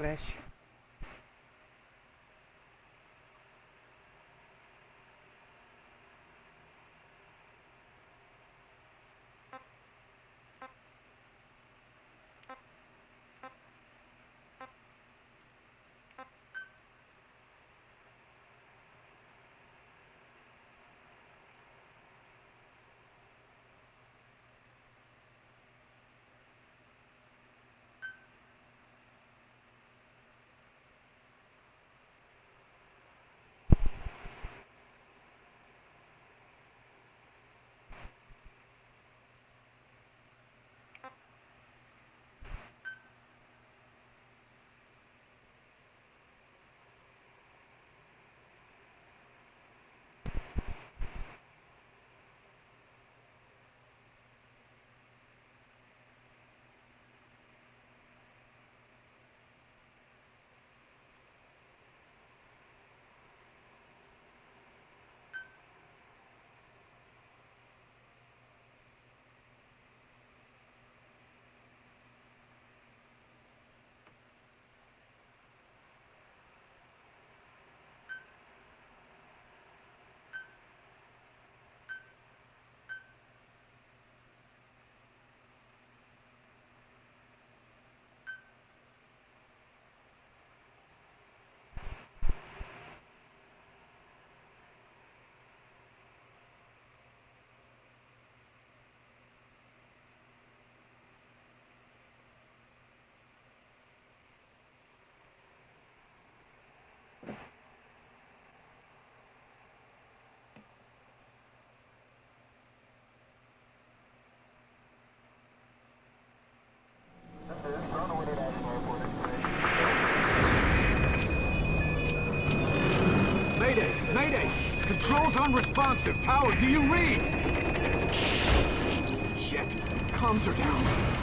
crash. Mayday! Mayday! Control's unresponsive. Tower, do you read? Shit. Comms are down.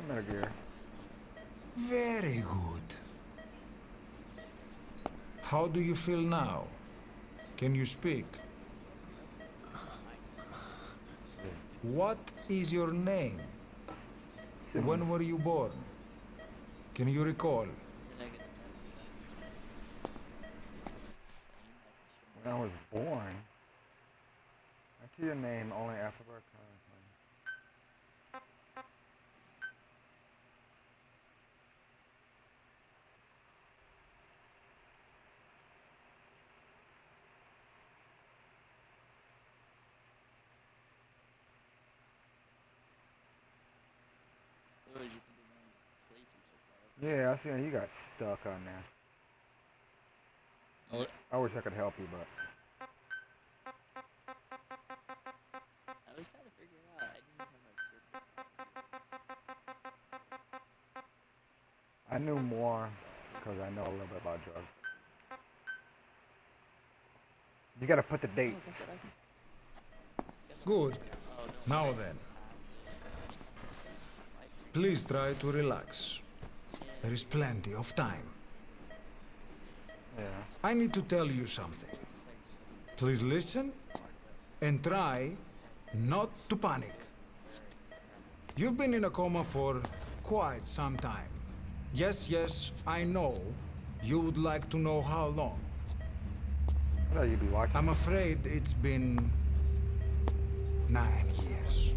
Metal Gear. Very good. How do you feel now? Can you speak? What is your name? When were you born? Can you recall? When I was born. Enter your name only after birth. Yeah, I see you got stuck on there. I wish I could help you, but I was trying to figure it out. I didn't have a circus. I knew more because I know a little bit about drugs. You gotta put the date. Good. Now then. Please try to relax. There is plenty of time. Yeah. I need to tell you something. Please listen and try not to panic. You've been in a coma for quite some time. Yes, I know. You would like to know how long. I thought you'd be watching. I'm afraid it's been 9 years.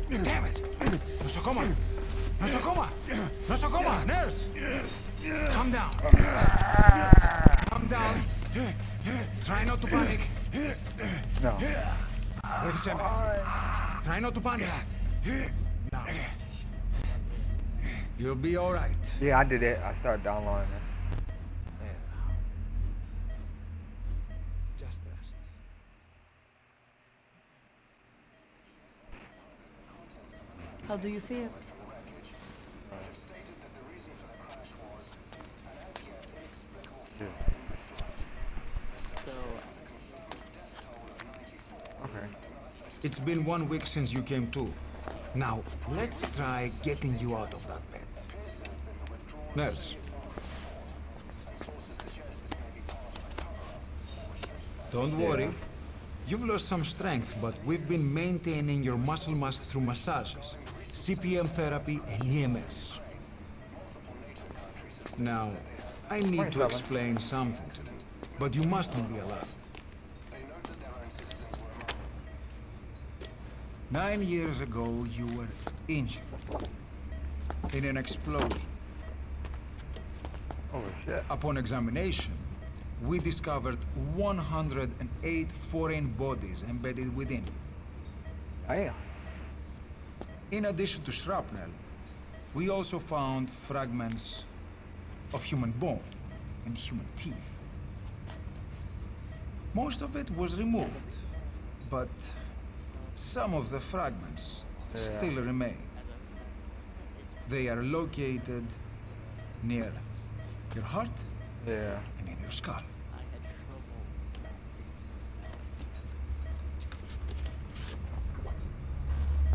Damn it! Nosocoma! Nosocoma! Nosocoma! Nurse! Calm down. Calm down. Try not to panic. No. Wait a second. Try not to panic. Now. You'll be all right. Yeah, I did it. I started downloading it. There. Just rest. How do you feel? Yeah. So, Okay. It's been 1 week since you came to. Now, let's try getting you out of that bed. Nurse. Don't worry. You've lost some strength, but we've been maintaining your muscle mass through massages, CPM therapy, and EMS. Now, I need to explain something to you, but you mustn't be alarmed. 9 years ago, you were injured in an explosion. Holy shit. Upon examination, we discovered 108 foreign bodies embedded within you. Damn. In addition to shrapnel, we also found fragments of human bone and human teeth. Most of it was removed, but some of the fragments still remain. They are located near your heart Yeah. and in your skull. I had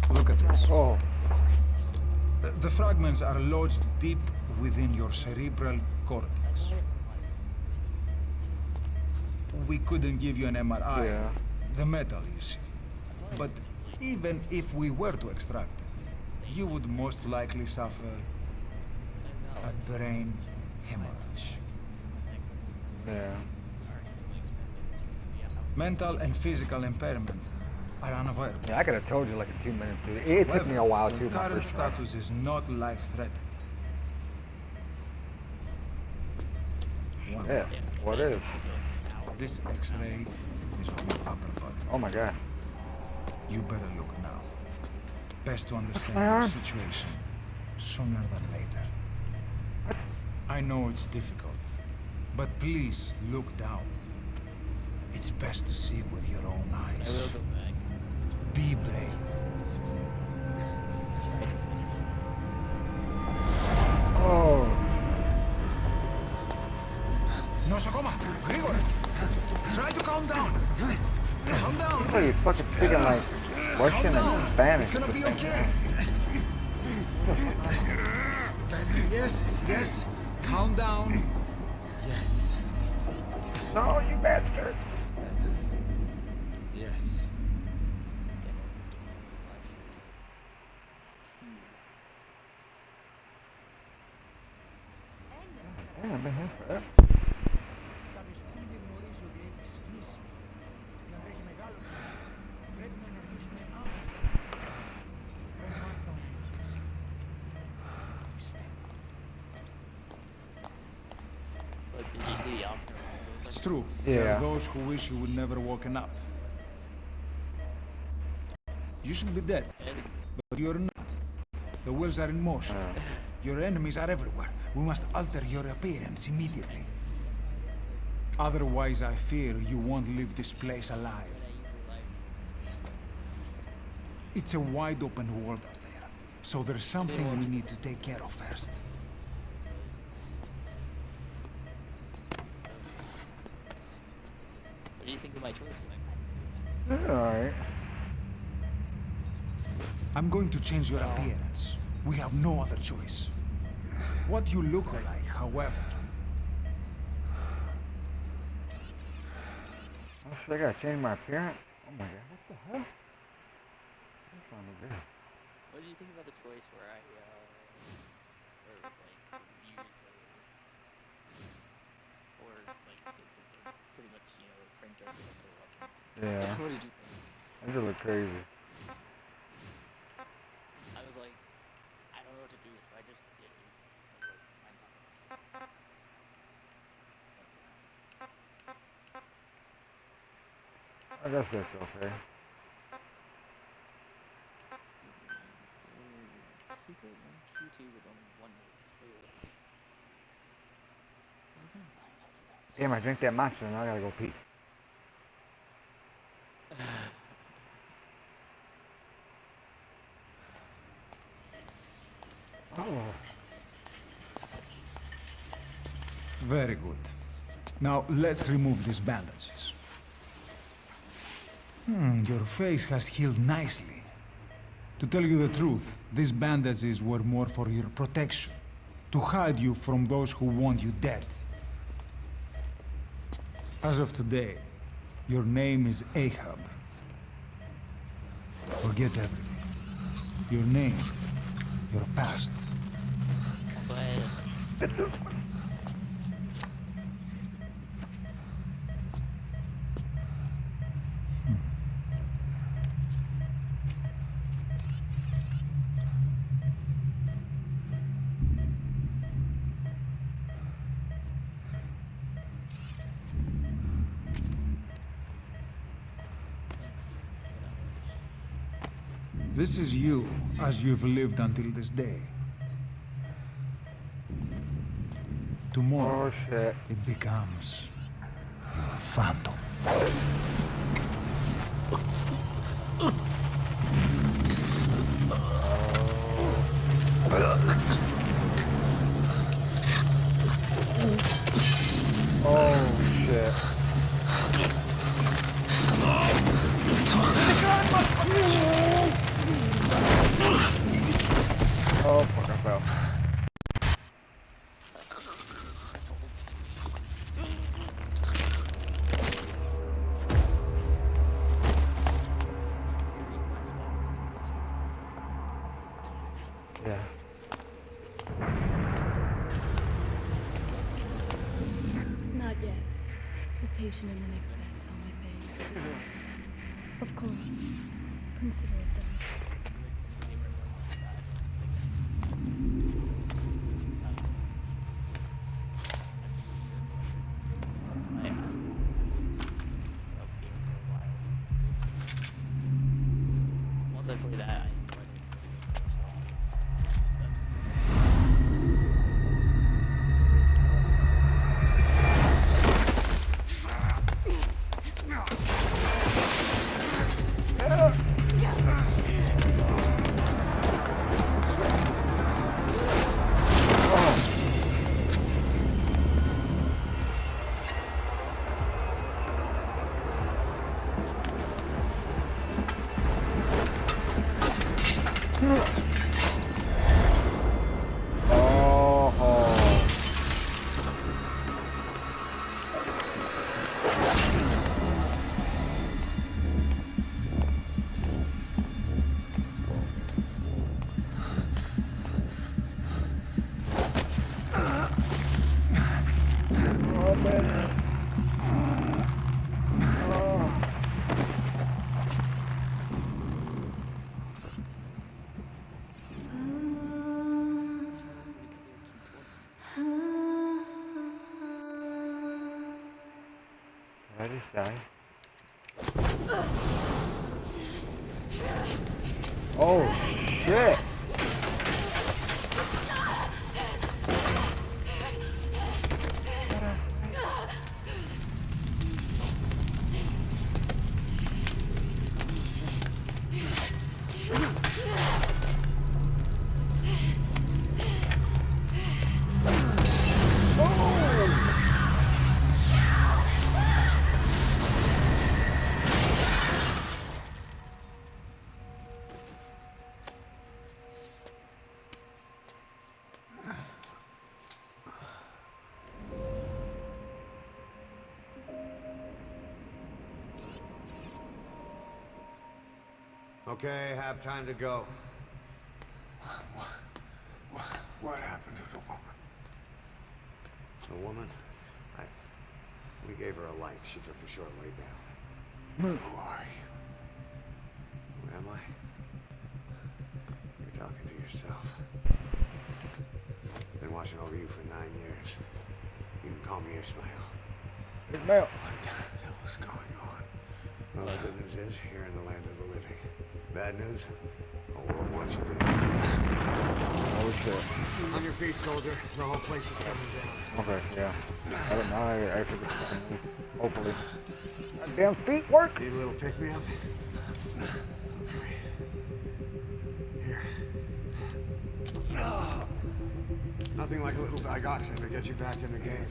trouble. Look at this. Oh. The fragments are lodged deep within your cerebral cortex. We couldn't give you an MRI, Yeah. the metal, you see. But even if we were to extract it, you would most likely suffer a brain hemorrhage. Yeah. Mental and physical impairment are unavoidable. Yeah, I could have told you like in 2 minutes, dude. It took me a while too. Your my current first time. status is not life-threatening. One Yeah. What is? This X-ray is on your upper body. Oh my god. You better look now. Best to understand my your arm? situation sooner than later. I know it's difficult, but please look down. It's best to see with your own I eyes. will go back. Be brave. Oh. Nosocoma! Grigor! Try to calm down! Calm down! Look, he's fucking speaking like Russian and It's Spanish. gonna be okay! Yes, yes. Calm down. Yes, No, you bastard! yes. Damn, I've been here forever. Look, did you see the option? It's true. There Yeah. are those who wish you would never woken up. You should be dead, but you're not. The wheels are in motion. Your enemies are everywhere. We must alter your appearance immediately. Otherwise, I fear you won't leave this place alive. It's a wide open world out there, so there's something we need to take care of first. What do you think of my choice? Alright. I'm going to change your appearance. We have no other choice. What you look like, however, Oh shit, I gotta change my appearance? Oh my god, what the hell? What's wrong with this? What did you think about the choice where I, where it was like views or like the pretty much, you know, print everything they're watching? Yeah, What did you think? that just look crazy. I was like, I don't know what to do, so I just did it. I was like, I'm not gonna watch it. I guess that's okay. Secret one Q2 with only one move. Ooh. Well then, fine, not too bad. Damn, I drank that matcha and now I gotta go pee. Oh. very good. Now let's remove these bandages. Your face has healed nicely. To tell you the truth, these bandages were more for your protection, to hide you from those who want you dead. As of today, your name is Ahab. Forget everything. Your name, your past. But This is you, as you've lived until this day. Tomorrow, Oh shit. it becomes your phantom. Oh shit. Oh fuck, I fell. Yeah. Not yet. The patient in the next bed saw my face. Of course. Consider it done. once I play that, I enjoy it. That is die. Oh shit! Okay, have time to go. What happened to the woman? The woman? We gave her a light. She took the short way down. Who are you? Who am I? You're talking to yourself. Been watching over you for 9 years. You can call me Ismail. Ismail. What the hell is going on? Well, the good news is, you're in the land of the living. Bad news? The world wants you dead. Oh shit. On your feet, soldier. The whole place is coming down. Okay, yeah. I don't know. I forget. Hopefully. Damn feet work. Need a little pick-me-up? Okay. Here. Nothing like a little digoxin to get you back in the game.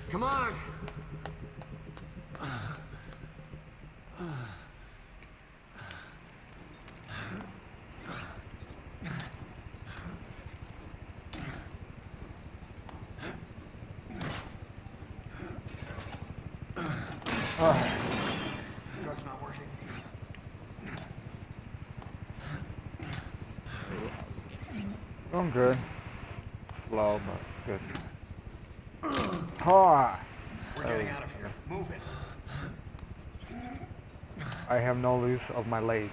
Come on! Drug's not working. I'm good. Slow, but good. Ha! We're getting out of here. Move it. I have no use of my legs.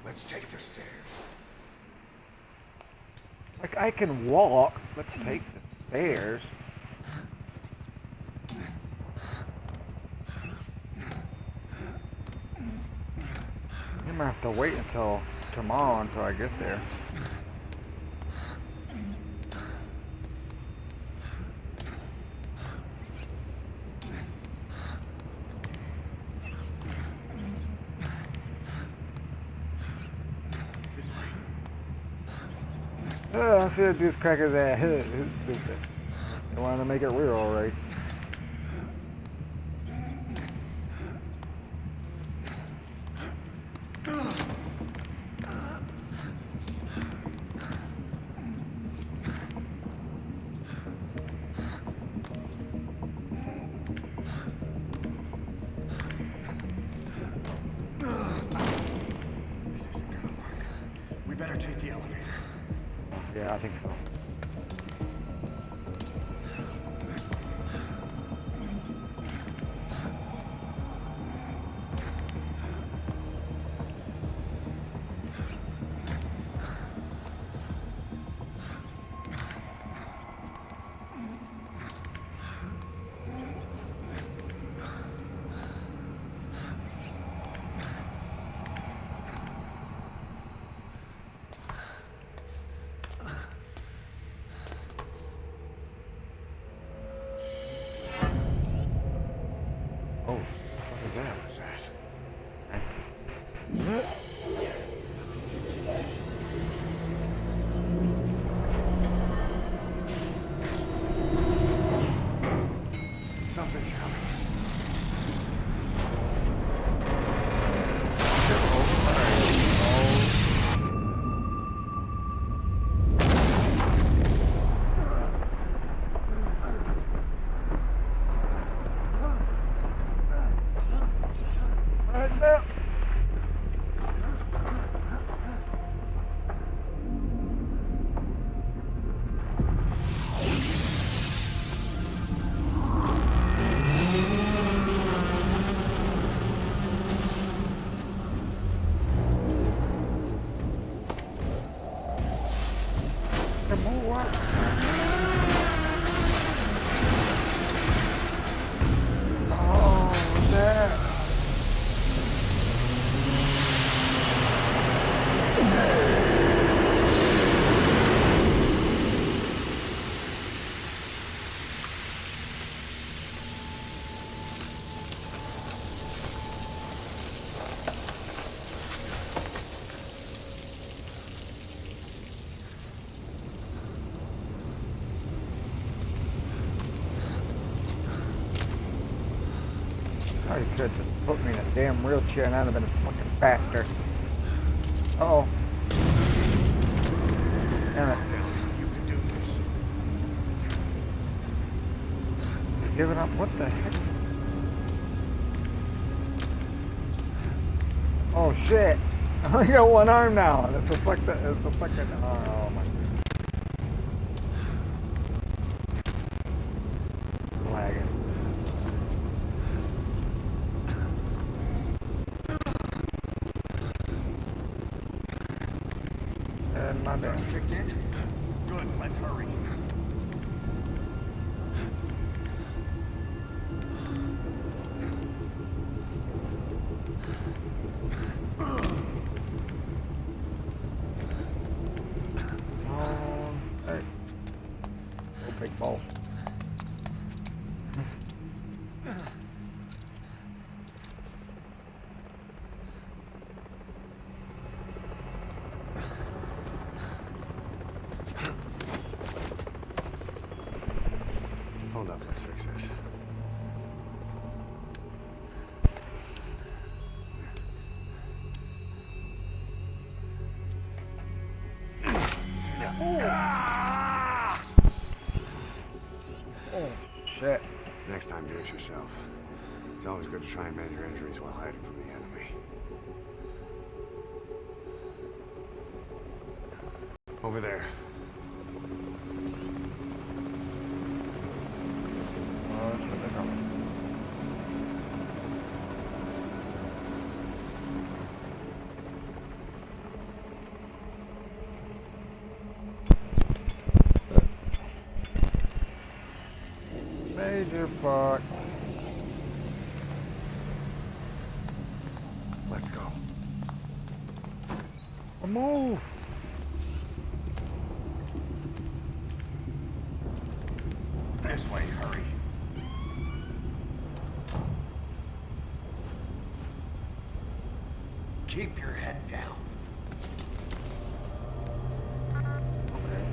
Let's take the stairs. Like I can walk. Let's take the stairs. I'm gonna have to wait until tomorrow until I get there. I see that dude's crack his ass. They wanted to make it real, alright. This isn't gonna work. We better take the elevator. Yeah, I think so. Oh, what is that? What's that? Something's coming. Probably could have just put me in a damn wheelchair and I'd have been fucking faster. Uh-oh. Damn it. You can do this. Give it up. What the heck? Oh shit. I only got one arm now. It's a fucking oh my god. Lagging. And my bad. Kicked in? Good, let's hurry. Hey. Oh, big ball. Hold up, let's fix this. Oh, shit. Next time, do it yourself. It's always good to try and mend your injuries while hiding from the enemy. Over there. Oh, that's what they're coming. Major fuck. Let's go. A move. This way, hurry. Keep your head down. Okay.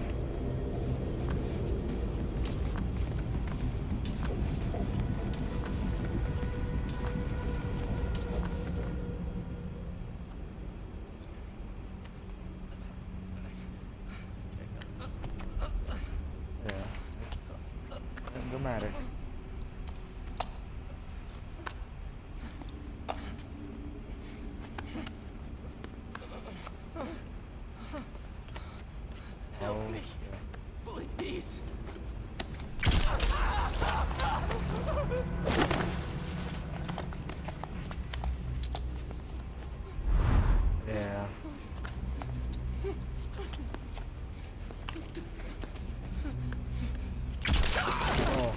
Yeah. Nothing dramatic. Help me, yeah. please. Yeah. Oh.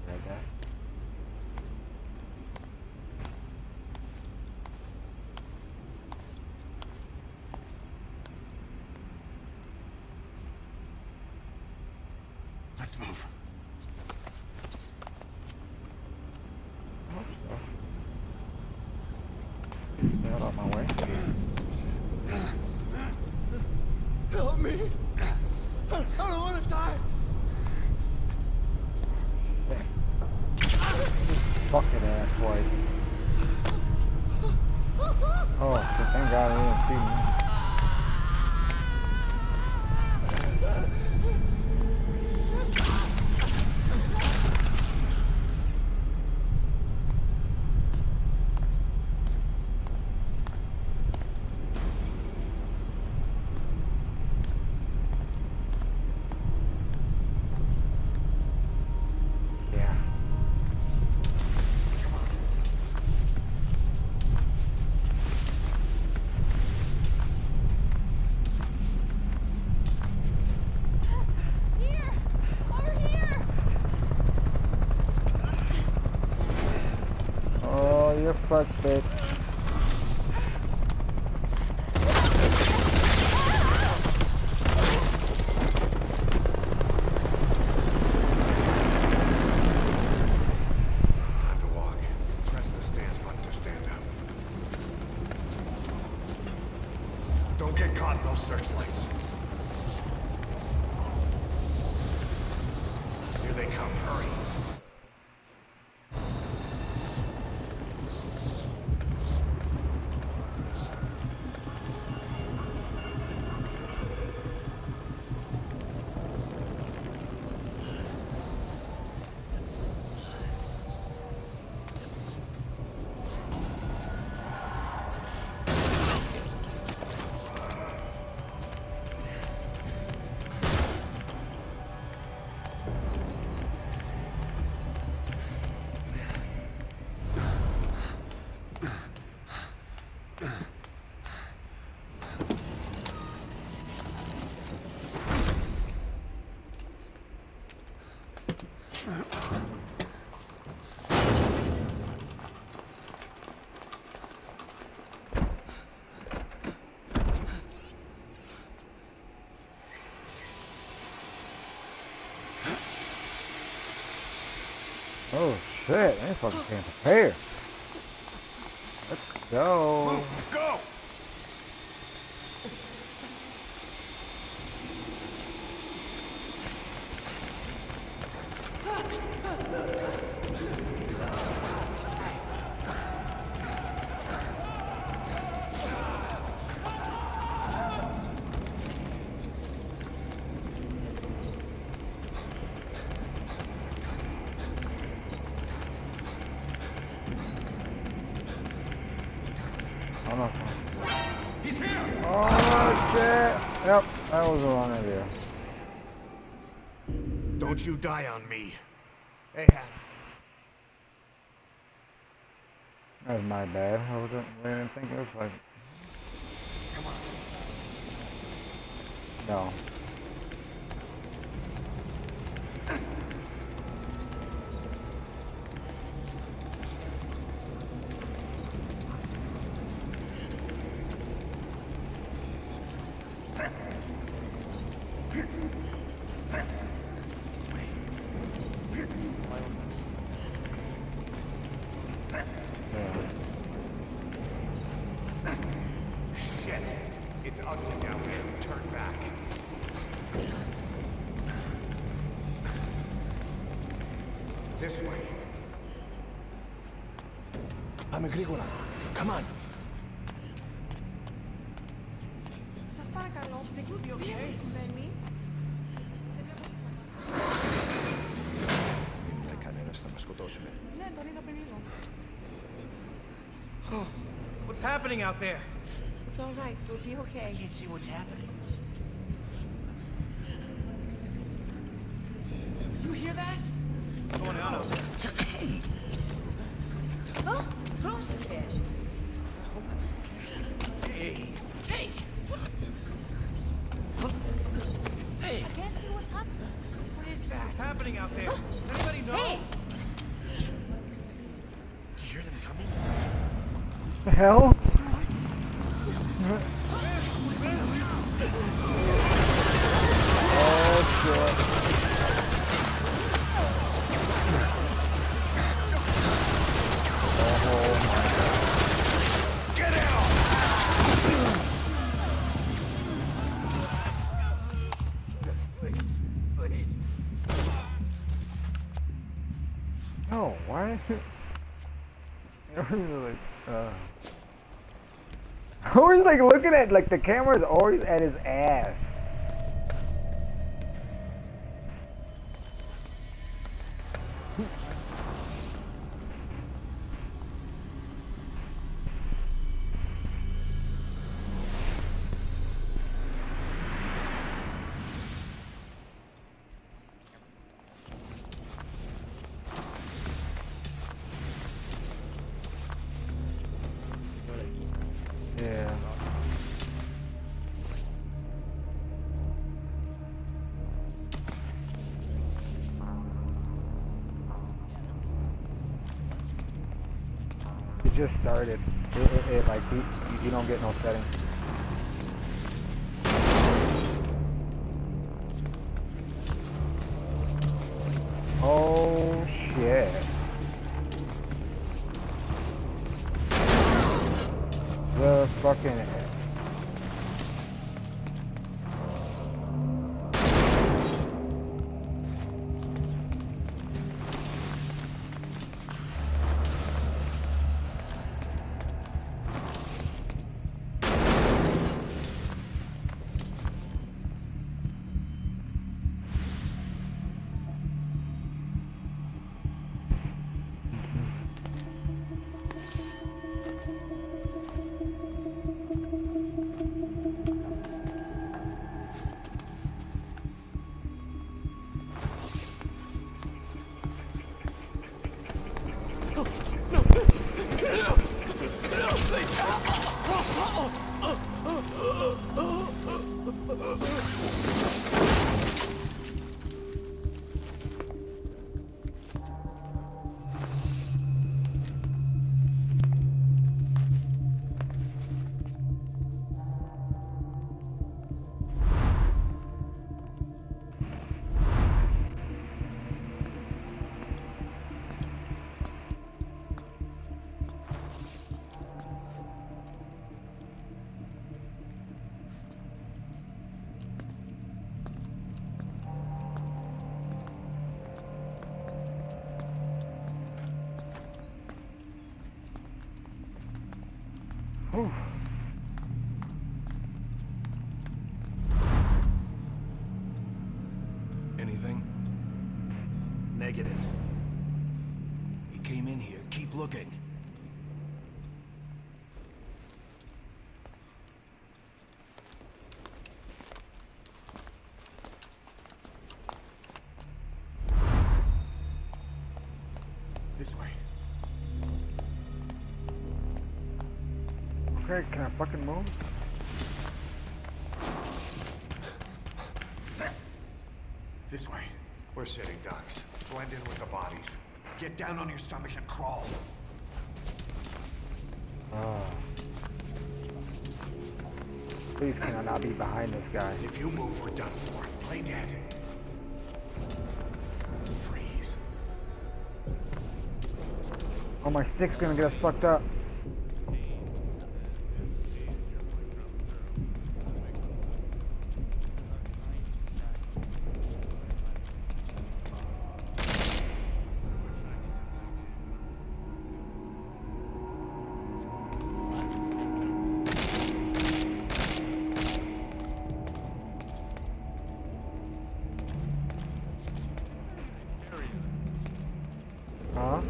Grab that. Let's move. Hope so. Stay out of my way. Help me. I don't want to die. Fucking ass twice. Oh, thank God he didn't see me. fuck, bitch. Time to walk. Press the stance button to stand up. Don't get caught in those searchlights. Here they come. Hurry. Oh shit, they fucking came prepared. Let's go. Move, go! Oh no. He's here! Oh shit! Yep, that was the wrong idea. Don't you die on me. Hey, That was my bad. I didn't think it was like. come on. No. Shit. It's ugly down there. Turn back. This way. Πάμε γρήγορα. Come on. Σας παρακαλώ, τι συμβαίνει? Δεν είναι κανένας, θα μας σκοτώσουν. Ναι, τον είδα πριν λίγο. What's happening out there? It's all right, we'll be okay. Can't see what's happening. Do you hear that? What's going on out there? Oh, πρόσεχε. Hey! Hey! Hey! I can't see what's happening. What is that? What's happening out there? Does anybody know? Hey! Do you hear them coming? The hell? Oh shit. Please, please. No, why? Always like looking at like the camera's always at his ass. Yeah. just started. Like you don't get no setting. Oh shit. The fucking whew. Anything? Negative. He came in here. Keep looking. This way. Okay, can I fucking move? This way. We're sitting ducks. Blend in with the bodies. Get down on your stomach and crawl. Please can I not be behind this guy? If you move, we're done for. Play dead. Freeze. Oh, my stick's gonna get us fucked up. Huh?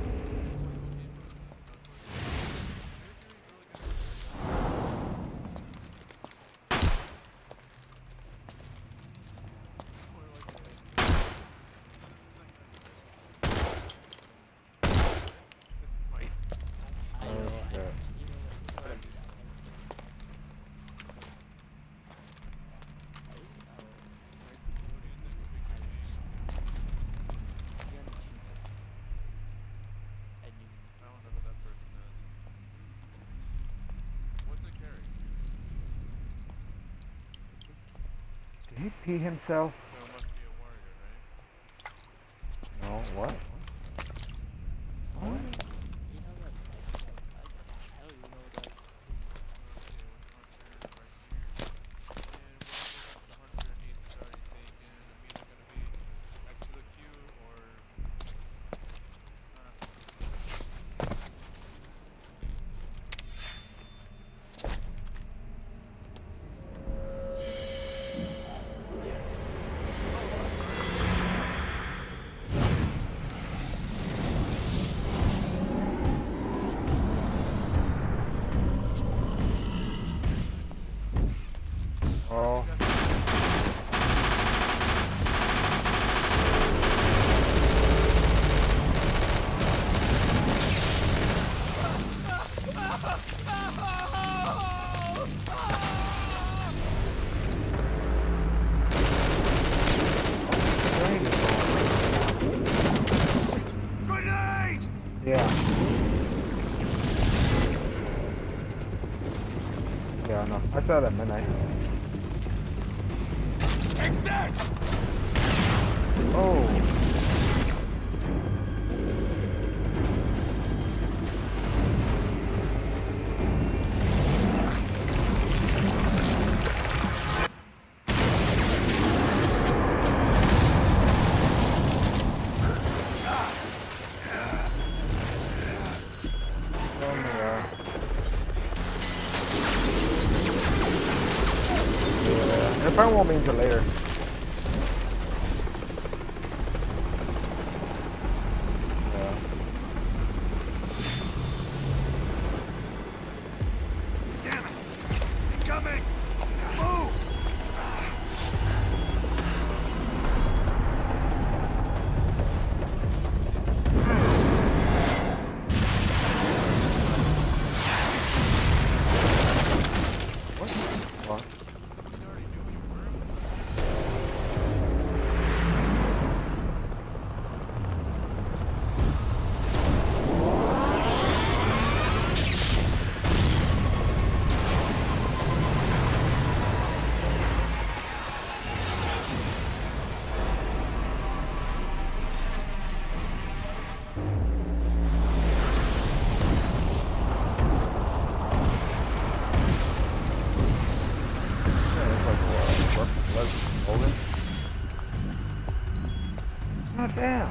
Did he pee himself? No, what? What? Oh. Grenade! Yeah. outside at midnight. Take this! Oh. It probably won't be until later. Yeah. Damn it! Incoming! Move! What? Oh, damn.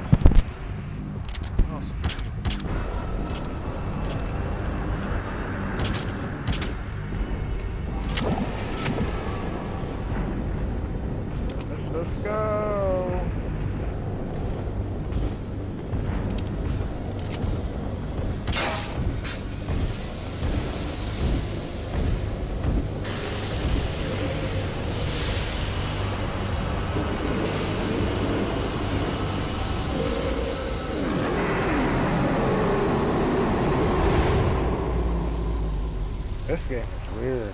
Let's go. This game is weird.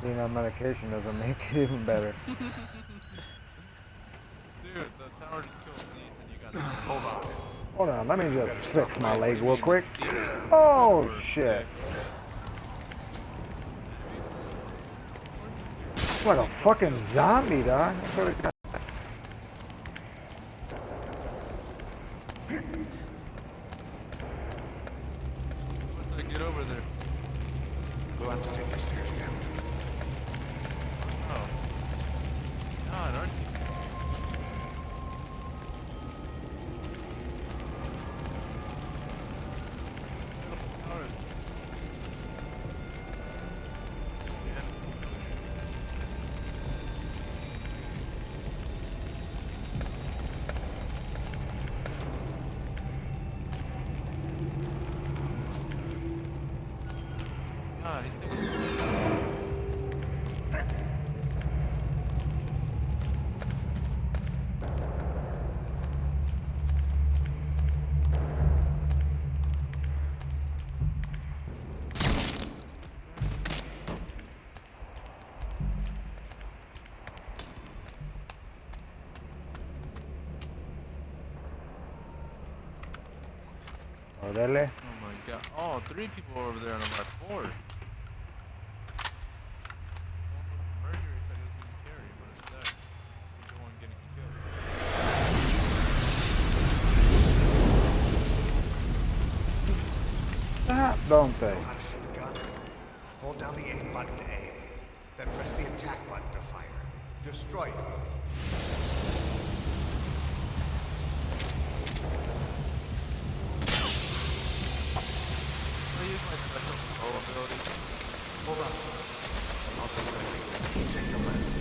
Being on medication doesn't make it even better. Dude, the tower just killed me and you got hold on. Hold on, let me just fix my leg real quick. Oh shit. It's like a fucking zombie, dog. That's what it got. Once I get over there. We'll have to take the stairs down. Oh. God, aren't you? God, he's taking Orderly. oh my god. Oh, 3 people over there and I'm at 4. One with Mercury said he was gonna carry, but instead he's the one getting killed. Stop, don't they? Know how to shoot a gun? Hold down the aim button to aim. Then press the attack button to fire. Destroy it. I use my special control ability. Hold on. I'll take the right. Take the left.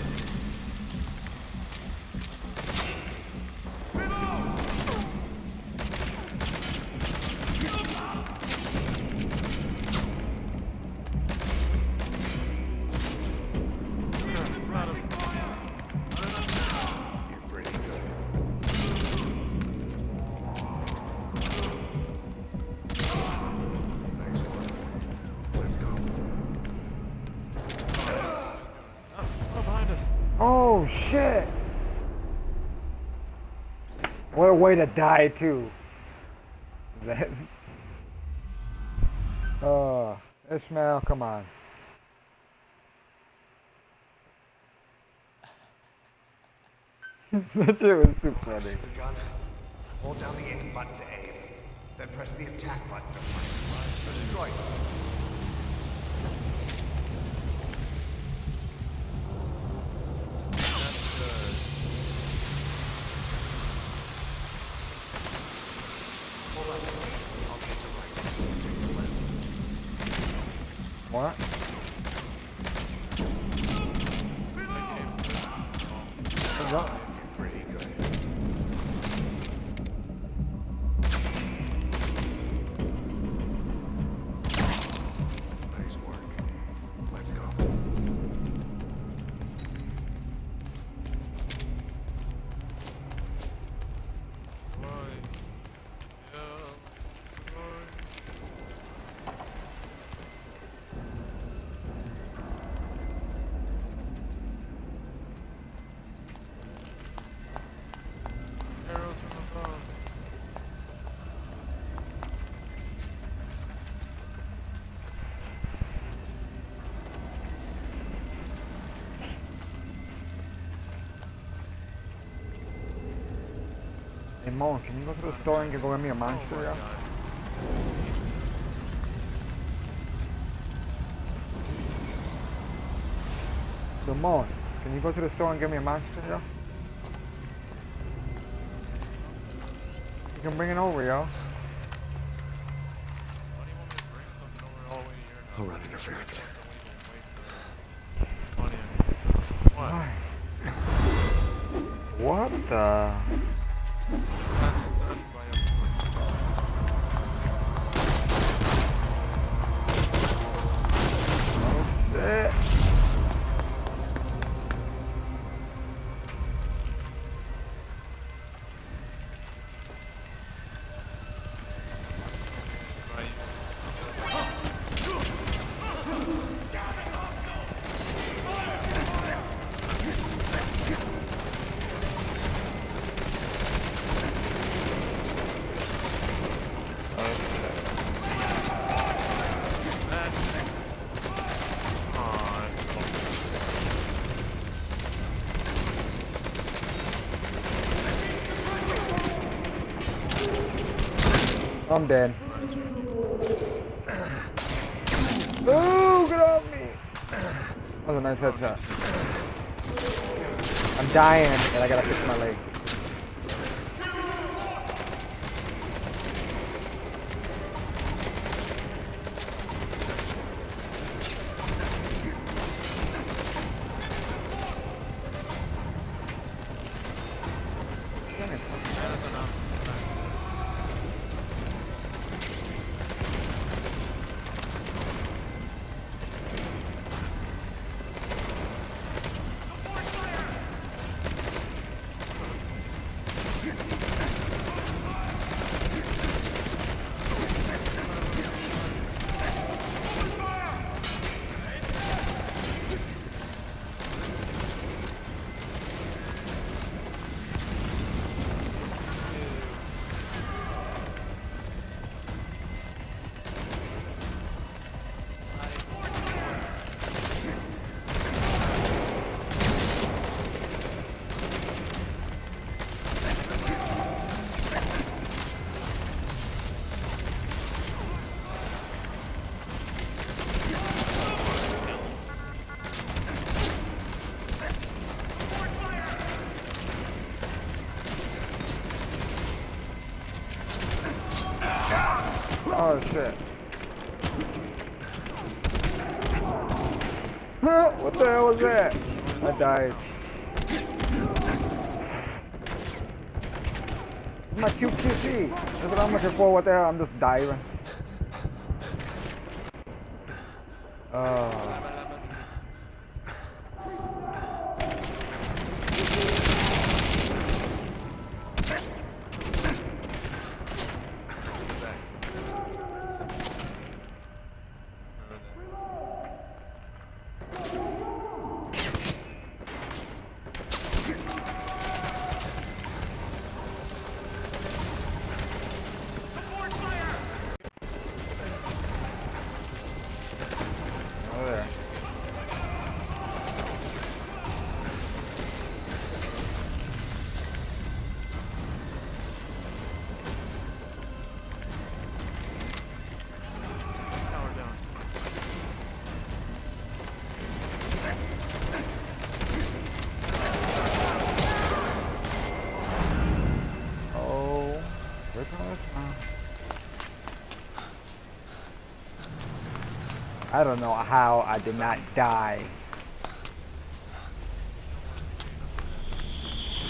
You're pretty good. Nice work. Let's go. Oh, behind us. Oh shit! What a way to die too. That. Ishmael, come on. That shit was too funny. The gun. Hold down the aim button to aim. Then press the attack button to fire. Destroy it. Hold on. I'll take the right. You take the left. What? What's up? Pretty good. Nice work. Let's go. Arrows from above. Hey, Mo, can you go to the store and go get me a monster, yeah? Mo, can you go to the store and get me a monster, yo? You can bring it over, yo. Why do you want me to bring something over all the way here now? I'll run interference. Don't even waste the money. What? What the? That's by a Oh, shit. I'm dead. Ooh, get off me! That was a nice headshot. I'm dying, and I gotta fix my leg. Oh shit. What the hell was that? I died. My QQC. That's what I'm looking for. What the hell? I'm just diving. Oh. I don't know how I did not die.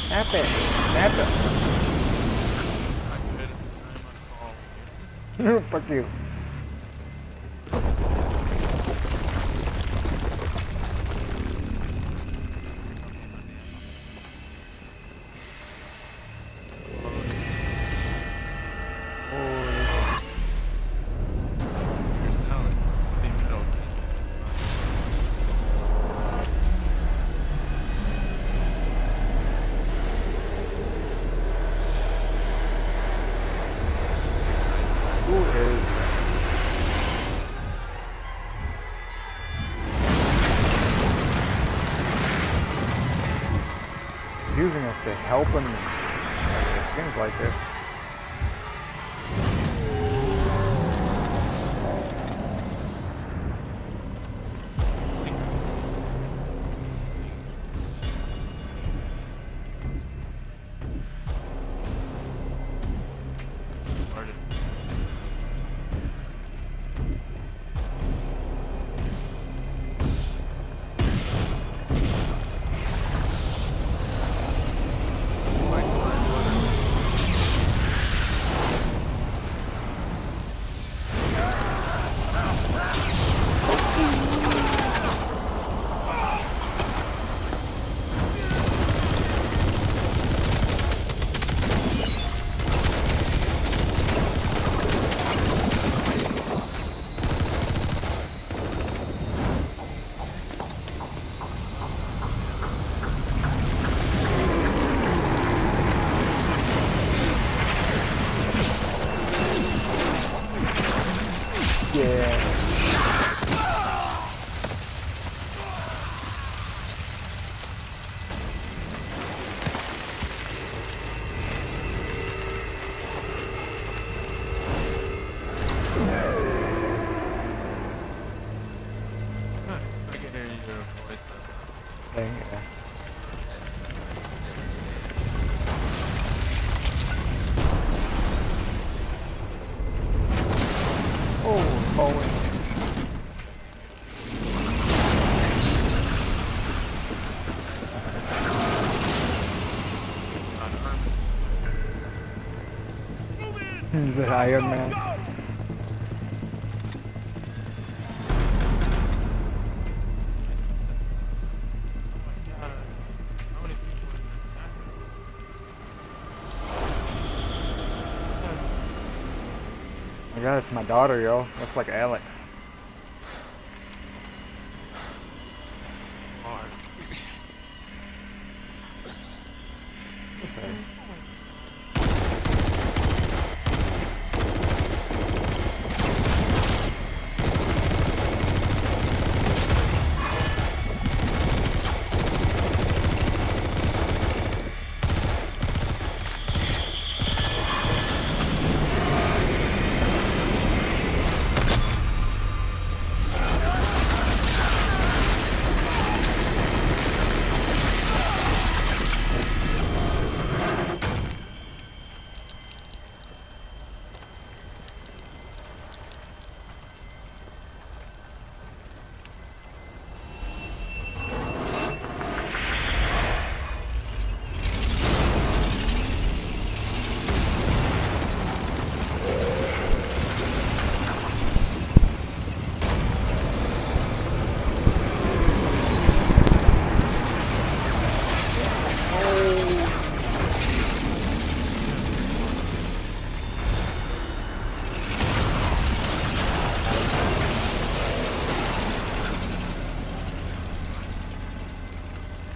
Snap it. Snap it. I could. I'm uncalling you. Fuck you. Here's Alex. I didn't even know this. Who is using us to help him? Things like this. Started. Yeah. I can hear your voice. Dang it. Oh, Bowen. He's the Iron Man. Oh my god. How many people are in My God, it's my daughter, yo. Looks like Alex. hard? Okay.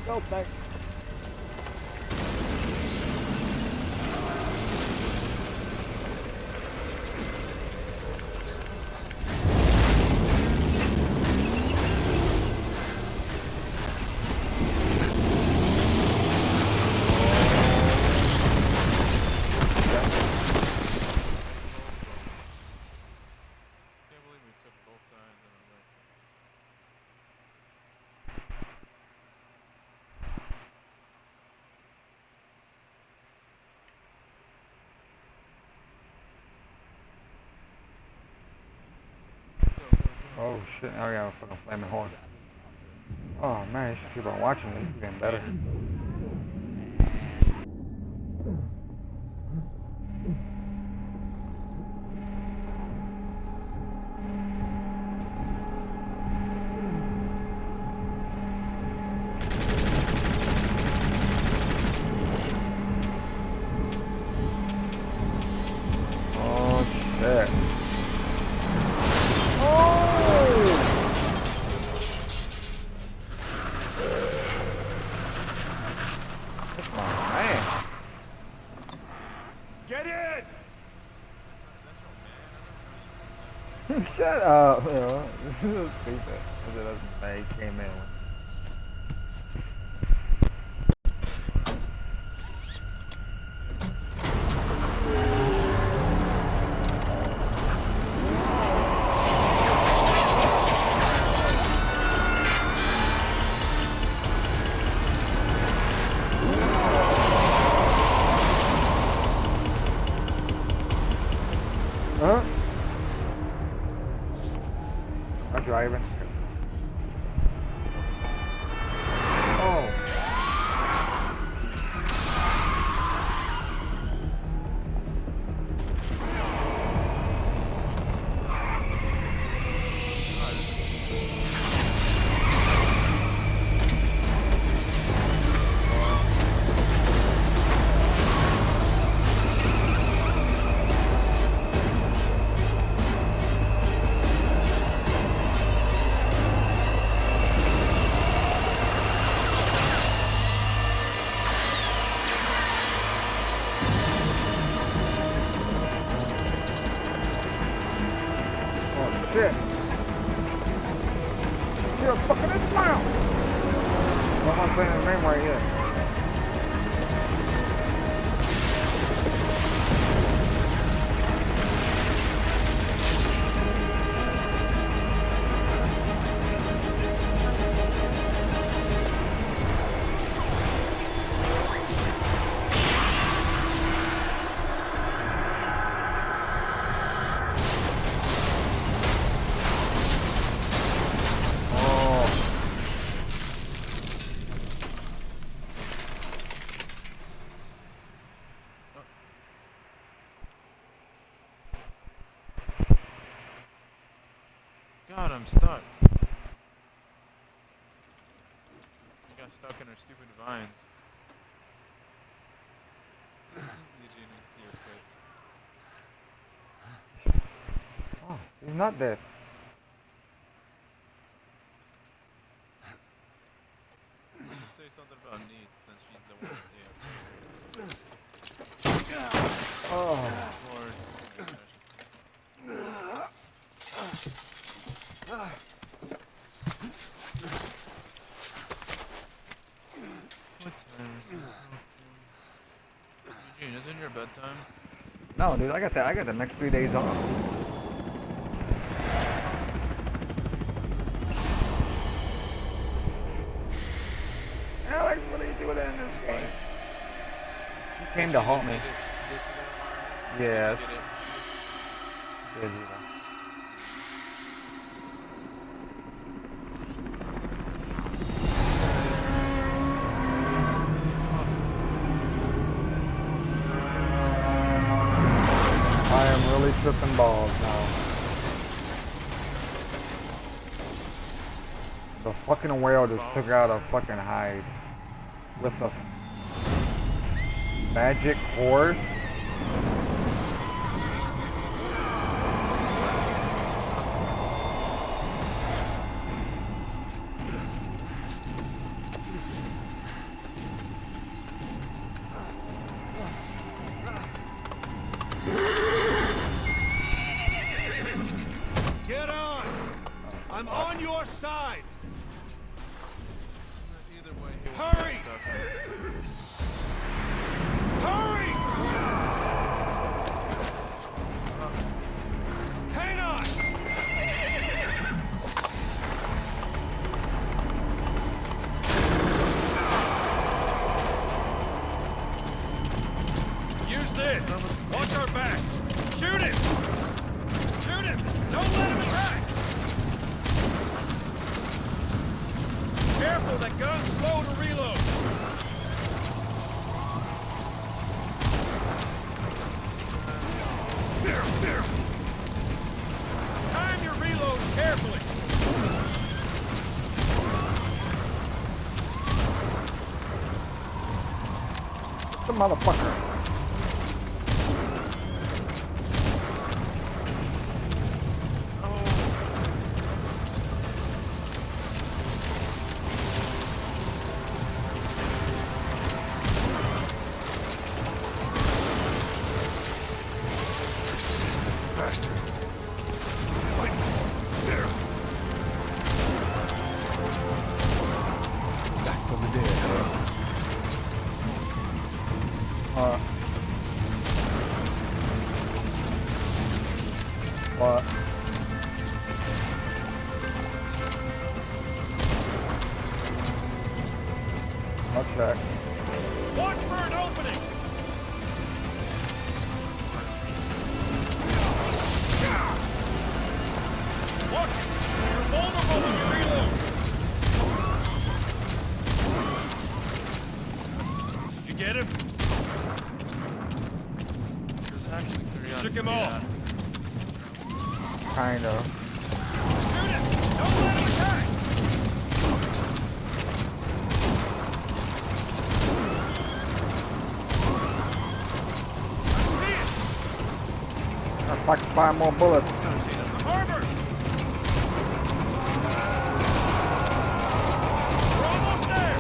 Go back. Can't believe we took both sides in a way. Oh shit, now we got a fucking flaming horn. Oh man, you should keep on watching this. It's getting better. Oh shit. Get in! Shut up, yo. This is stupid. That's why he came in. Huh? I'm driving. Oh. Oh shit. You're a fucking smile. Someone's playing the name right here. God, I'm stuck. I got stuck in her stupid vines. Eugene, to your face. Oh, he's not dead. Just say something about Neat since she's the one that's here. Oh. Lord. What time is it? Eugene, isn't your bedtime? No, dude, I got the next 3 days off. Alex, what are you doing in this game? He came to halt me. Yes. Busy though. I am really tripping balls now. The fucking whale just took out a fucking hide with a magic horse. Get on! I'm on your side! Either way, he Hurry! won't get stuck. Hurry! Careful, that gun's slow to reload. There. Time your reloads carefully. The motherfucker. Persistent bastard. Wait. There. Back from the dead, huh? What? I'll check. Watch for an opening. Watch it. You're vulnerable when you reload. Did you get him? There's actually curiosity. Shook him off. Kind of. Shoot it! Don't let him attack! I see it! I'd like to find more bullets. Harbor! We're almost there!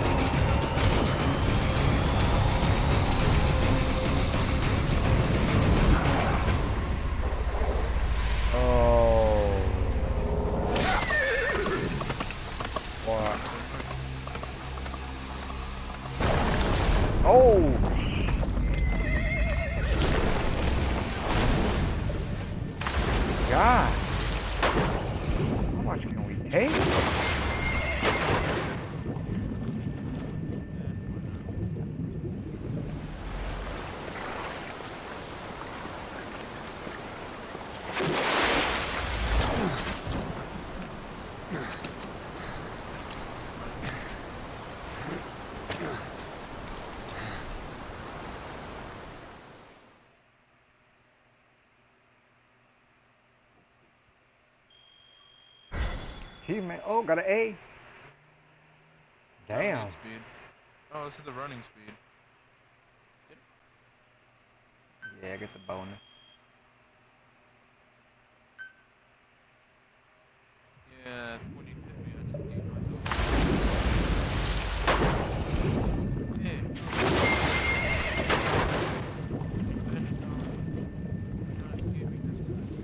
Oh. What? Oh. God. How much can we take? Achievement. Oh, got an A. Damn. Running speed. Oh, this is the running speed. Yeah, get the bonus. Yeah, when you hit me, I just need myself. Yeah. Revenge is on. You're not escaping this time.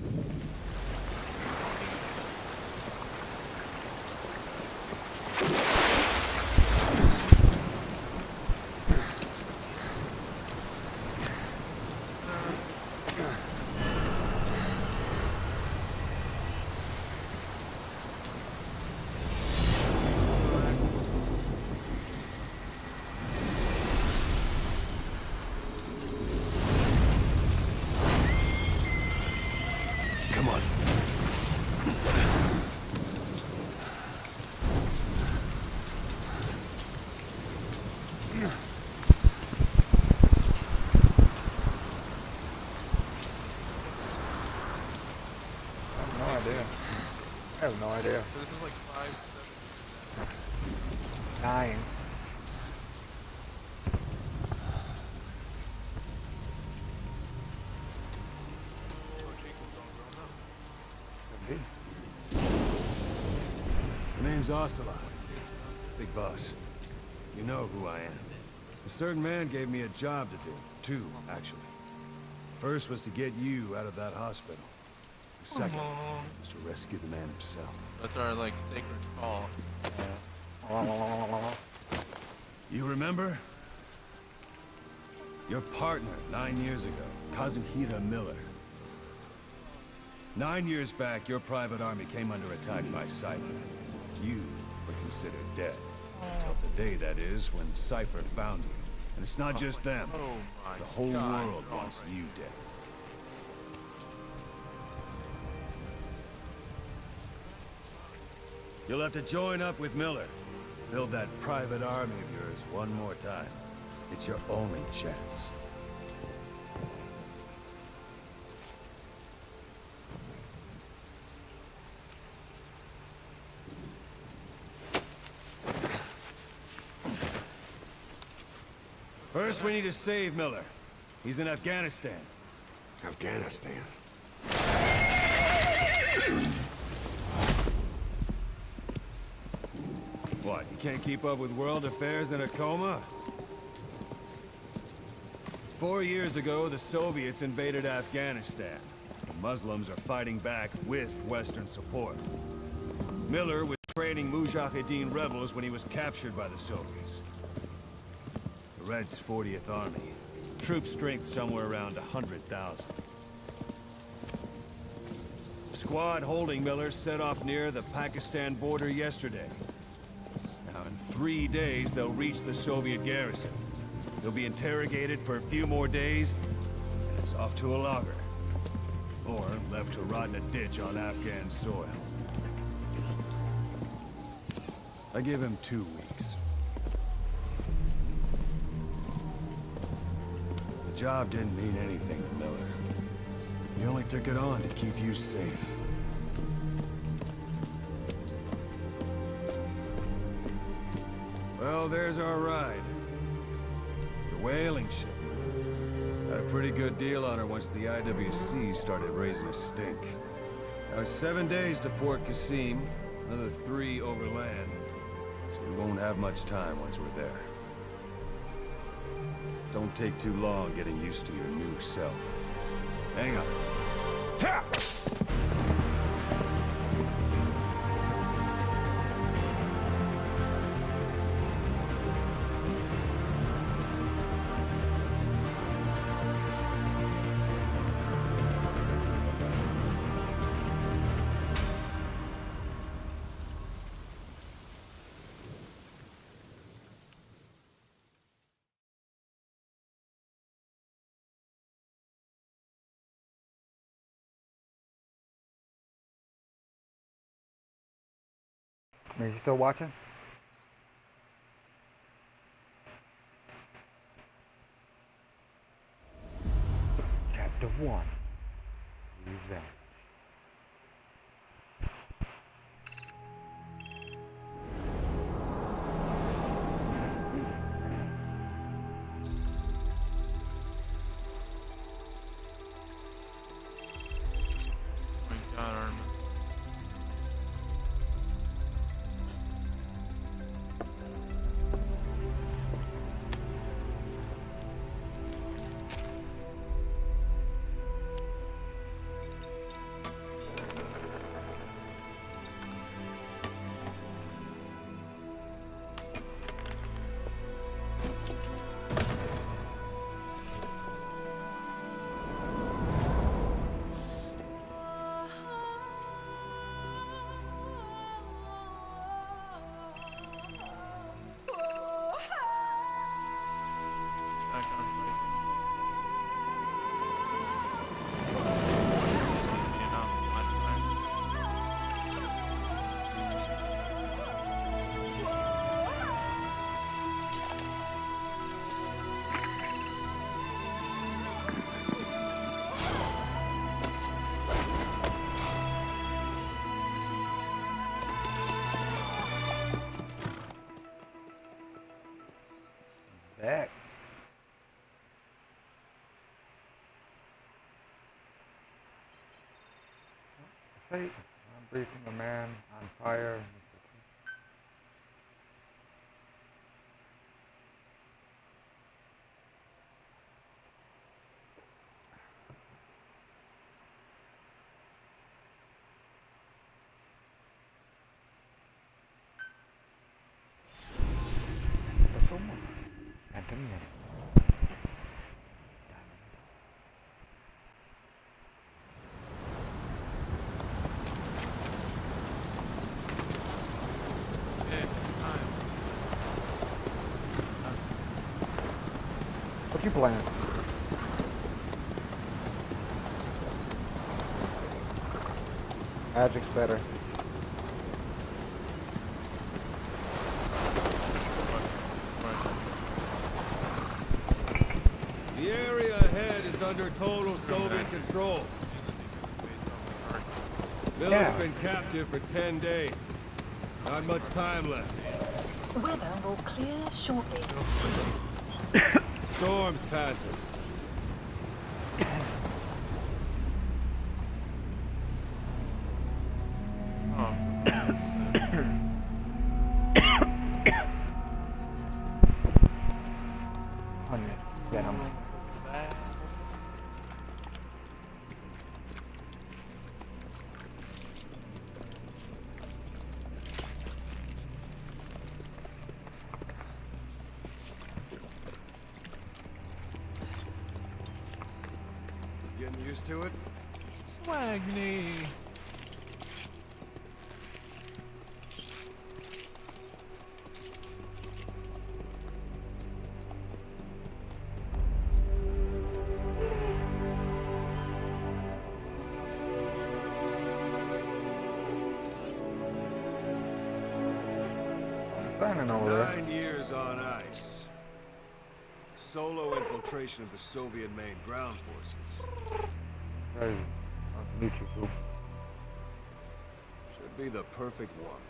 Come on. I have no idea. I have no idea. So this is like 5, 7. 9. Could be. My name's Ocelot. Big boss. You know who I am. A certain man gave me a job to do. 2, actually. First was to get you out of that hospital. The second was to rescue the man himself. That's our like sacred call. You remember? Your partner 9 years ago, Kazuhira Miller. 9 years back, your private army came under attack by Cypher. You were considered dead. Until today, that is, when Cypher found you. And it's not just them. Oh my The whole God. world wants you dead. You'll have to join up with Miller. Build that private army of yours one more time. It's your only chance. First, we need to save Miller. He's in Afghanistan. Afghanistan. What, you can't keep up with world affairs in a coma? 4 years ago, the Soviets invaded Afghanistan. The Muslims are fighting back with Western support. Miller was training Mujahideen rebels when he was captured by the Soviets. The Reds' 40th Army. Troop strength somewhere around 100,000. The squad holding Miller set off near the Pakistan border yesterday. Now, in 3 days, they'll reach the Soviet garrison. They'll be interrogated for a few more days, and it's off to a lager. Or left to rot in a ditch on Afghan soil. I give him 2 weeks. The job didn't mean anything to Miller. He only took it on to keep you safe. Well, there's our ride. It's a whaling ship. Had a pretty good deal on her once the IWC started raising a stink. Now, it's 7 days to Port Qasim, another 3 overland. So we won't have much time once we're there. Don't take too long getting used to your new self. Hang on. Ha! Are you still watching? Chapter 1. Revenge. Oh my god, Armin. Back on place. You know, last time. Back. Fate. I'm briefing a man on fire. Semua. Randomnya. Hey, time. What you playing? Magic's better. under total Soviet control. Miller's Yeah. been captive for 10 days. Not much time left. Weather will clear shortly. Storm's passing. Get him. Getting used to it? Swagny. Standing over there. 9 years on ice. Solo infiltration of the Soviet main ground forces. Hey, nice to meet you, boo. Should be the perfect one.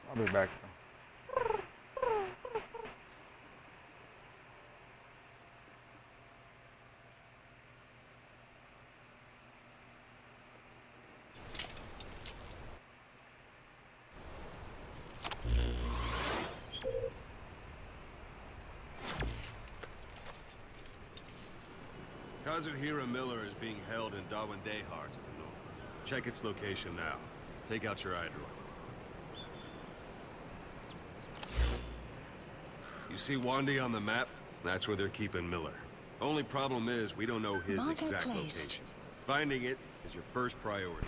I'll be back. Kazuhira Miller is being held in Dawandehar to the north. Check its location now. Take out your eye drone. You see Wandi on the map? That's where they're keeping Miller. Only problem is, we don't know his Marker exact placed. location. Finding it is your first priority.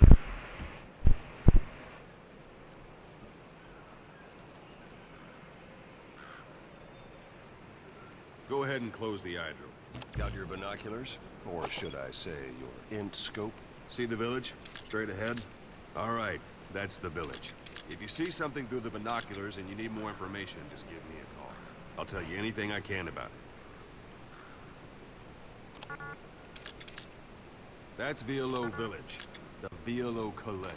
Go ahead and close the eye drone. Got your binoculars? Or should I say, your int scope? See the village? Straight ahead? All right, that's the village. If you see something through the binoculars and you need more information, just give me a call. I'll tell you anything I can about it. That's Violo Village. The Violo Calais.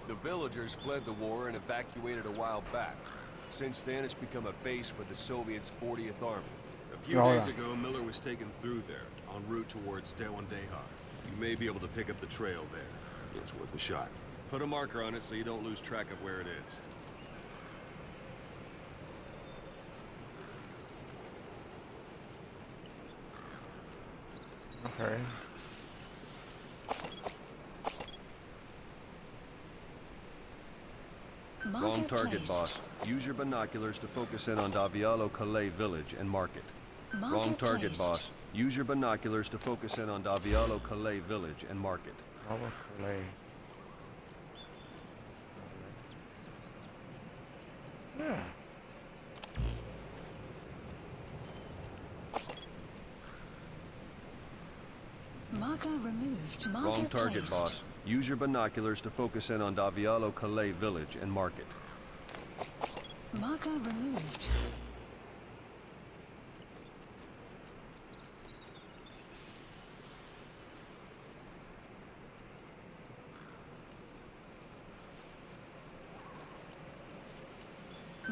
The villagers fled the war and evacuated a while back. Since then, it's become a base for the Soviets' 40th Army. A few days ago, Miller was taken through there, en route towards Dawandehar. You may be able to pick up the trail there. It's worth a shot. Put a marker on it so you don't lose track of where it is. Okay. Marker Wrong target, placed. boss. Use your binoculars to focus in on Davialo Calais village and mark it. Marker Wrong target, placed. boss. Use your binoculars to focus in on Davialo Calais village and mark it. Bravo, Calais. Yeah. Marker removed. Marker Wrong target, placed. boss. Use your binoculars to focus in on Davialo Calais village and mark it. Marker removed.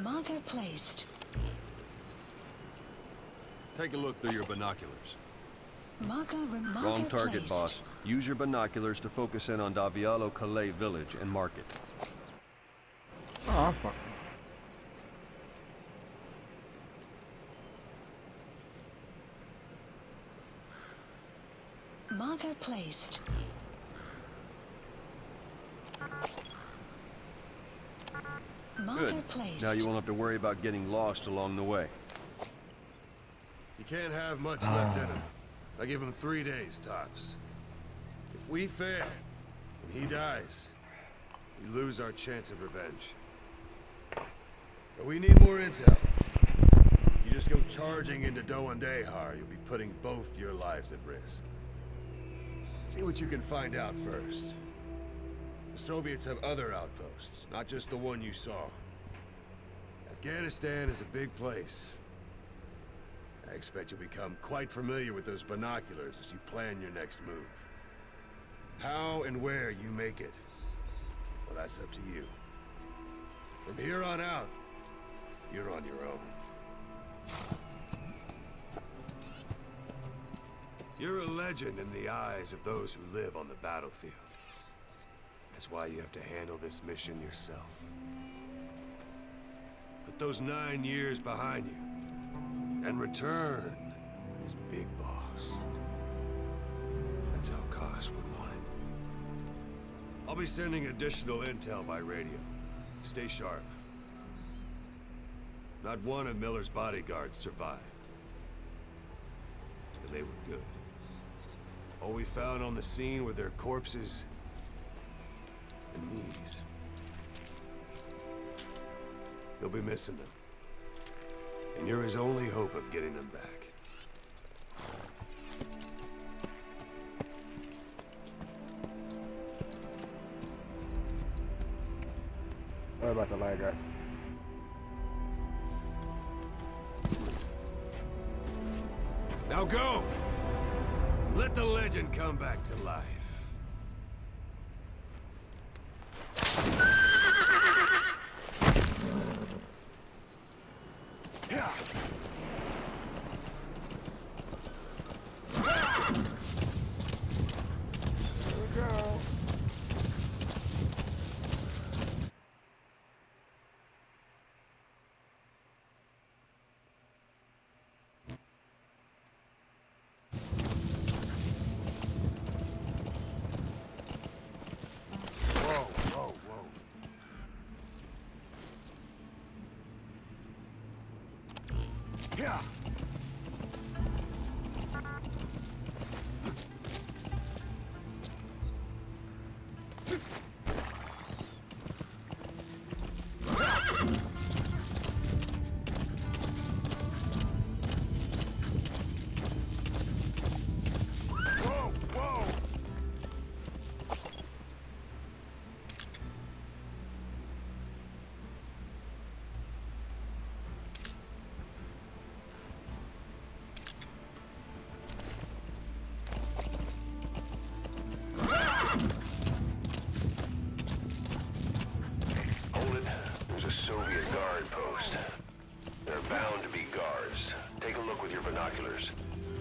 Marker placed. Take a look through your binoculars. Marker Wrong target, placed. boss. Use your binoculars to focus in on Davialo Calais village and mark it. Oh, fuck. Marker placed. Marker Good. placed. Now you won't have to worry about getting lost along the way. You can't have much left in him. I give him 3 days, tops. If we fail, and he dies, we lose our chance of revenge. But we need more intel. If you just go charging into Dawandehar, you'll be putting both your lives at risk. See what you can find out first. The Soviets have other outposts, not just the one you saw. Afghanistan is a big place. I expect you'll become quite familiar with those binoculars as you plan your next move. How and where you make it, well, that's up to you. From here on out, you're on your own. You're a legend in the eyes of those who live on the battlefield. That's why you have to handle this mission yourself. Put those 9 years behind you, and return as Big Boss. That's how Koss would want it. I'll be sending additional intel by radio. Stay sharp. Not one of Miller's bodyguards survived. And they were good. All we found on the scene were their corpses and knees. You'll be missing them. And you're his only hope of getting them back. Sorry about the lag, guys. Now go! Let the legend come back to life. Yeah. Soviet guard post. They're bound to be guards. Take a look with your binoculars.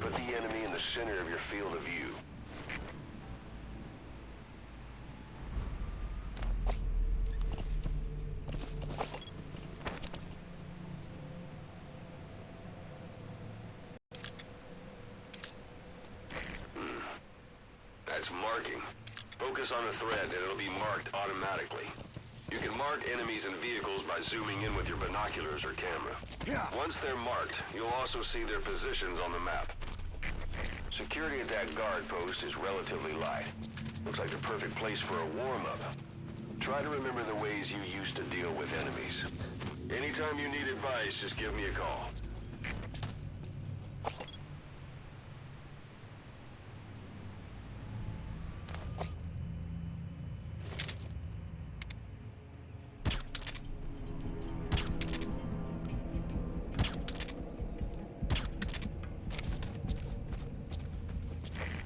Put the enemy in the center of your field of view. That's marking. Focus on a thread and it'll be marked automatically. You can mark enemies and vehicles by zooming in with your binoculars or camera. Yeah. Once they're marked, you'll also see their positions on the map. Security at that guard post is relatively light. Looks like the perfect place for a warm-up. Try to remember the ways you used to deal with enemies. Anytime you need advice, just give me a call.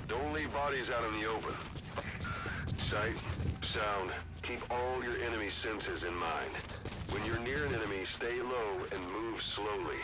Don't leave bodies out in the open. Sight, sound, keep all your enemy senses in mind. When you're near an enemy, stay low and move slowly.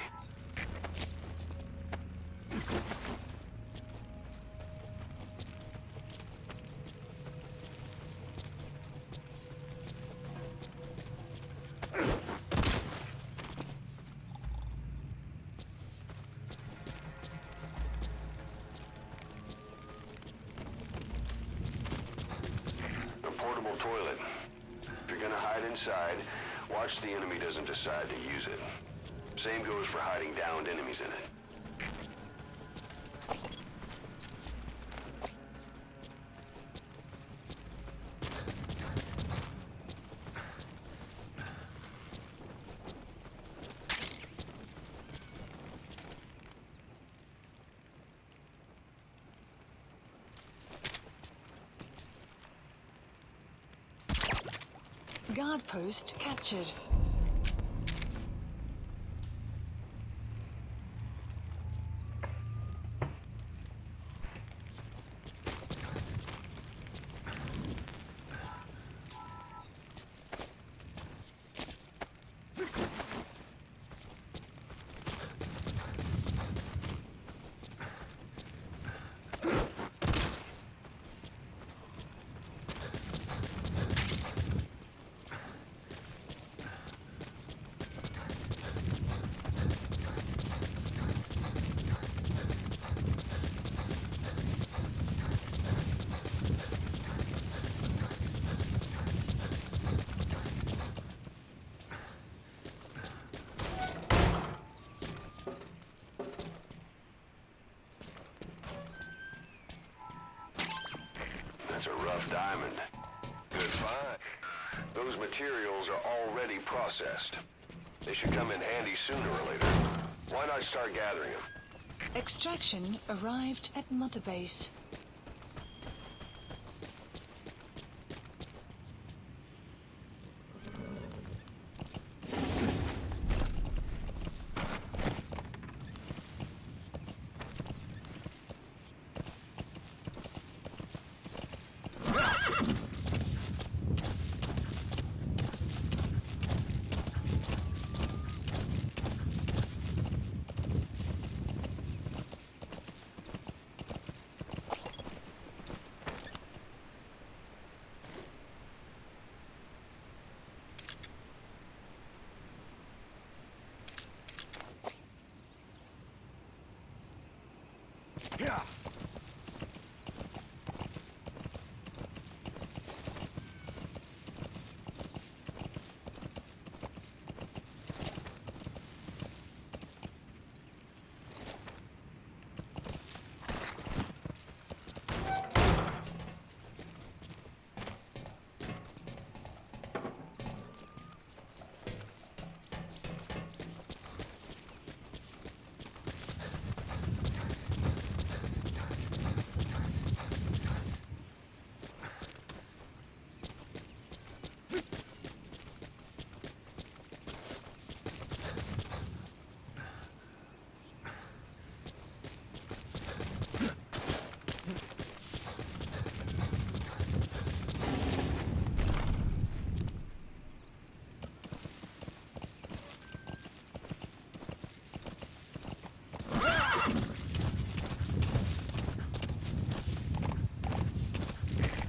Portable toilet. If you're gonna hide inside, watch the enemy doesn't decide to use it. Same goes for hiding downed enemies in it. Guard post captured. Those materials are already processed. They should come in handy sooner or later. Why not start gathering them? Extraction arrived at Mother Base. Yeah.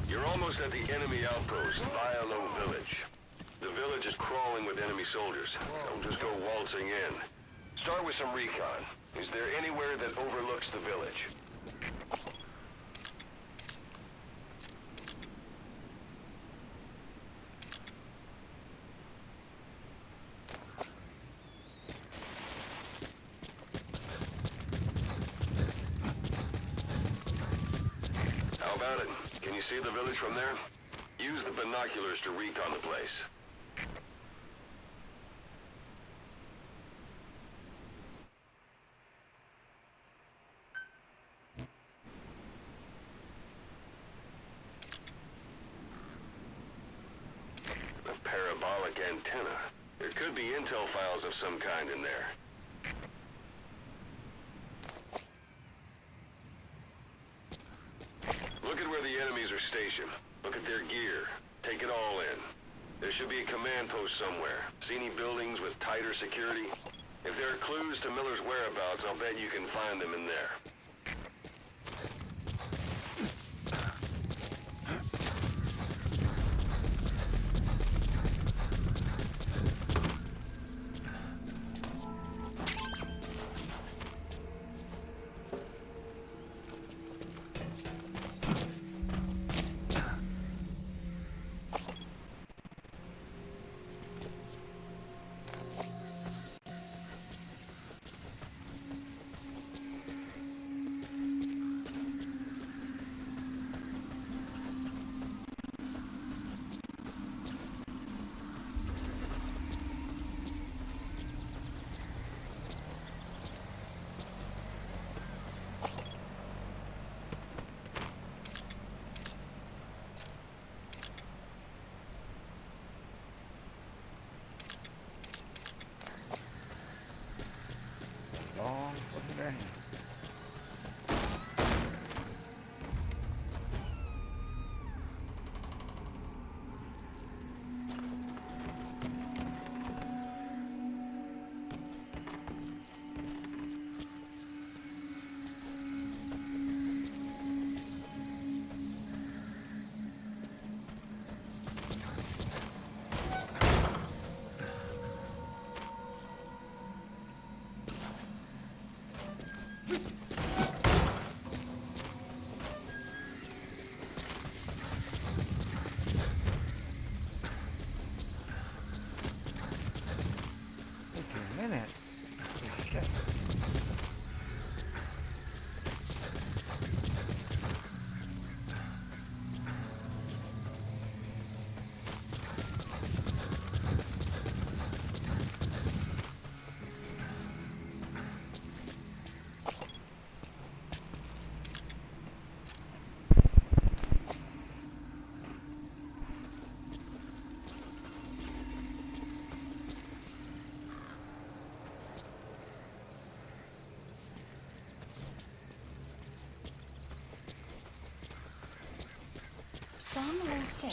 You're almost at the enemy outpost, Violo Village. The village is crawling with enemy soldiers. Don't just go waltzing in. Start with some recon. Is there anywhere that overlooks the village? How about it? Can you see the village from there? Use the binoculars to recon the place. A parabolic antenna. There could be intel files of some kind in there. Look at where the enemies are stationed. Look at their gear. Take it all in. There should be a command post somewhere. See any buildings with tighter security? If there are clues to Miller's whereabouts, I'll bet you can find them in there.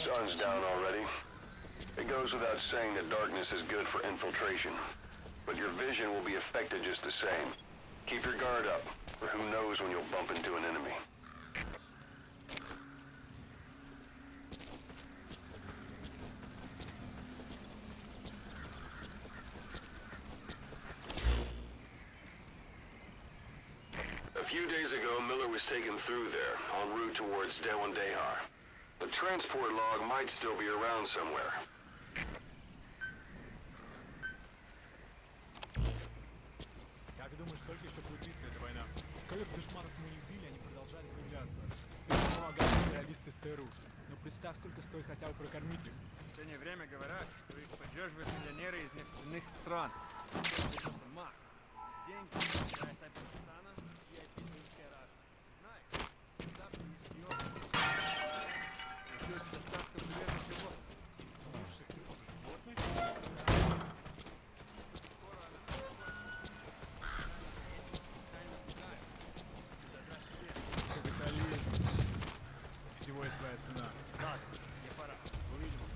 Sun's down already. It goes without saying that darkness is good for infiltration. But your vision will be affected just the same. Keep your guard up, or who knows when you'll bump into an enemy. A few days ago, Miller was taken through there, en route towards Dehar. The transport log might still be around somewhere. Как думаешь, сколько еще будет длиться эта война? Сколько душманов мы убили, они продолжали появляться. Много реалисты СРУ. Но представь, сколько стоит хотя бы прокормить их. В последнее время говорят, что их поддерживают миллионеры из нефтяных стран. Мах. Деньги из Афганистана и описывающие Ирак. Знаешь, куда принести идет доставка полезных животных. Лучших типов животных. Капитализм. Всего есть своя цена. Так, мне пора. Увидимся.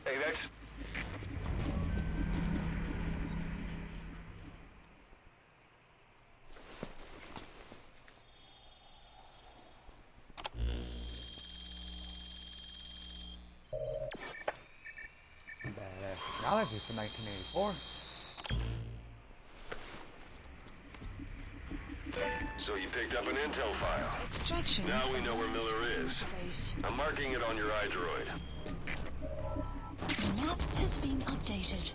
Hey, that's... Badass technology for 1984. So you picked up an intel file. Extraction. Now we know where Miller is. Base. I'm marking it on your iDroid. The map has been updated.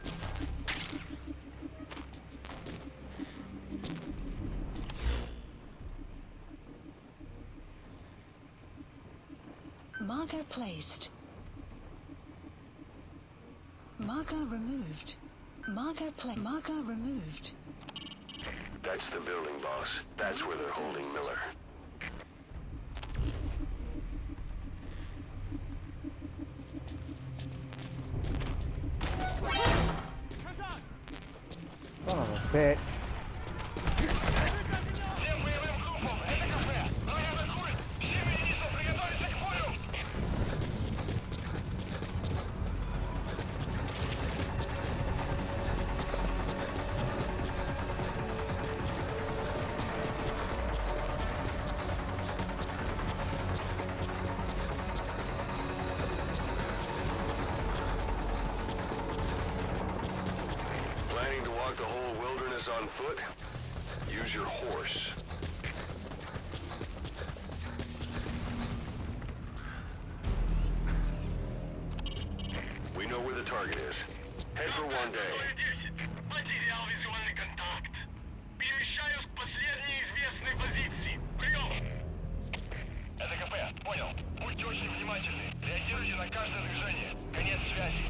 Marker placed. Marker removed. Marker removed. That's the building, boss. That's where they're holding Miller. Son of a bitch. Planning to walk the whole wilderness on foot? Use your horse. We know where the target is. Head for one day. Потерял визуальный контакт. Перемещаюсь к последней известной позиции. Прием! Это КП, понял. Будь Будьте очень внимательны. Реагируйте на каждое движение. Конец связи.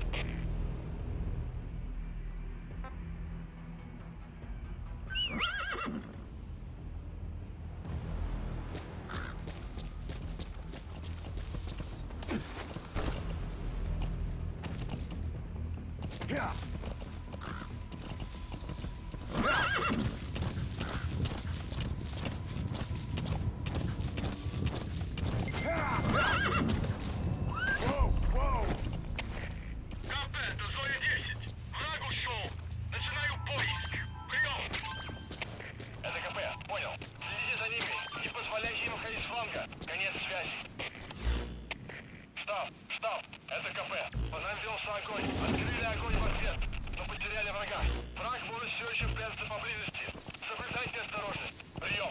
КП, это зона 10. Враг ушел. Начинаю поиск. Прием. Это КП, понял. Следите за ними. Не позволяйте им уходить с фланга. Конец связи. Штаб, штаб, это КП. По нам велся огонь. Открыли огонь в ответ. Но потеряли врага. Враг может все еще прятаться поблизости. Соблюдайте осторожность. Прием.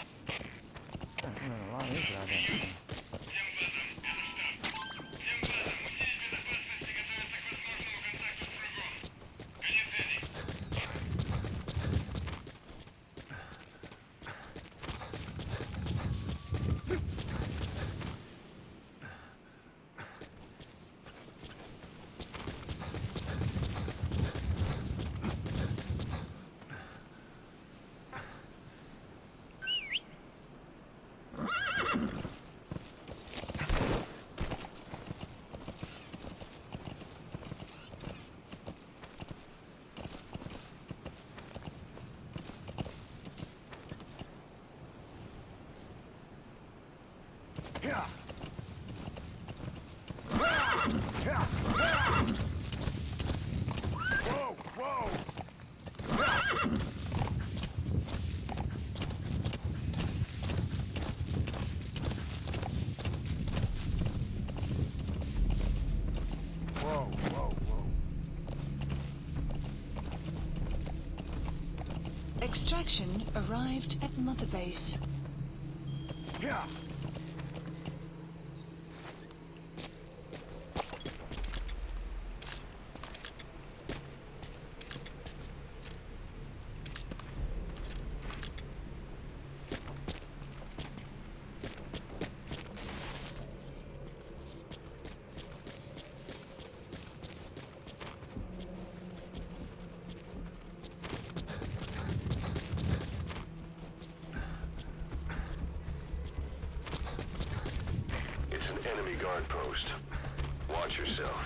Extraction arrived at Mother Base. It's an enemy guard post. Watch yourself.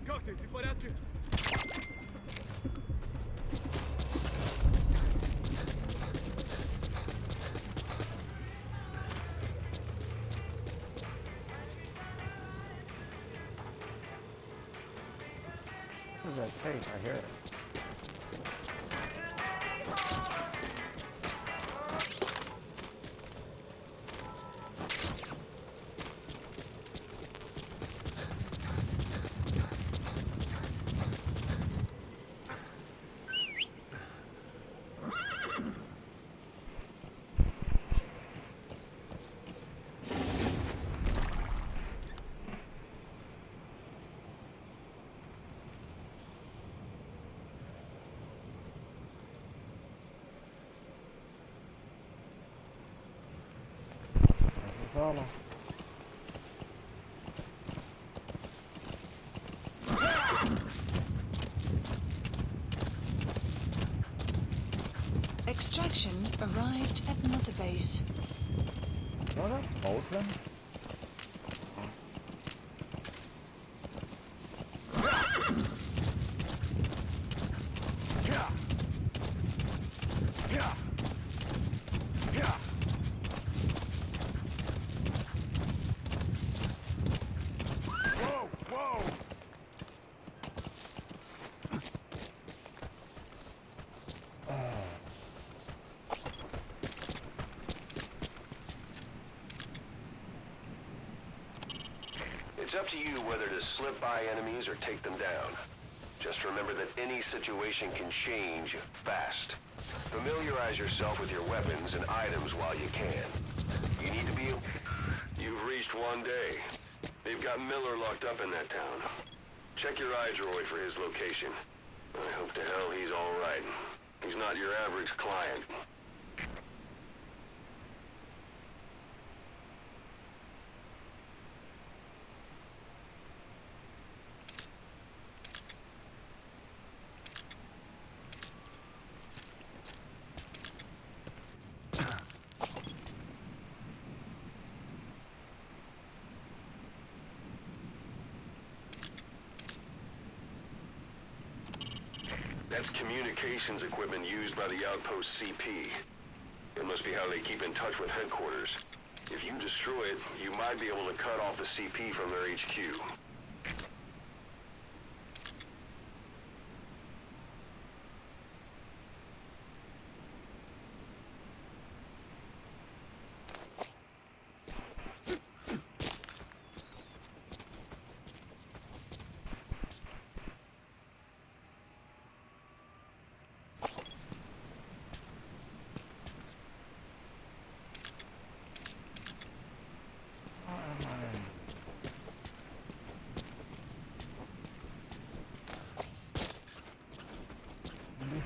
Как ты в порядке? What does that tape? I hear it. That's all. Extraction arrived at Mother Base. War dat Polen? It's up to you whether to slip by enemies or take them down. Just remember that any situation can change fast. Familiarize yourself with your weapons and items while you can. You need to be... You've reached 1 day. They've got Miller locked up in that town. Check your iDroid for his location. I hope to hell he's all right. He's not your average client. That's communications equipment used by the outpost CP. It must be how they keep in touch with headquarters. If you destroy it, you might be able to cut off the CP from their HQ.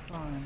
Fine.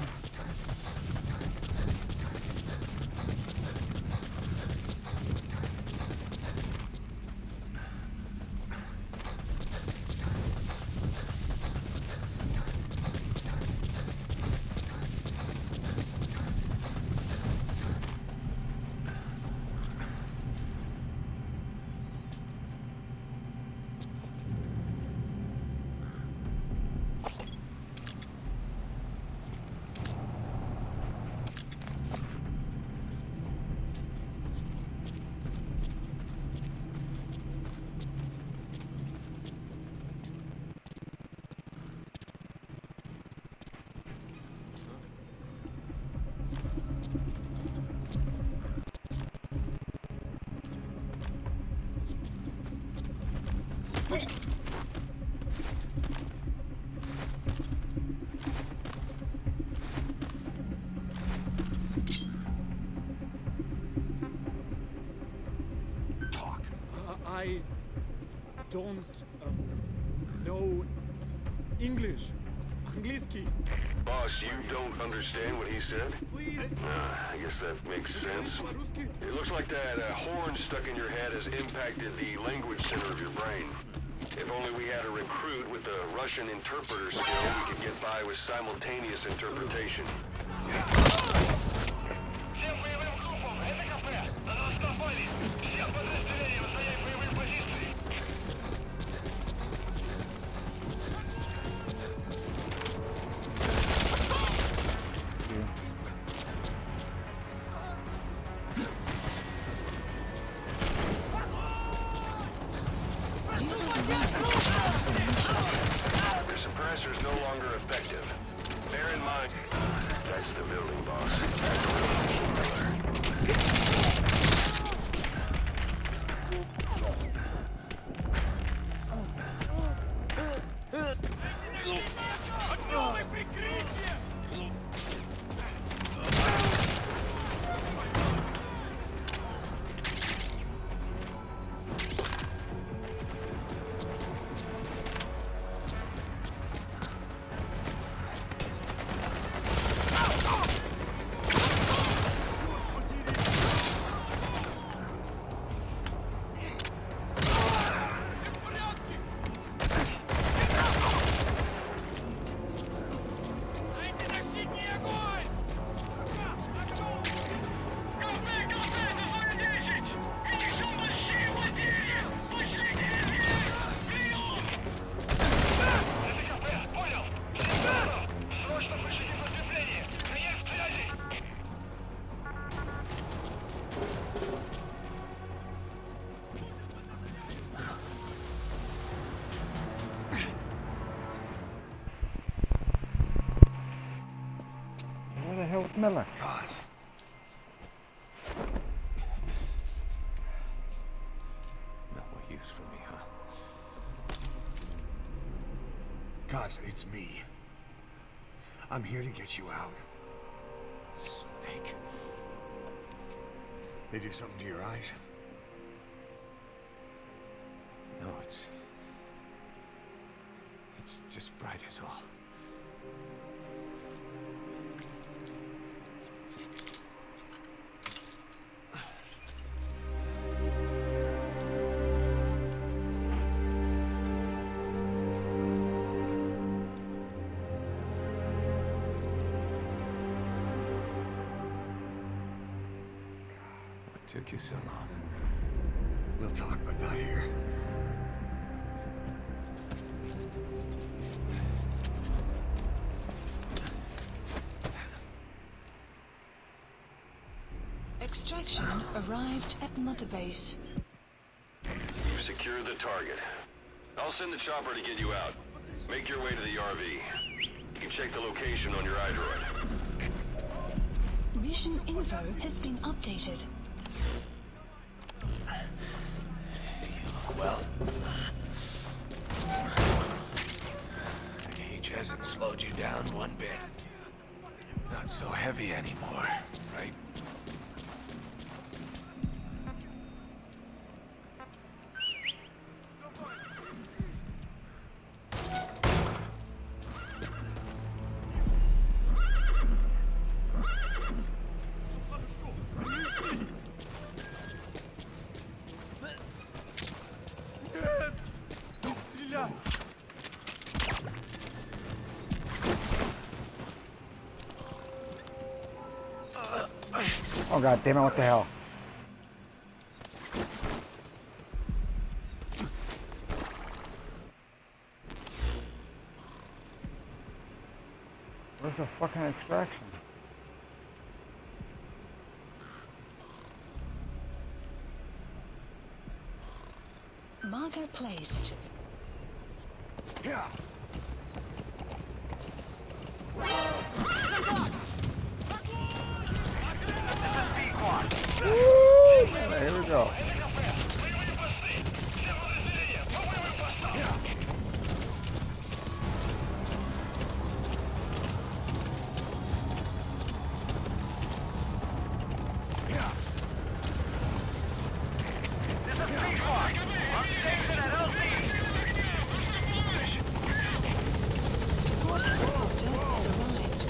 I don't know English. Angliski. Boss, you don't understand what he said? Please. I guess that makes sense. It looks like that horn stuck in your head has impacted the language center of your brain. If only we had a recruit with the Russian interpreter skill, we could get by with simultaneous interpretation. Всем боевым группам, это кафе. На нас напали. Всех подразделениям занять боевые позиции. The suppressor's no longer effective. Bear in mind, that's the building, Miller. God. No more use for me, huh? Cos, it's me. I'm here to get you out. Snake. They do something to your eyes? No, it's just bright as all. What took you so long? We'll talk, but not here. Extraction arrived at Mother Base. You've secured the target. I'll send the chopper to get you out. Make your way to the RV. You can check the location on your iDroid. Mission info has been updated. Well, age hasn't slowed you down one bit. Not so heavy anymore, right? Oh god damn it, what the hell? Where's the fucking extraction? Marker placed. Yeah. Here we go. Support helicopter has arrived.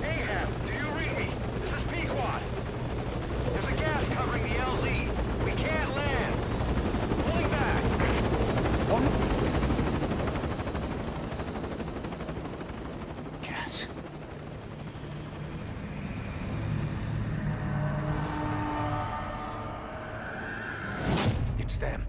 Ahab, do you read me? This is Pequod. There's a gas covering the LZ. We can't land. Pulling back. Gas. It's them.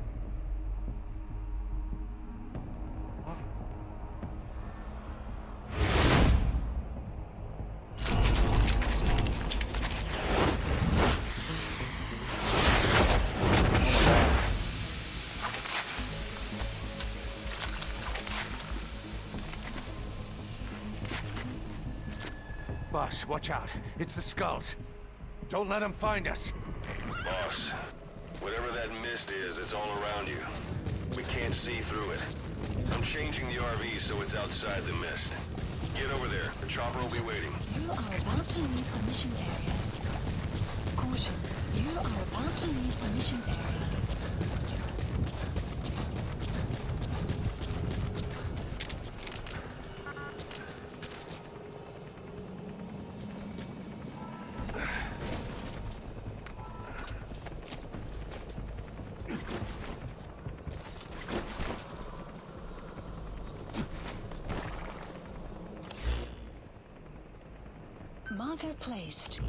Boss, watch out. It's the skulls. Don't let them find us. Boss, whatever that mist is, it's all around you. We can't see through it. I'm changing the RV so it's outside the mist. Get over there. The chopper will be waiting. You are about to leave the mission area. Caution, you are about to leave the mission area. Marker placed.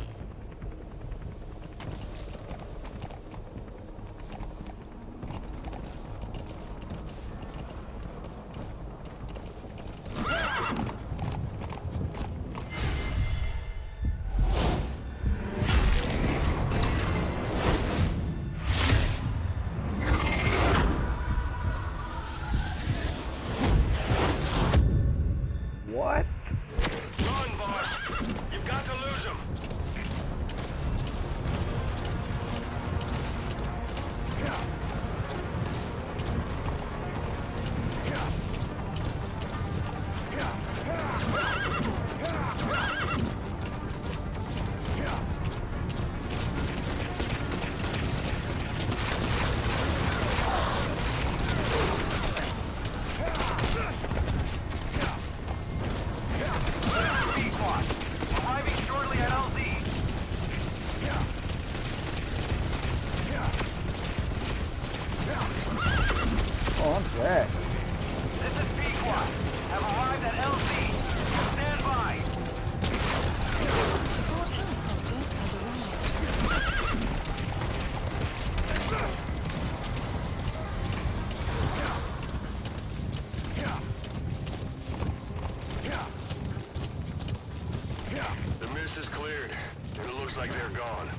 The mist is cleared, and it looks like they're gone.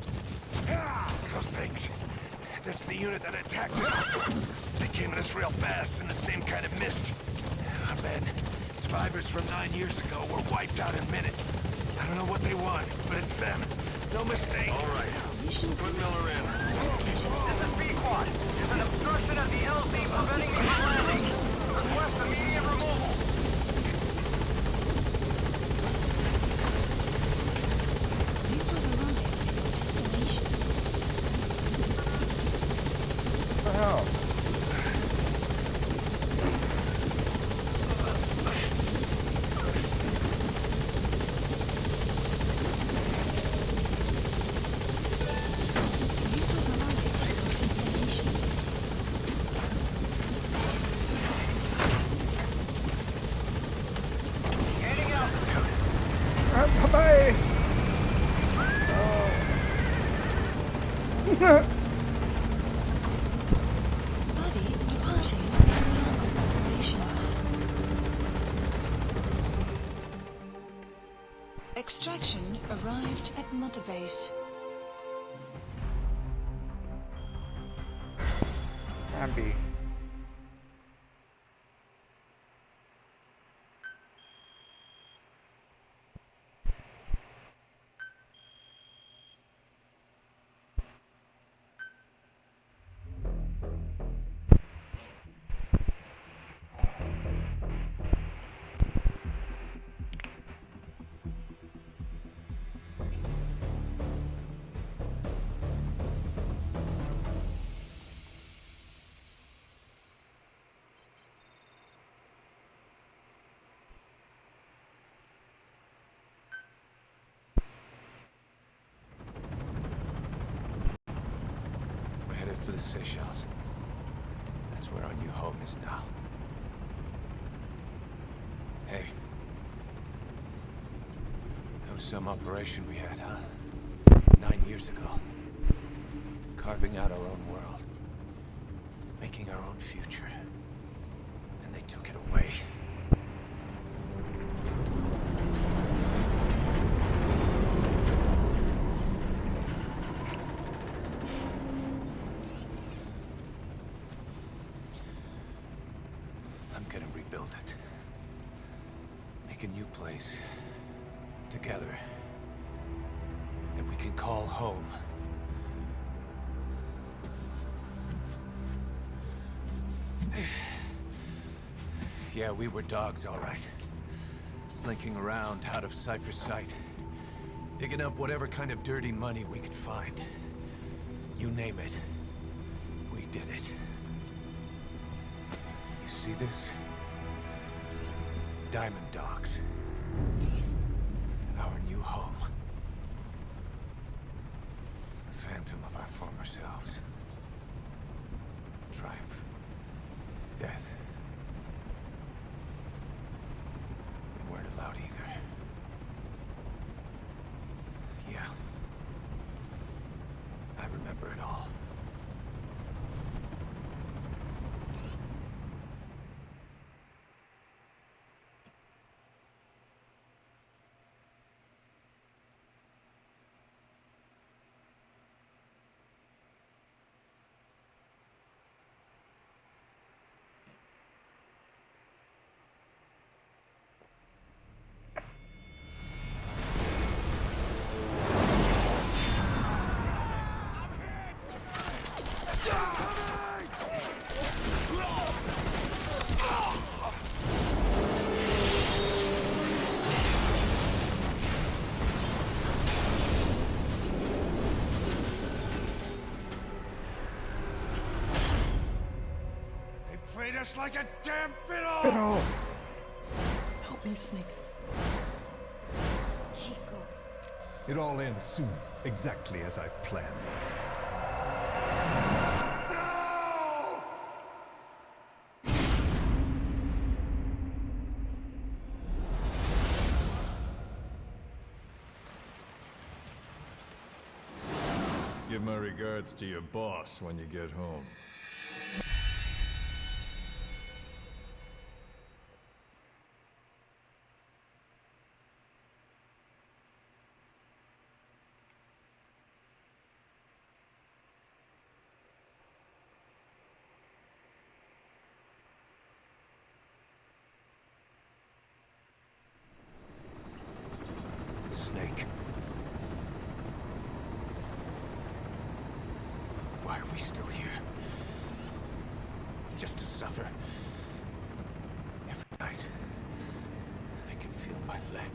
Those things. That's the unit that attacked us. They came at us real fast in the same kind of mist. Our men, survivors from 9 years ago, were wiped out in minutes. I don't know what they want, but it's them. No mistake. All right. Put Miller in. This is B-Quad. There's an obstruction at the LZ preventing me from landing. Request immediate removal. You have arrived at your destination. What the hell? Bye-bye! Buddy departing area of operations. Extraction arrived at Mother Base. Can't be. We're headed for the Seychelles. That's where our new home is now. Hey. That was some operation we had, huh? 9 years ago. Carving out our own world. Making our own future. And they took it away. I'm gonna rebuild it. Make a new place. Together. That we can call home. Yeah, we were dogs, all right. Slinking around out of Cypher's sight. Digging up whatever kind of dirty money we could find. You name it. We did it. You see this? Diamond Dogs. Our new home. A phantom of our former selves. Triumph. Death. We weren't allowed either. Yeah. I remember it all. Treat us like a damn fiddle! Help me, Snake. Chico. It all ends soon, exactly as I've planned. Give my regards to your boss when you get home. Snake. Why are we still here? Just to suffer. Every night, I can feel my leg,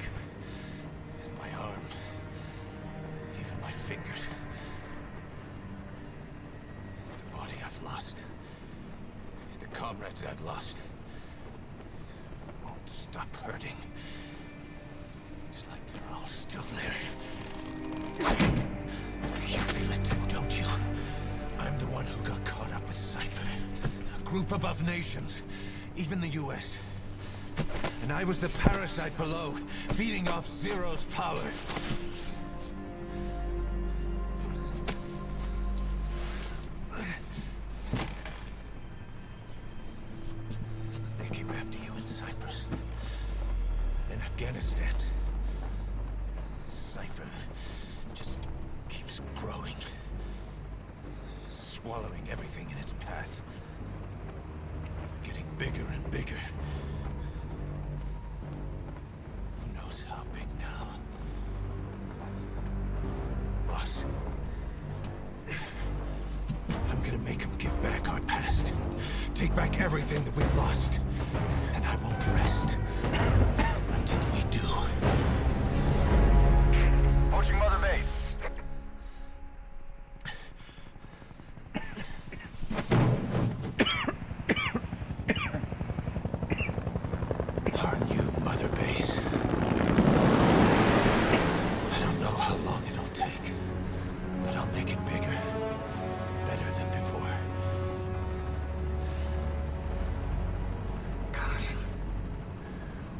and my arm, even my fingers. The body I've lost, the comrades I've lost, won't stop hurting. It's like they're all still there. You feel it too, don't you? I'm the one who got caught up with Cypher. A group above nations, even the US. And I was the parasite below, feeding off Zero's power. They came after you in Cyprus. Then Afghanistan. Cypher just keeps growing. Swallowing everything in its path. Getting bigger and bigger. Who knows how big now? Boss. I'm gonna make him give back our past. Take back everything that we've lost. And I won't rest until we do. Approaching Mother Base. Our new mother base. I don't know how long it'll take, but I'll make it bigger. Better than before. God.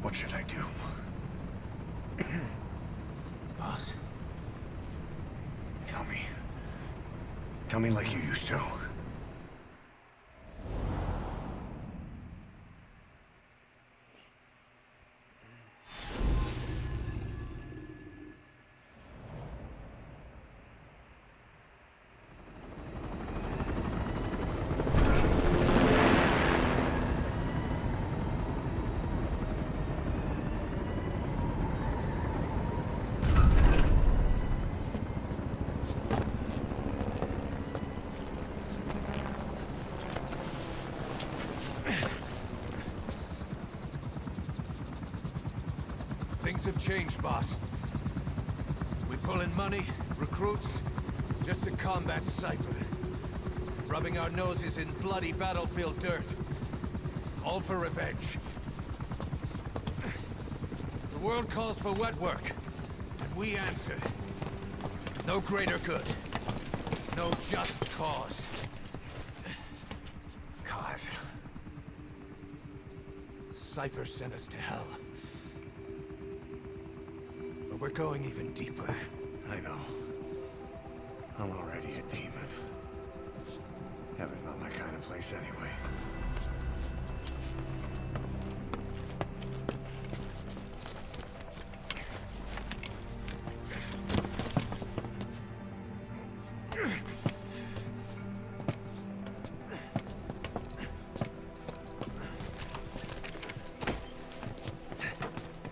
What should I do? Boss? Tell me. Tell me like you used to. Things have changed, boss. We pull in money, recruits, just to combat Cypher. Rubbing our noses in bloody battlefield dirt. All for revenge. The world calls for wet work, and we answer. No greater good. No just cause. Cause? Cypher sent us to hell. But we're going even deeper. I know. I'm already a demon. Heaven's not my kind of place anyway.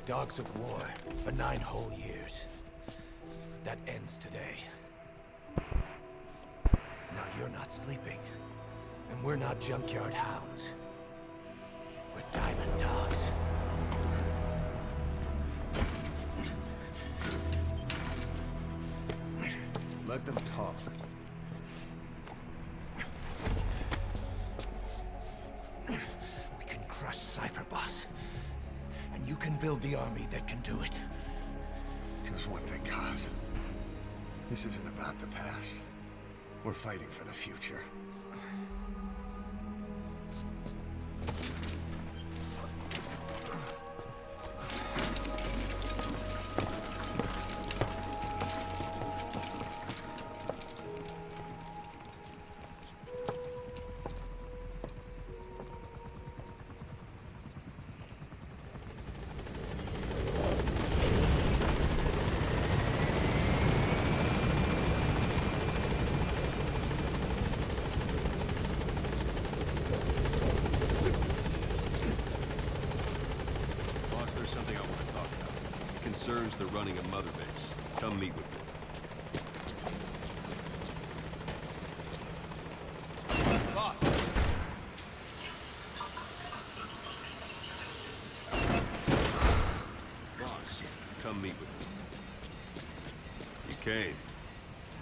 Dogs of war for 9 whole years. That ends today. Now you're not sleeping. And we're not junkyard hounds. We're diamond dogs. Let them talk. We can crush Cypher, boss. And you can build the army that can do it. Just one thing, Kaz. This isn't about the past. We're fighting for the future. concerns the running of Mother Base. Come meet with me. Boss, come meet with me. You came.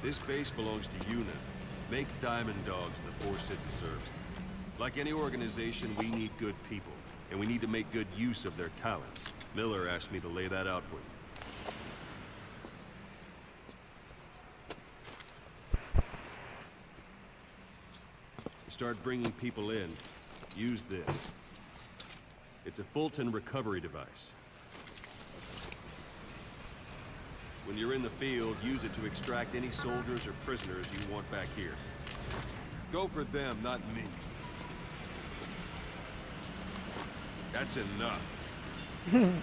This base belongs to you now. Make Diamond Dogs the force it deserves. Like any organization, we need good people, and we need to make good use of their talents. Miller asked me to lay that out for you. To start bringing people in, use this. It's a Fulton recovery device. When you're in the field, use it to extract any soldiers or prisoners you want back here. Go for them, not me. That's enough. When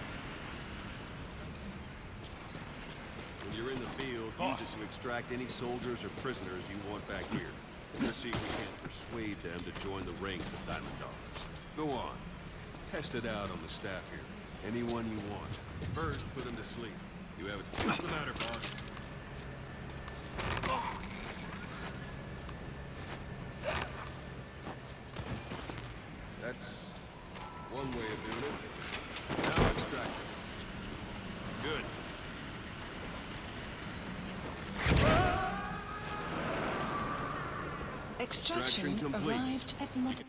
you're in the field, use it to extract any soldiers or prisoners you want back here. Let's see if we can't persuade them to join the ranks of Diamond Dogs. Go on. Test it out on the staff here. Anyone you want. First, put them to sleep. You have it. What's the matter, boss? That's one way of doing it. Now extract it. Good. Extraction complete. arrived at Mother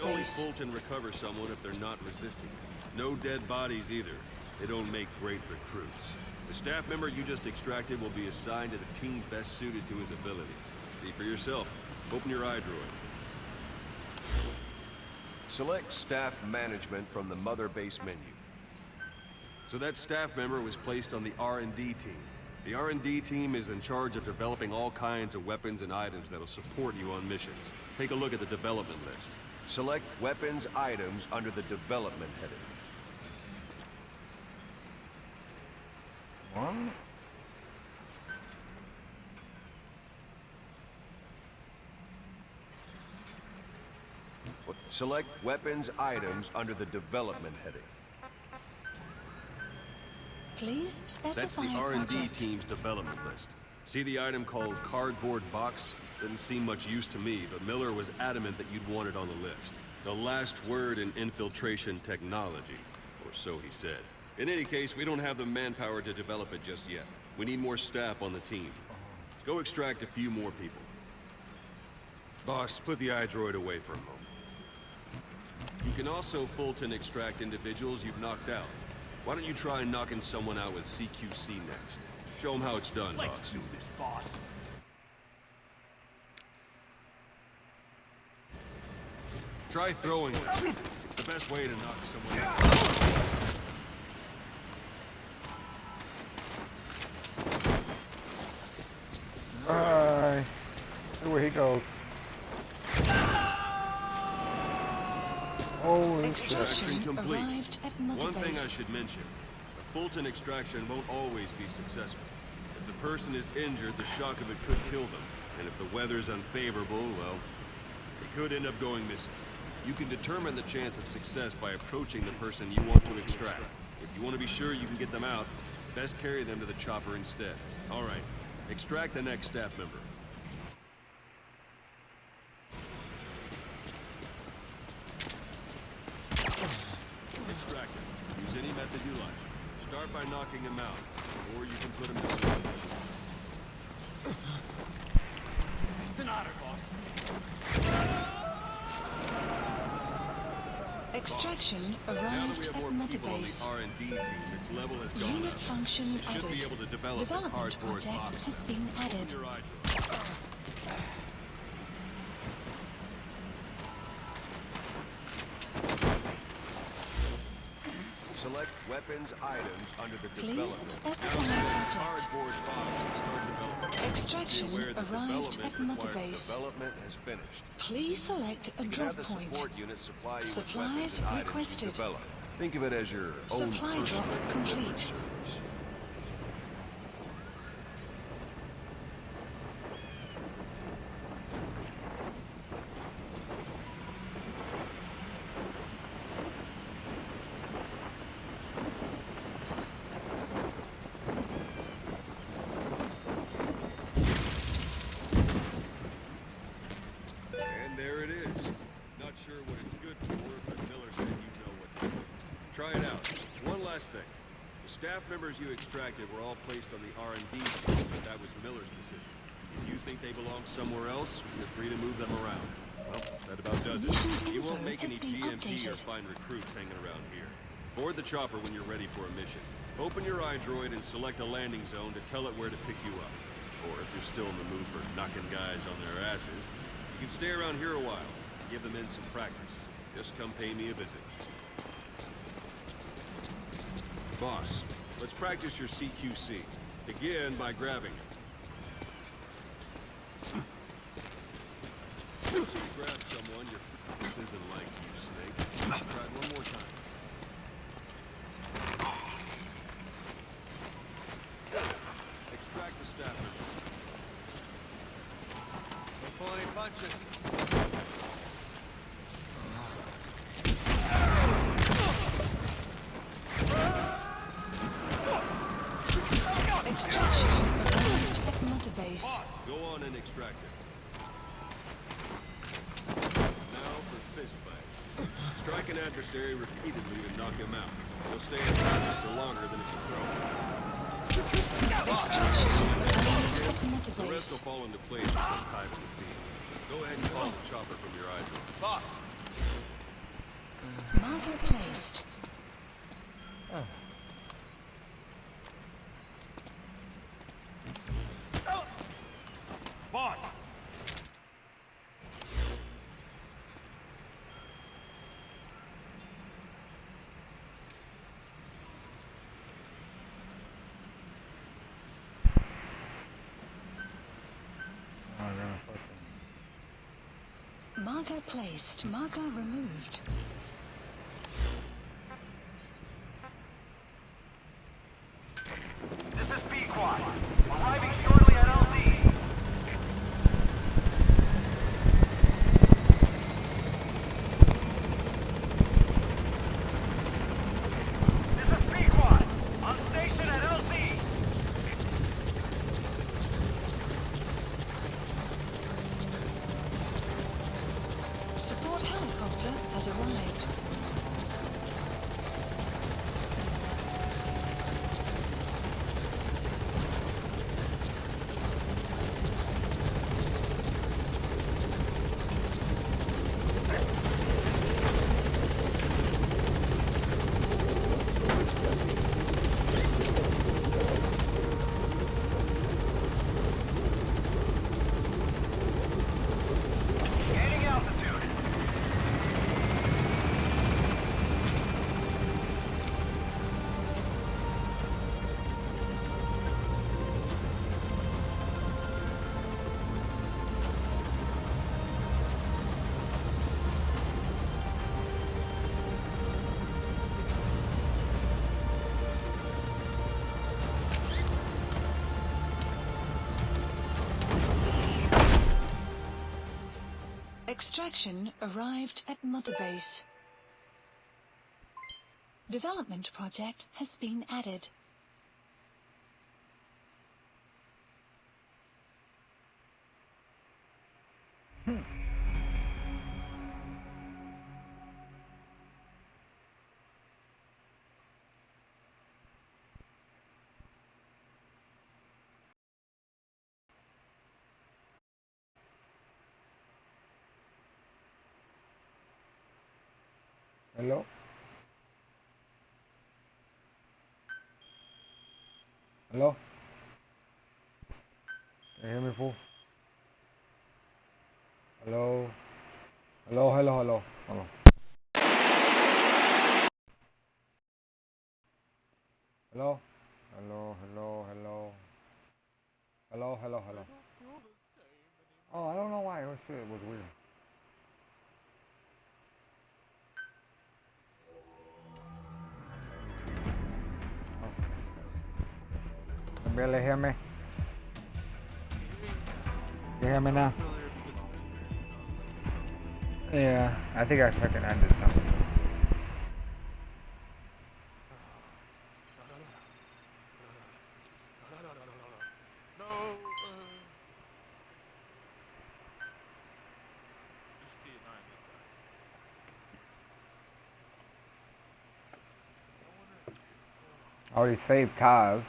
Only Base. Fulton recover someone if they're not resisting. No dead bodies either. They don't make great recruits. The staff member you just extracted will be assigned to the team best suited to his abilities. See for yourself. Open your iDroid. Select staff management from the Mother Base menu. So that staff member was placed on the R&D team. The R&D team is in charge of developing all kinds of weapons and items that'll support you on missions. Take a look at the development list. Select weapons items under the development heading. What? Select weapons items under the development heading. Please specify That's the R&D project. team's development list. See the item called cardboard box? Didn't seem much use to me, but Miller was adamant that you'd want it on the list. The last word in infiltration technology, or so he said. In any case, we don't have the manpower to develop it just yet. We need more staff on the team. Go extract a few more people. Boss, put the iDroid away for a moment. You can also Fulton extract individuals you've knocked out. Why don't you try knocking someone out with CQC next? Show them how it's done, Let's boss. do this, boss. Try throwing it. It's the best way to knock someone out. Bye. See where he goes. Holy shit. Extraction complete. arrived at Mother One thing I Base. should mention. A Fulton extraction won't always be successful. If the person is injured, the shock of it could kill them. And if the weather's unfavorable, well, it could end up going missing. You can determine the chance of success by approaching the person you want to extract. If you want to be sure you can get them out, best carry them to the chopper instead. All right, extract the next staff member. Extract him. Use any method you like. Start by knocking him out, or you can put him to sleep. It's an honor, boss. Extraction Now that we arrived have at more Mother people on the Base. R&D team, its level has gone Unit up. function It should added. be able to develop the Development cardboard project box has now. been added. Your iDroid. Select weapons items under the Please development. specify Now select project. cardboard box and start development. Extraction Be aware that arrived development at Mother required Base. development has finished. Please select a You can drop have the point. support unit supply you with Supplies weapons and items you requested. develop. Think of it as your own Supply drop personal delivery complete. service. try it out. One last thing. The staff members you extracted were all placed on the R&D team, but that was Miller's decision. If you think they belong somewhere else, you're free to move them around. Well, that about does it. You won't make any GMP or find recruits hanging around here. Board the chopper when you're ready for a mission. Open your iDroid and select a landing zone to tell it where to pick you up. Or if you're still in the mood for knocking guys on their asses, you can stay around here a while. Give the men some practice. Just come pay me a visit. Boss, let's practice your CQC. Begin by grabbing it. Once you grab someone, this isn't like you, Snake. Try it one more time. Extract the staff member. Don't pull any punches. Extraction arrived at Mother Base. Go on and extract it. Now for fist fight. Strike an adversary repeatedly to knock him out. He'll stay in practice for longer than if you throw him. The rest will fall into place with some time in the field. Go ahead and call the chopper from your iDroid. Boss! Marker placed. Boss! Marker placed. Marker removed. This is B-Quad. Arriving shortly at LZ. This is B-Quad. On station at LZ. Support helicopter has arrived. Gaining altitude. Extraction arrived at Mother Base. Development project has been added. Hello? Hello? Can you hear me, fool? Hello? Hello, hello, hello. Hello. Hello? Hello, hello, hello. Hello, hello, hello. Oh, I don't know why. Oh shit, it was weird. Can you barely hear me? You hear me now? Yeah, I think I fucking end this now. already saved Kaz.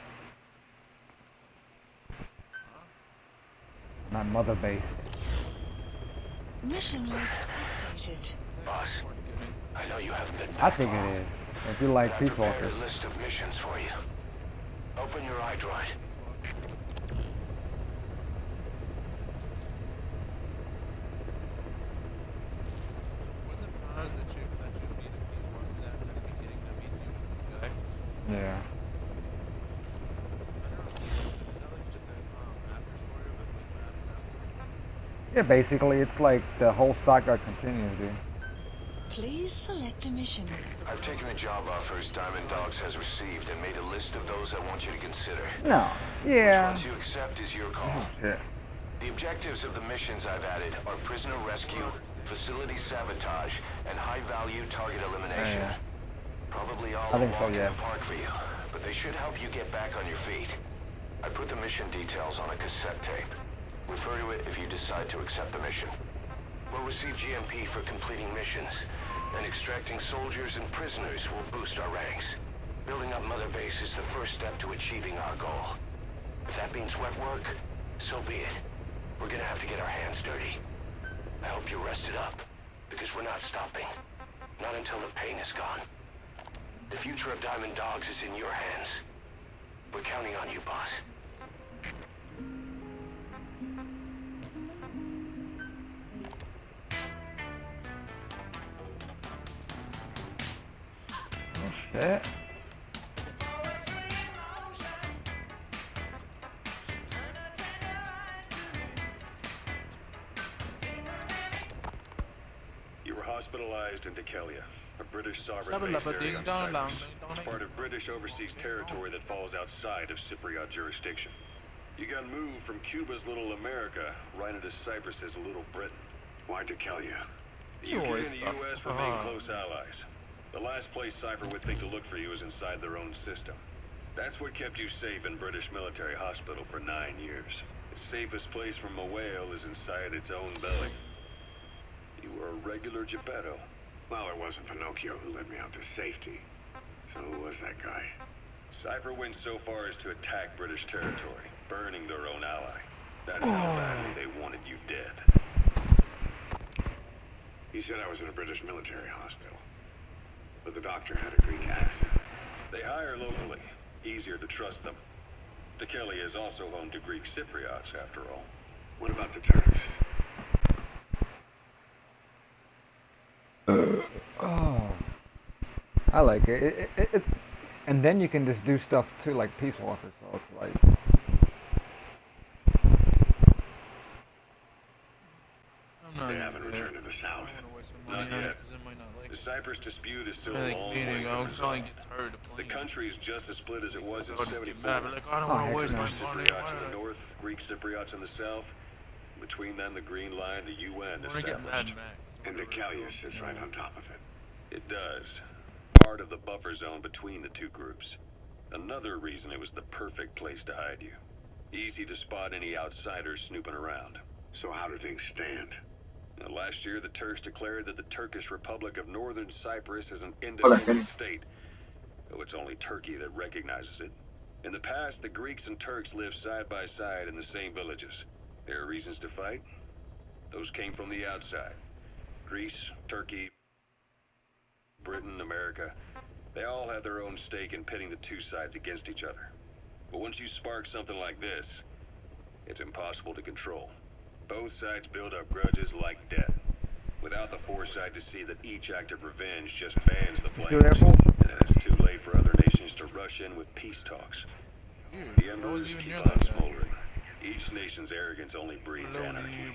Not mother base. Mission list updated. Boss, I know you haven't been I back think long, it is. If you like but I Peace prepared Walkers. a list of missions for you. Open your iDroid. Wasn't Paz that you beat a Peace Walker that at the beginning that meets you with this guy? Yeah. I don't know. Is that like just a after story of like what happens after? Yeah, basically it's like the whole saga continues, dude. Please select a mission. I've taken the job offers Diamond Dogs has received and made a list of those I want you to consider. No. Yeah. Which ones you accept is your call. Yeah. The objectives of the missions I've added are prisoner rescue, facility sabotage, and high-value target elimination. Yeah. Probably all I a think so, walk in yeah. the park for you, but they should help you get back on your feet. I put the mission details on a cassette tape. Refer to it if you decide to accept the mission. We'll receive GMP for completing missions, and extracting soldiers and prisoners will boost our ranks. Building up Mother Base is the first step to achieving our goal. If that means wet work, so be it. We're gonna have to get our hands dirty. I hope you're rested up, because we're not stopping. Not until the pain is gone. The future of Diamond Dogs is in your hands. We're counting on you, boss. Oh shit. You were hospitalized in Dekelia, a British sovereign base area on Cyprus. It's part of British overseas territory that falls outside of Cypriot jurisdiction. You got moved from Cuba's Little America right into Cyprus's Little Britain. Why Dekelia? The UK and the US remain close allies. The last place Cypher would think to look for you is inside their own system. That's what kept you safe in British military hospital for 9 years. The safest place from a whale is inside its own belly. You were a regular Geppetto. Well, it wasn't Pinocchio who led me out to safety. So who was that guy? Cypher went so far as to attack British territory, burning their own ally. That's how badly they wanted you dead. He said I was in a British military hospital. But the doctor had a Greek accent. They hire locally. Easier to trust them. Dekelia is also home to Greek Cypriots, after all. What about the Turks? Oh, I like it. It's, and then you can just do stuff too, like Peace Walkers. So it's like, They haven't returned to the south. Not yet. The Cyprus dispute is still a long way from resolved. The country is just as split as it was in '74. British Cypriots in the north, Greek Cypriots in the south. Between them, the Green Line, the UN established. And Dekelia sits right on top of it. It does. Part of the buffer zone between the two groups. Another reason it was the perfect place to hide you. Easy to spot any outsiders snooping around. So how do things stand? Now, last year, the Turks declared that the Turkish Republic of Northern Cyprus is an independent state, though it's only Turkey that recognizes it. In the past, the Greeks and Turks lived side by side in the same villages. There are reasons to fight. Those came from the outside. Greece, Turkey, Britain, America, they all had their own stake in pitting the two sides against each other. But once you spark something like this, it's impossible to control. Both sides build up grudges like death, without the foresight to see that each act of revenge just fans the flames, and then it's too late for other nations to rush in with peace talks. The embers keep on smoldering. Each nation's arrogance only breeds anarchy.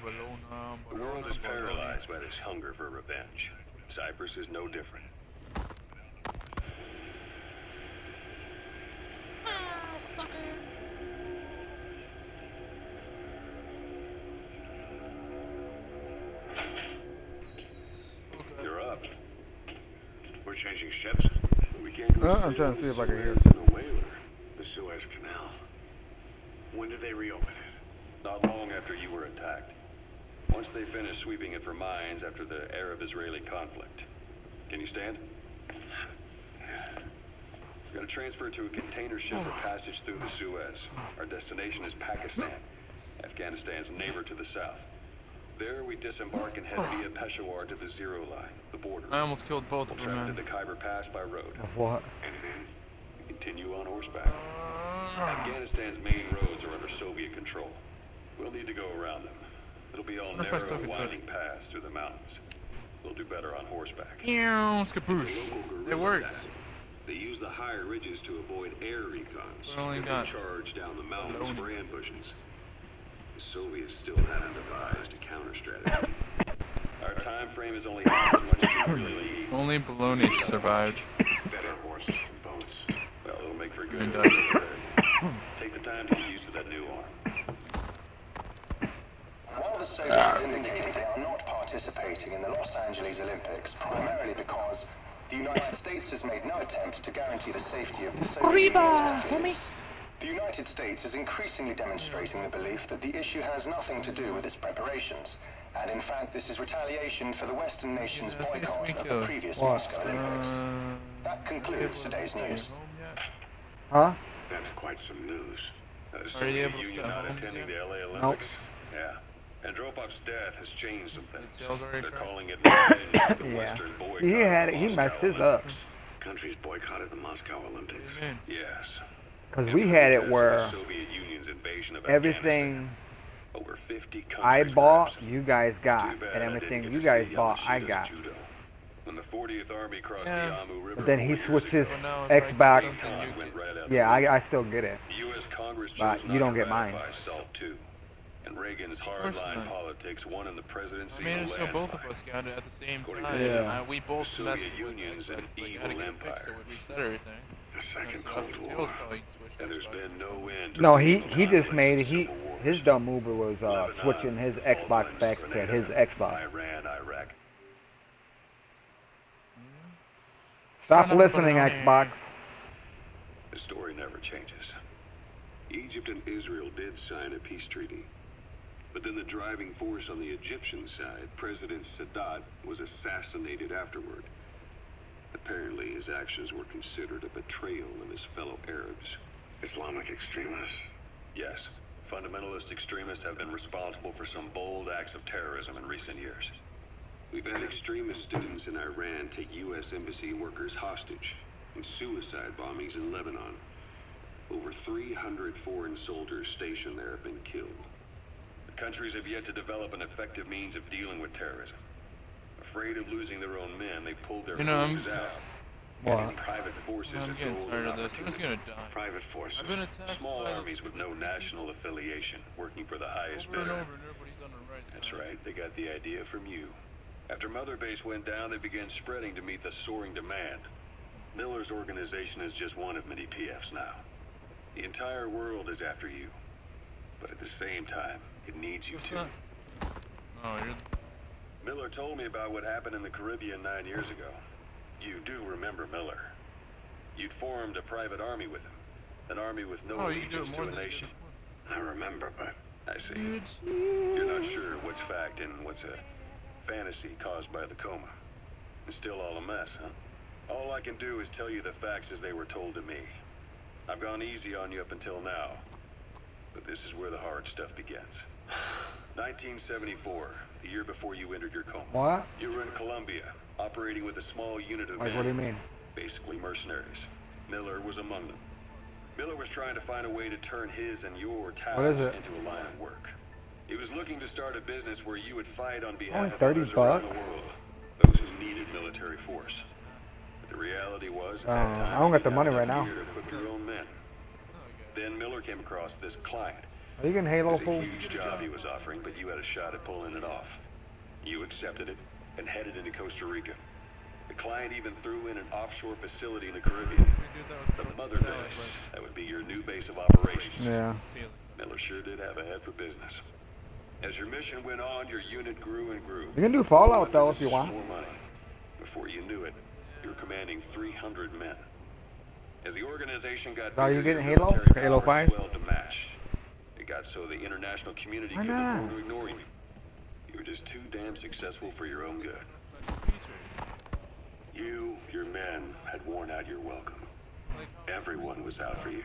The world is paralyzed by this hunger for revenge. Cyprus is no different. You're up. We're changing ships? We can't go I'm trying to see if I can hear. in a whaler. The Suez Canal. When did they reopen it? Not long after you were attacked. Once they finished sweeping it for mines after the Arab-Israeli conflict. Can you stand? We're gonna transfer to a container ship for passage through the Suez. Our destination is Pakistan, Afghanistan's neighbor to the south. There we disembark and head via Peshawar to the Zero Line, the border. I almost killed both of them, Travel to man. the Khyber Pass by road. Of what? And then we continue on horseback. Afghanistan's main roads are under Soviet control. We'll need to go around them. It'll be all narrow, winding paths through the mountains. We'll do better on horseback. Skapoosh. It worked. They use the higher ridges to avoid air recons. We only They got charge down the mountains for ambushes. The Soviets still haven't devised a counter strategy. Our time frame is only half as much as we really need. Only baloney survived. Better horses and boats. Well, it'll make for a good And, Take the time to get used to that new arm. While the Soviets indicated they are not participating in the Los Angeles Olympics, primarily because the United States has made no attempt to guarantee the safety of the Soviet athletes. The United States is increasingly demonstrating the belief that the issue has nothing to do with its preparations, and in fact this is retaliation for the Western nations' boycott of the previous Moscow Olympics. That concludes today's news. Huh? That's quite some news. Are you able to Union set not homes attending yet? the LA Olympics? Yeah. Andropov's death has changed some things. They're calling it revenge for the Yeah. Western boycott. He had it. of He the messed Moscow his up. Olympics. Countries boycotted the Moscow Olympics. Yes. Because we had it where The Soviet Union's invasion of everything over 50 countries I bought, collapsed. you guys got, Too bad and I everything didn't you get to guys see bought, I Yamashita's got. judo. When the 40th Army crossed Yeah. the Amu River, But then he 4 years switched his ago, Xbox. Khan went right out Yeah, the I still get it. The U.S. Congress But chose you not don't to get mine. ratify SALT II. And Reagan's course hardline not. politics won in the presidency. I mean, and so both of landslide. us got it at the same According time. to Yeah. We both the messed Soviet with Union's Xbox, an like, evil I had to get it empire. fixed, so it reset everything. The Second So Cold Tails War. probably switched And there's Xbox been or no something. end to No, the he evil just conflicts made of he civil wars. his dumb move was Lebanon, switching his Falklands, Xbox back to Grenada, his Xbox. Iran, Iraq. Stop Shut up, listening, baloney. Xbox. The story never changes. Egypt and Israel did sign a peace treaty. But then the driving force on the Egyptian side, President Sadat, was assassinated afterward. Apparently, his actions were considered a betrayal of his fellow Arabs. Islamic extremists? Yes. Fundamentalist extremists have been responsible for some bold acts of terrorism in recent years. We've had extremist students in Iran take U.S. embassy workers hostage, and suicide bombings in Lebanon. Over 300 foreign soldiers stationed there have been killed. The countries have yet to develop an effective means of dealing with terrorism. Afraid of losing their own men, they pulled their You know, forces out. What? Adding private forces I'm as getting golden tired of this. I'm just opportunity. gonna die. Private forces. I've been attacked Small by armies with no national affiliation, working for the highest over and bidder. over, and everybody's on the right side. That's right, they got the idea from you. After Mother Base went down, they began spreading to meet the soaring demand. Miller's organization is just one of many PFs now. The entire world is after you. But at the same time, it needs you What's too. that? Oh, you're... Miller told me about what happened in the Caribbean 9 years ago. You do remember Miller. You'd formed a private army with him. An army with no Oh, you can do it allegiance more to a than you did nation. before. I remember, but I see. You're not sure what's fact and what's a fantasy caused by the coma. It's still all a mess, huh? All I can do is tell you the facts as they were told to me. I've gone easy on you up until now. But this is where the hard stuff begins. 1974, the year before you entered your coma. What? You were in Colombia, operating with a small unit of Like, men. what do you mean? Basically mercenaries. Miller was among them. Miller was trying to find a way to turn his and your talents it? into a line of work. He was looking to start a business where you would fight on behalf Only of 30 others around the bucks? world, those who needed military force. But the reality was, at that time, I don't got the you money had right now. to equip your own men. Then Miller came across this client. Are you getting Halo It was a full? huge job he was offering, but you had a shot at pulling it off. You accepted it and headed into Costa Rica. The client even threw in an offshore facility in the Caribbean. The Mother Base. That would be your new base of operations. Yeah. Miller sure did have a head for business. As your mission went on, your unit grew and grew. You can do Fallout though if you want. More money. Before you knew it, you were commanding 300 men. As the organization got Are you bigger, getting your Halo? military Halo power 5? swelled to match. It got so the international community Why couldn't not? afford to ignore you. You were just too damn successful for your own good. You, your men, had worn out your welcome. Like, Everyone was out for you.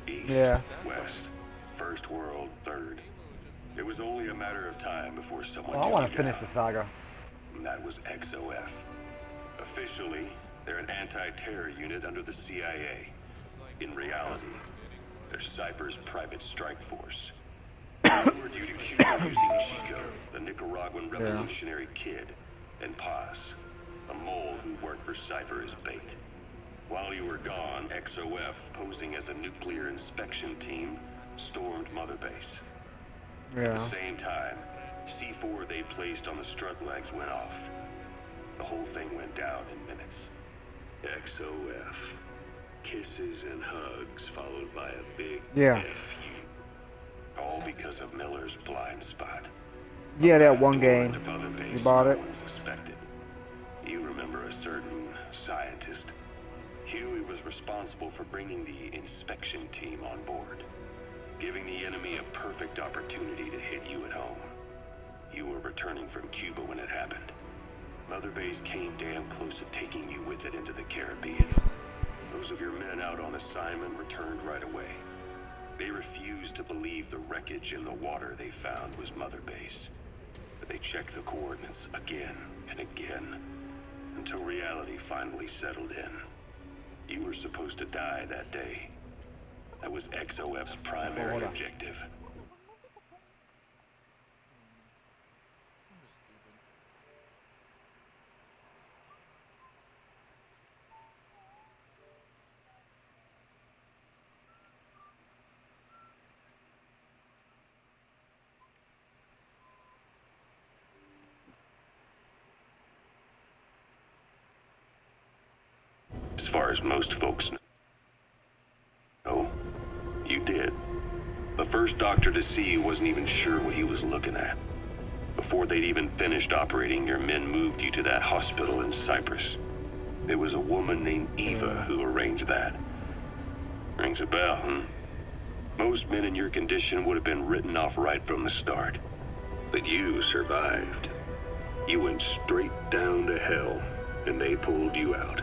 East, Yeah. West, First World, Third. It was only a matter of time before someone Oh, I took want you to finish down. the saga. And that was XOF. Officially, they're an anti-terror unit under the CIA. In reality, they're Cypher's private strike force. They lured you to Cuba using Chico, the Nicaraguan revolutionary kid, and Paz, a mole who worked for Cypher as bait. While you were gone, XOF, posing as a nuclear inspection team, stormed Mother Base. At Yeah. the same time, C4 they placed on the strut legs went off. The whole thing went down in minutes. XOF. Kisses and hugs followed by a big Yeah. F you. All because of Miller's blind spot. Yeah, that one Door game. to Mother Base You bought no it? one suspected. You remember a certain scientist. Huey was responsible for bringing the inspection team on board, giving the enemy a perfect opportunity to hit you at home. You were returning from Cuba when it happened. Mother Base came damn close to taking you with it into the Caribbean. Those of your men out on assignment returned right away. They refused to believe the wreckage in the water they found was Mother Base. But they checked the coordinates again and again, until reality finally settled in. You were supposed to die that day. That was XOF's primary objective. As far as most folks know, you did. The first doctor to see you wasn't even sure what he was looking at. Before they'd even finished operating, your men moved you to that hospital in Cyprus. It was a woman named Eva who arranged that. Rings a bell, huh? Most men in your condition would have been written off right from the start. But you survived. You went straight down to hell, and they pulled you out.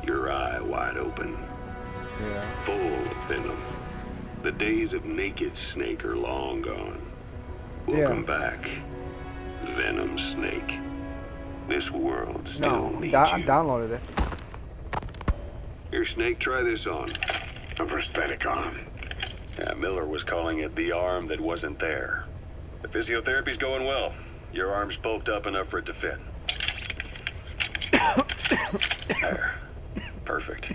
Your eye wide open. Yeah. Full of venom. The days of naked Snake are long gone. Welcome back, Venom Snake. This world still No, needs I you. downloaded it. Here, Snake, try this on. A prosthetic arm. Yeah, Miller was calling it the arm that wasn't there. The physiotherapy's going well. Your arm's bulked up enough for it to fit. There. Perfect.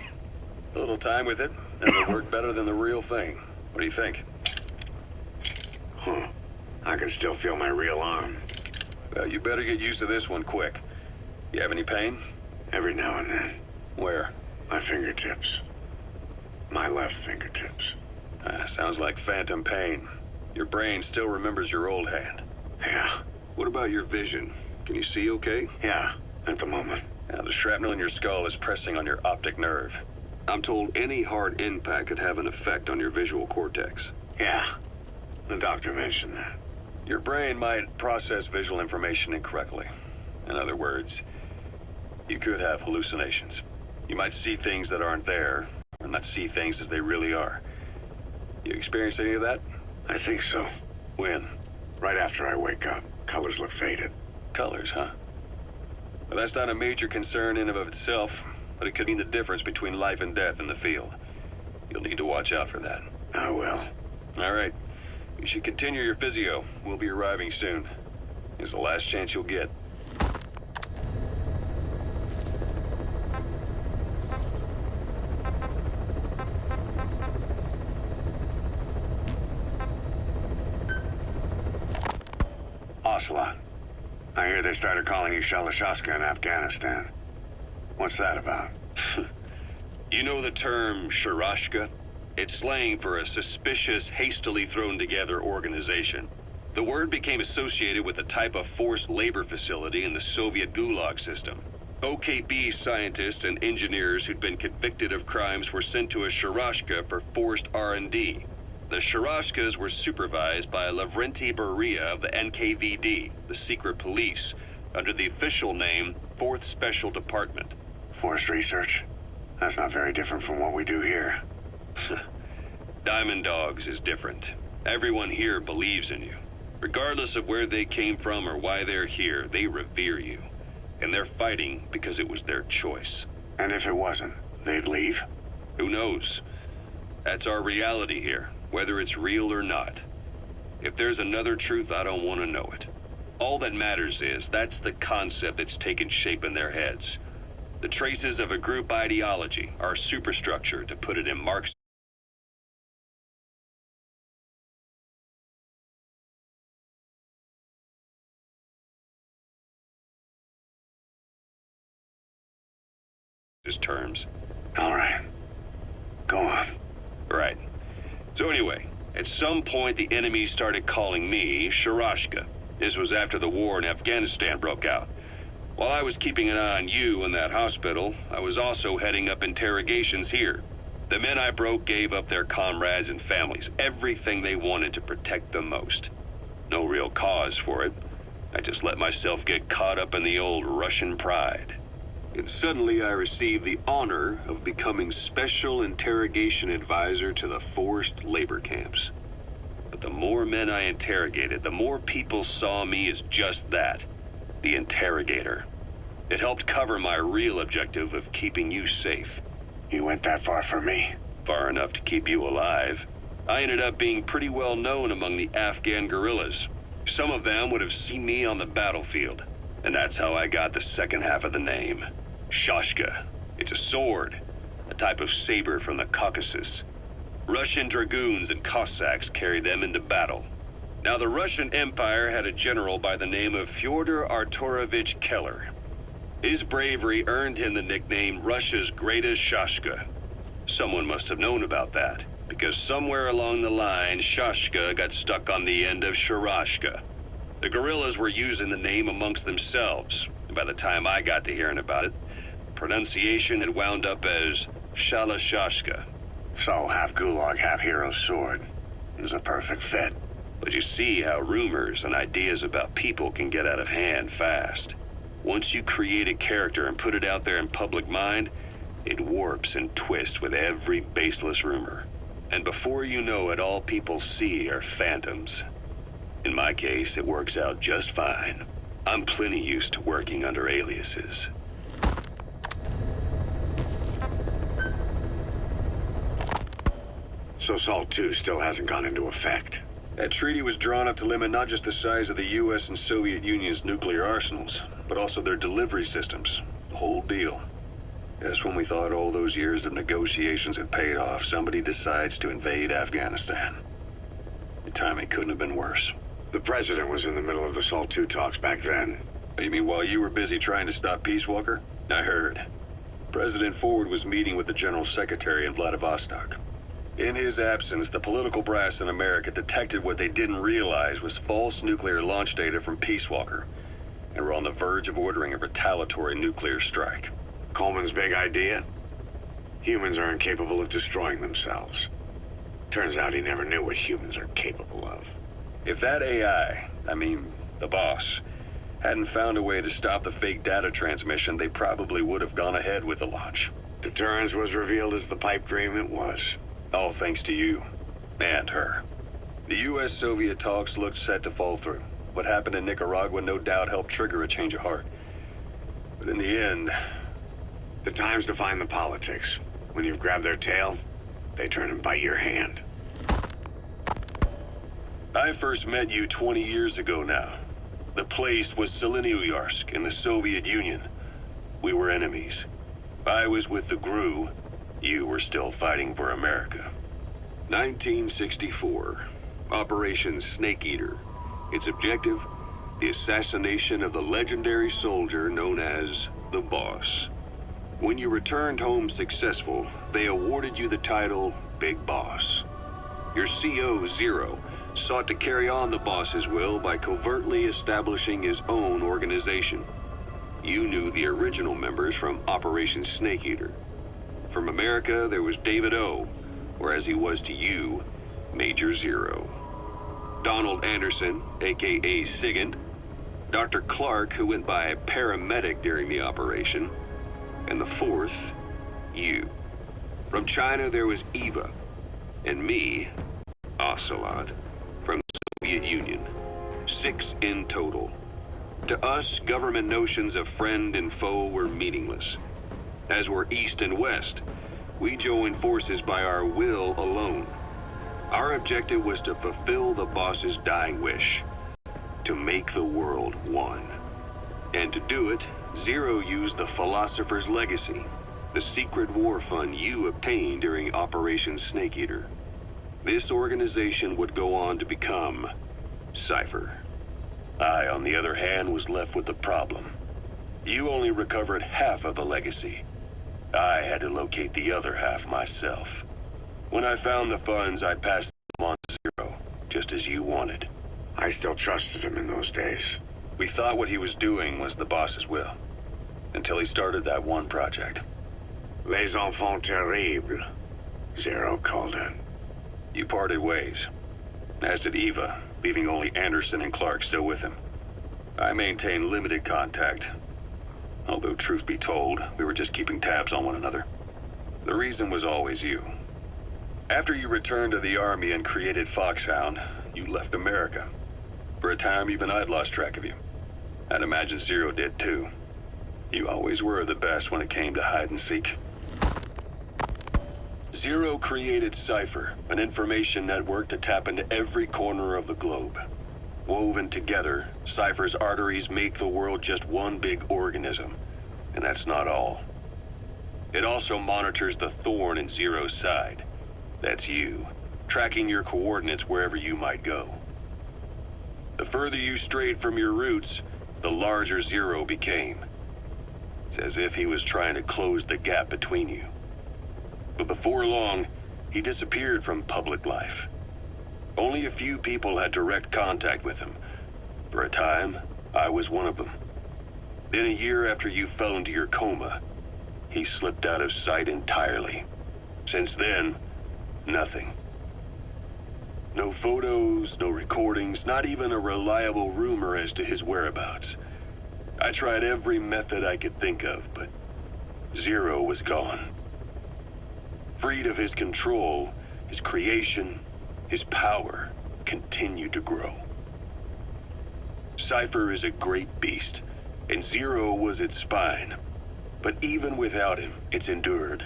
A little time with it, and it'll work better than the real thing. What do you think? Huh. I can still feel my real arm. Well, you better get used to this one quick. You have any pain? Every now and then. Where? My fingertips. My left fingertips. Sounds like phantom pain. Your brain still remembers your old hand. Yeah. What about your vision? Can you see okay? Yeah, at the moment. Now, the shrapnel in your skull is pressing on your optic nerve. I'm told any hard impact could have an effect on your visual cortex. Yeah, the doctor mentioned that. Your brain might process visual information incorrectly. In other words, you could have hallucinations. You might see things that aren't there, or not see things as they really are. You experience any of that? I think so. When? Right after I wake up. Colors look faded. Colors, huh? Well, that's not a major concern in and of itself, but it could mean the difference between life and death in the field. You'll need to watch out for that. I will. All right. You should continue your physio. We'll be arriving soon. It's the last chance you'll get. Ocelot. I hear they started calling you Shalashaska in Afghanistan. What's that about? You know the term Sharashka? It's slang for a suspicious, hastily thrown together organization. The word became associated with a type of forced labor facility in the Soviet Gulag system. OKB scientists and engineers who'd been convicted of crimes were sent to a Sharashka for forced R&D. The Sharashkas were supervised by Lavrenti Beria of the NKVD, the secret police, under the official name 4th Special Department. Forced research? That's not very different from what we do here. Diamond Dogs is different. Everyone here believes in you. Regardless of where they came from or why they're here, they revere you. And they're fighting because it was their choice. And if it wasn't, they'd leave? Who knows? That's our reality here, whether it's real or not. If there's another truth, I don't want to know it. All that matters is that's the concept that's taken shape in their heads. The traces of a group ideology, our superstructure, to put it in Marx's terms. All right. Go on. Right. So anyway, at some point the enemy started calling me Sharashka. This was after the war in Afghanistan broke out. While I was keeping an eye on you in that hospital, I was also heading up interrogations here. The men I broke gave up their comrades and families, everything they wanted to protect them most. No real cause for it. I just let myself get caught up in the old Russian pride. And suddenly I received the honor of becoming Special Interrogation Advisor to the forced labor camps. But the more men I interrogated, the more people saw me as just that, the interrogator. It helped cover my real objective of keeping you safe. You went that far for me? Far enough to keep you alive. I ended up being pretty well known among the Afghan guerrillas. Some of them would have seen me on the battlefield, and that's how I got the second half of the name. Shashka. It's a sword, a type of saber from the Caucasus. Russian dragoons and Cossacks carried them into battle. Now, the Russian Empire had a general by the name of Fyodor Arturovich Keller. His bravery earned him the nickname Russia's Greatest Shashka. Someone must have known about that, because somewhere along the line, Shashka got stuck on the end of Sharashka. The guerrillas were using the name amongst themselves, and by the time I got to hearing about it, pronunciation had wound up as Shalashashka. So, half gulag, half hero sword. Is a perfect fit. But you see how rumors and ideas about people can get out of hand fast. Once you create a character and put it out there in public mind, it warps and twists with every baseless rumor. And before you know it, all people see are phantoms. In my case, it works out just fine. I'm plenty used to working under aliases. So SALT II still hasn't gone into effect. That treaty was drawn up to limit not just the size of the U.S. and Soviet Union's nuclear arsenals, but also their delivery systems. The whole deal. Just when we thought all those years of negotiations had paid off, somebody decides to invade Afghanistan. The timing couldn't have been worse. The president was in the middle of the SALT II talks back then. You mean while you were busy trying to stop Peace Walker? I heard. President Ford was meeting with the General Secretary in Vladivostok. In his absence, the political brass in America detected what they didn't realize was false nuclear launch data from Peace Walker, and were on the verge of ordering a retaliatory nuclear strike. Coleman's big idea? Humans are incapable of destroying themselves. Turns out he never knew what humans are capable of. If that AI, the boss, hadn't found a way to stop the fake data transmission, they probably would have gone ahead with the launch. Deterrence was revealed as the pipe dream it was. All thanks to you. And her. The U.S.-Soviet talks looked set to fall through. What happened in Nicaragua no doubt helped trigger a change of heart. But in the end... The times define the politics. When you've grabbed their tail, they turn and bite your hand. I first met you 20 years ago now. The place was Selenouyarsk in the Soviet Union. We were enemies. I was with the GRU. You were still fighting for America. 1964. Operation Snake Eater. Its objective? The assassination of the legendary soldier known as the Boss. When you returned home successful, they awarded you the title Big Boss. Your CO, Zero, sought to carry on the boss's will by covertly establishing his own organization. You knew the original members from Operation Snake Eater. From America, there was David O., or as he was to you, Major Zero. Donald Anderson, a.k.a. Sigint. Dr. Clark, who went by paramedic during the operation. And the fourth, you. From China, there was Eva. And me, Ocelot, from the Soviet Union. 6 in total. To us, government notions of friend and foe were meaningless. As were East and West, we joined forces by our will alone. Our objective was to fulfill the boss's dying wish, to make the world one. And to do it, Zero used the Philosopher's Legacy, the secret war fund you obtained during Operation Snake Eater. This organization would go on to become Cypher. I, on the other hand, was left with the problem. You only recovered half of the legacy. I had to locate the other half myself. When I found the funds, I passed them on to Zero, just as you wanted. I still trusted him in those days. We thought what he was doing was the boss's will, until he started that one project. Les enfants terribles, Zero called it. You parted ways, as did Eva, leaving only Anderson and Clark still with him. I maintained limited contact, although truth be told, we were just keeping tabs on one another. The reason was always you. After you returned to the Army and created Foxhound, you left America. For a time, even I'd lost track of you. I'd imagine Zero did too. You always were the best when it came to hide and seek. Zero created Cypher, an information network to tap into every corner of the globe. Woven together, Cypher's arteries make the world just one big organism. And that's not all. It also monitors the thorn in Zero's side. That's you, tracking your coordinates wherever you might go. The further you strayed from your roots, the larger Zero became. It's as if he was trying to close the gap between you. But before long, he disappeared from public life. Only a few people had direct contact with him. For a time, I was one of them. Then a year after you fell into your coma, he slipped out of sight entirely. Since then, nothing. No photos, no recordings, not even a reliable rumor as to his whereabouts. I tried every method I could think of, but Zero was gone. Freed of his control, his creation, his power continued to grow. Cypher is a great beast, and Zero was its spine. But even without him, it's endured,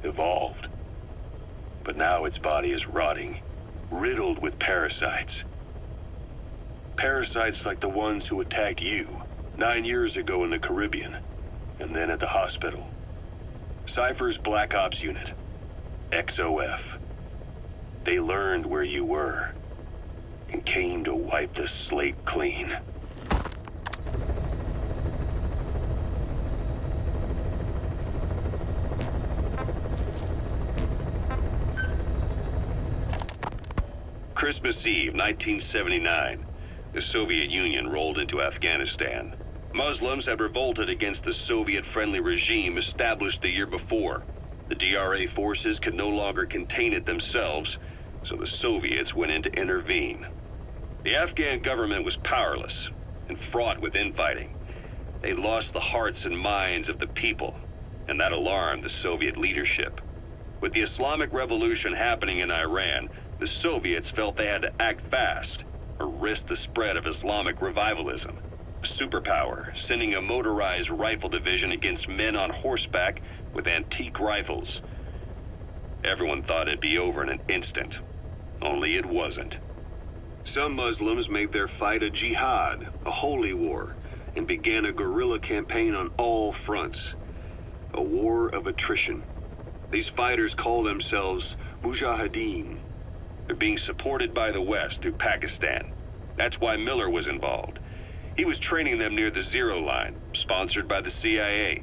evolved. But now its body is rotting, riddled with parasites. Parasites like the ones who attacked you 9 years ago in the Caribbean, and then at the hospital. Cypher's Black Ops Unit, XOF. They learned where you were, and came to wipe the slate clean. Christmas Eve, 1979, the Soviet Union rolled into Afghanistan. Muslims had revolted against the Soviet-friendly regime established the year before. The DRA forces could no longer contain it themselves, so the Soviets went in to intervene. The Afghan government was powerless and fraught with infighting. They lost the hearts and minds of the people, and that alarmed the Soviet leadership. With the Islamic Revolution happening in Iran, the Soviets felt they had to act fast or risk the spread of Islamic revivalism. A superpower, sending a motorized rifle division against men on horseback with antique rifles. Everyone thought it'd be over in an instant, only it wasn't. Some Muslims made their fight a jihad, a holy war, and began a guerrilla campaign on all fronts. A war of attrition. These fighters call themselves Mujahideen. They're being supported by the West through Pakistan. That's why Miller was involved. He was training them near the Zero Line, sponsored by the CIA.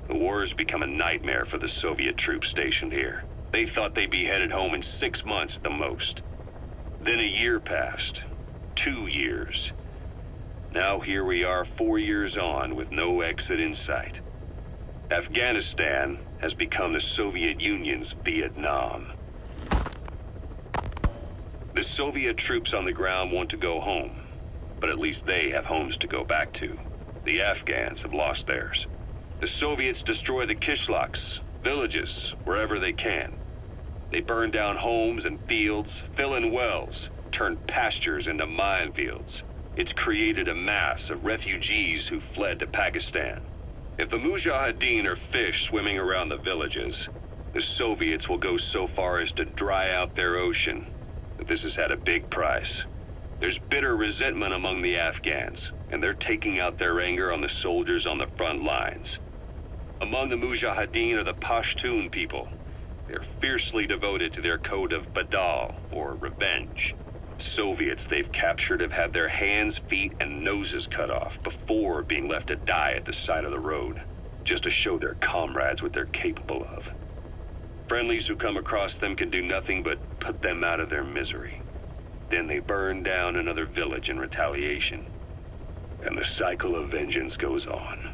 The war has become a nightmare for the Soviet troops stationed here. They thought they'd be headed home in 6 months at the most. Then a year passed. 2 years. Now here we are 4 years on with no exit in sight. Afghanistan has become the Soviet Union's Vietnam. The Soviet troops on the ground want to go home, but at least they have homes to go back to. The Afghans have lost theirs. The Soviets destroy the Kishlaks, Villages, wherever they can. They burn down homes and fields, fill in wells, turn pastures into minefields. It's created a mass of refugees who fled to Pakistan. If the Mujahideen are fish swimming around the villages, the Soviets will go so far as to dry out their ocean. But this has had a big price. There's bitter resentment among the Afghans, and they're taking out their anger on the soldiers on the front lines. Among the Mujahideen are the Pashtun people. They're fiercely devoted to their code of Badal, or revenge. Soviets they've captured have had their hands, feet, and noses cut off before being left to die at the side of the road, just to show their comrades what they're capable of. Friendlies who come across them can do nothing but put them out of their misery. Then they burn down another village in retaliation. And the cycle of vengeance goes on.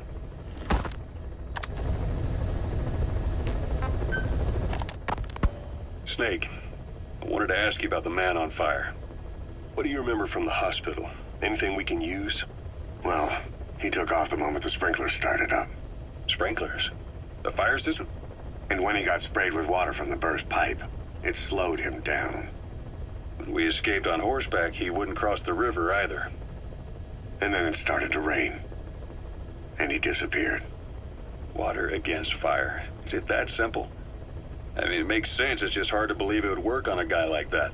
Snake, I wanted to ask you about the man on fire. What do you remember from the hospital? Anything we can use? Well, he took off the moment the sprinklers started up. Sprinklers? The fire system? And when he got sprayed with water from the burst pipe, it slowed him down. When we escaped on horseback, he wouldn't cross the river either. And then it started to rain. And he disappeared. Water against fire. Is it that simple? I mean, it makes sense. It's just hard to believe it would work on a guy like that.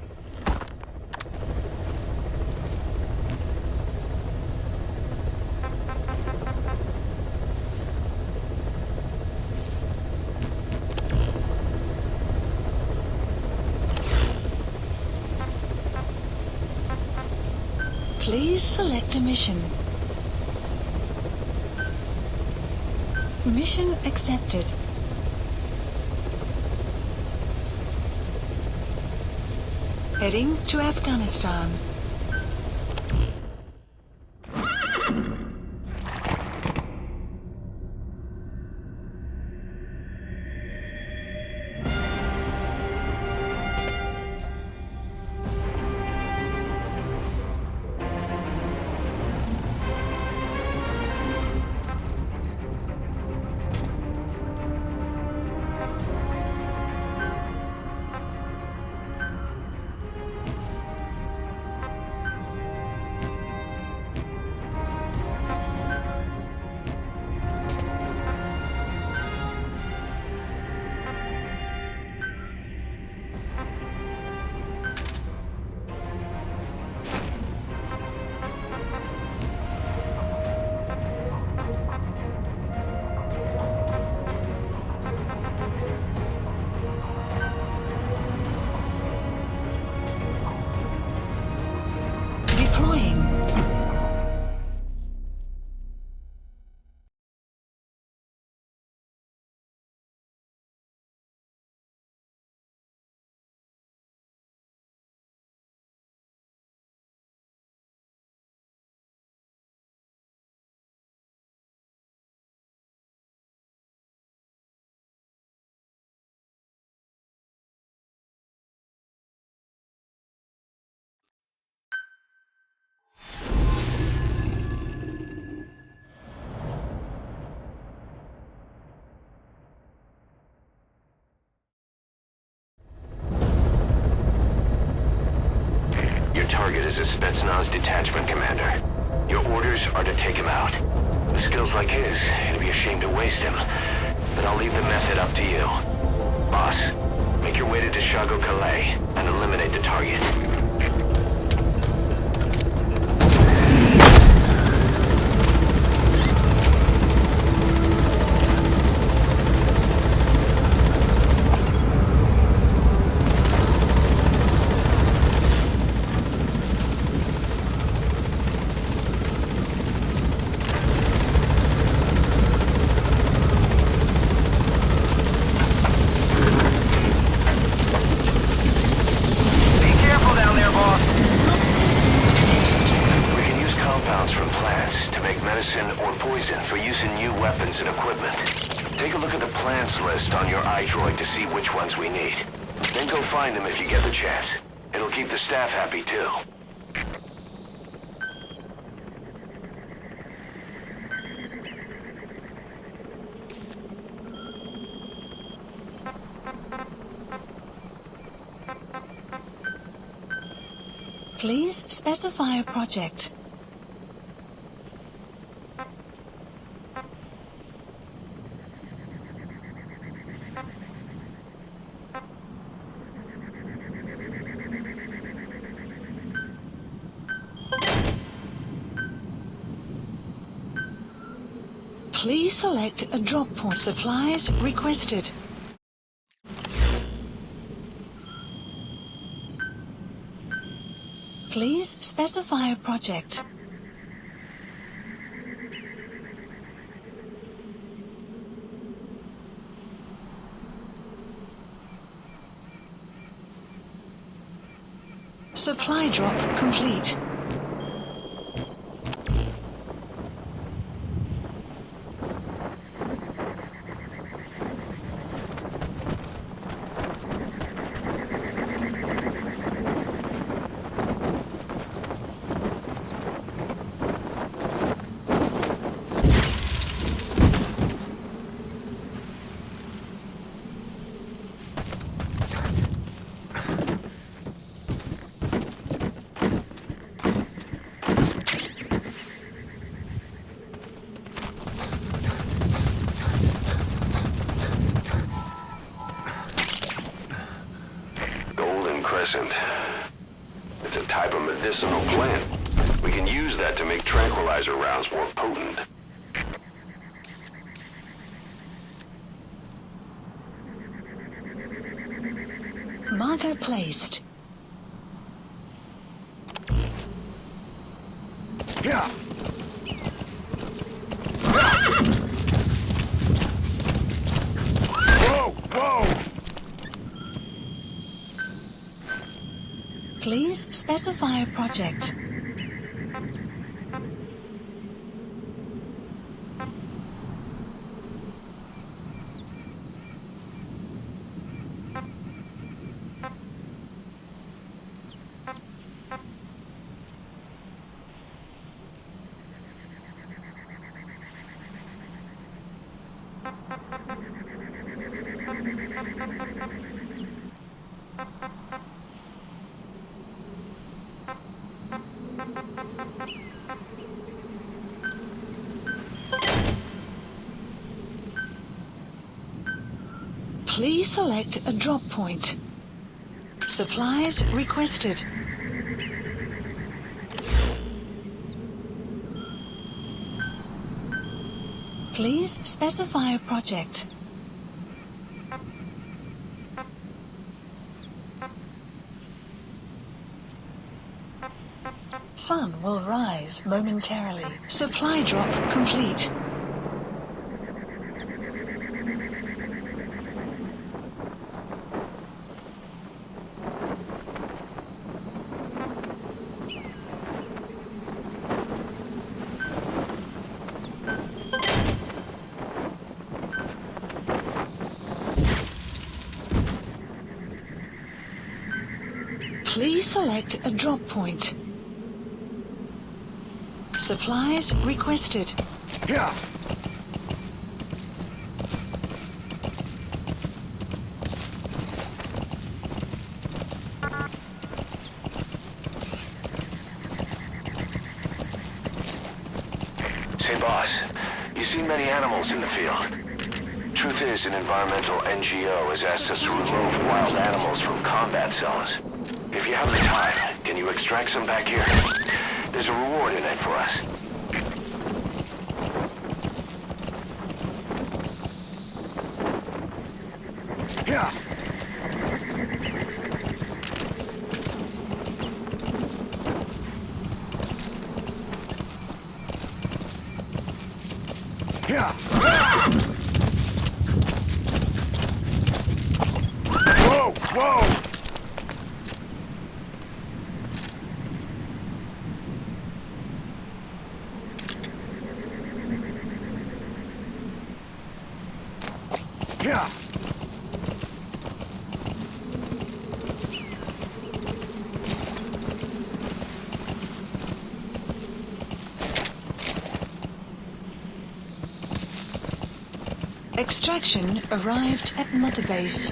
Please select a mission. Mission accepted. Heading to Afghanistan. Target is a Spetsnaz detachment commander. Your orders are to take him out. With skills like his, it'd be a shame to waste him. But I'll leave the method up to you. Boss, make your way to Deshago Calais and eliminate the target. Staff happy too. Please specify a project. Please select a drop point. Supplies requested. Please specify a project. Supply drop complete. It's a type of medicinal plant. We can use that to make tranquilizer rounds more potent. Marker placed. Yeah. Whoa, whoa! Please specify a project. Please select a drop point. Supplies requested. Please specify a project. Sun will rise momentarily. Supply drop complete. Please select a drop point. Supplies requested. Yeah. Say, boss, you seen many animals in the field. Truth is, an environmental NGO has asked us to remove wild animals from combat zones. If you have the time, can you extract some back here? There's a reward in it for us. Yeah. Yeah. Whoa, whoa! Yeah. Extraction arrived at Mother Base.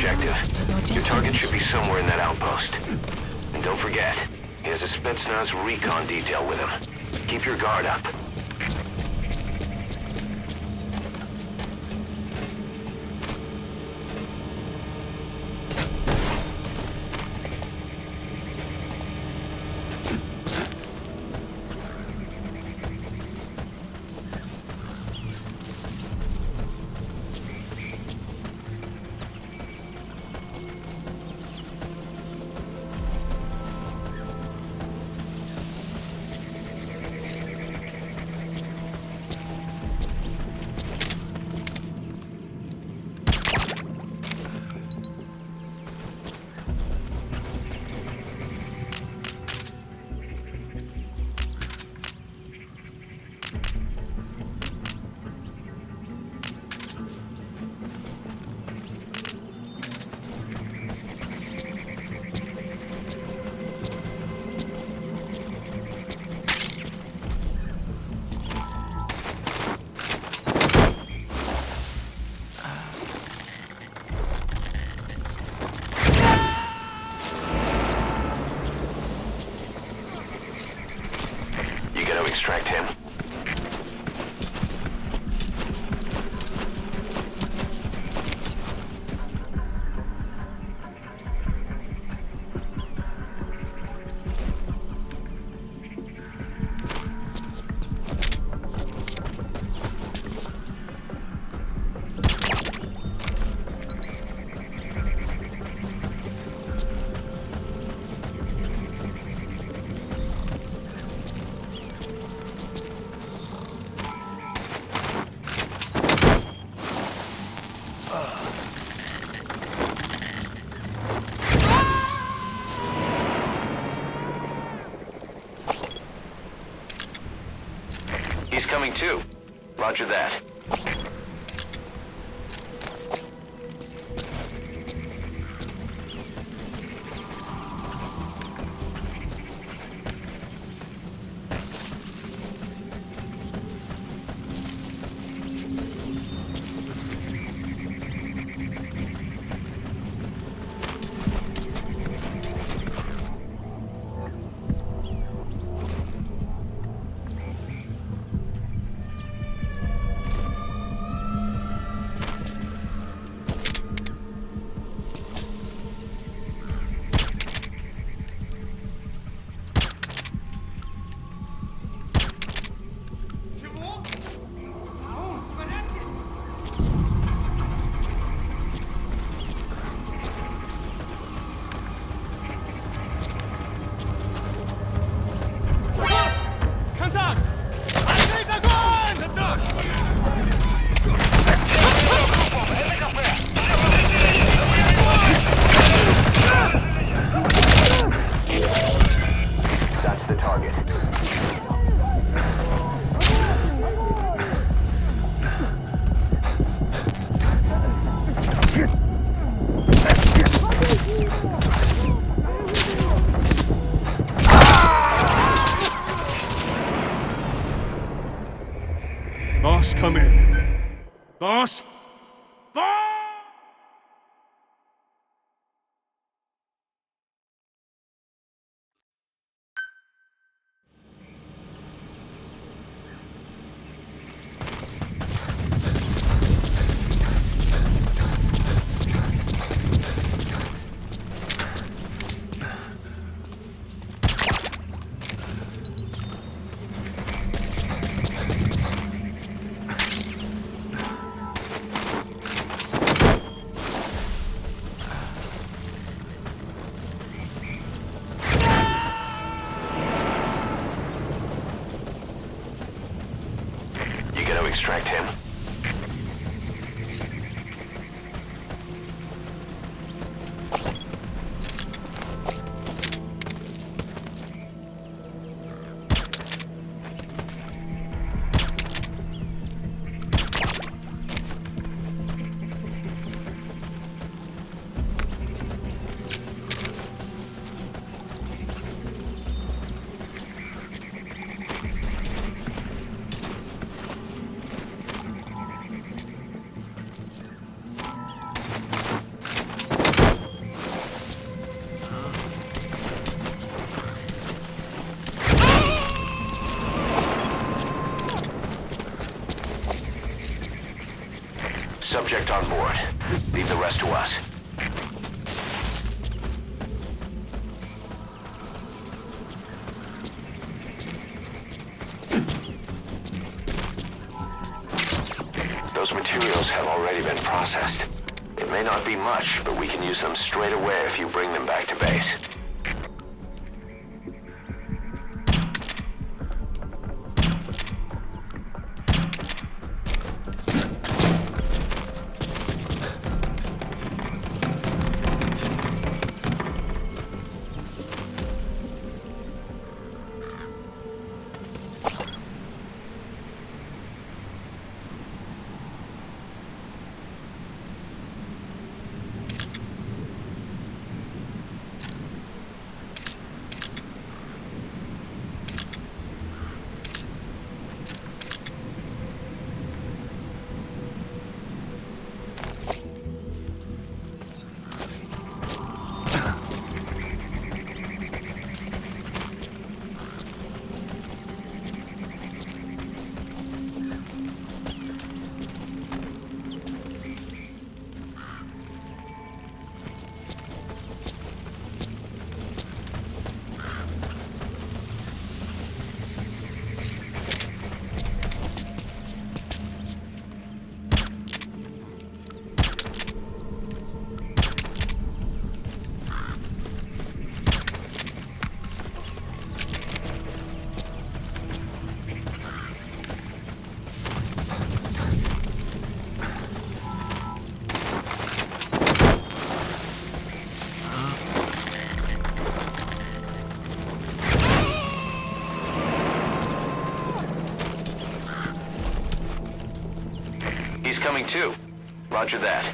objective. Your target should be somewhere in that outpost. And don't forget, he has a Spetsnaz recon detail with him. Keep your guard up. Extract him. He's coming too. Roger that. Boss, come in. Boss? Extract him. Subject on board. Leave the rest to us. Those materials have already been processed. It may not be much, but we can use them straight away if you bring them back to base. He's coming too. Roger that.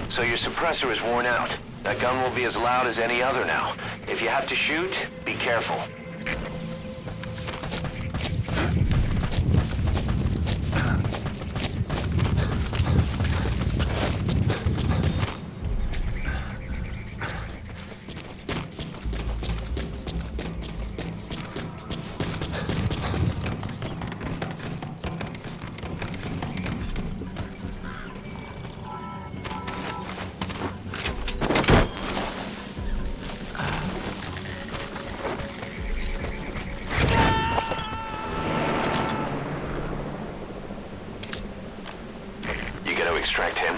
So your suppressor is worn out. That gun will be as loud as any other now. If you have to shoot, be careful. Extract him.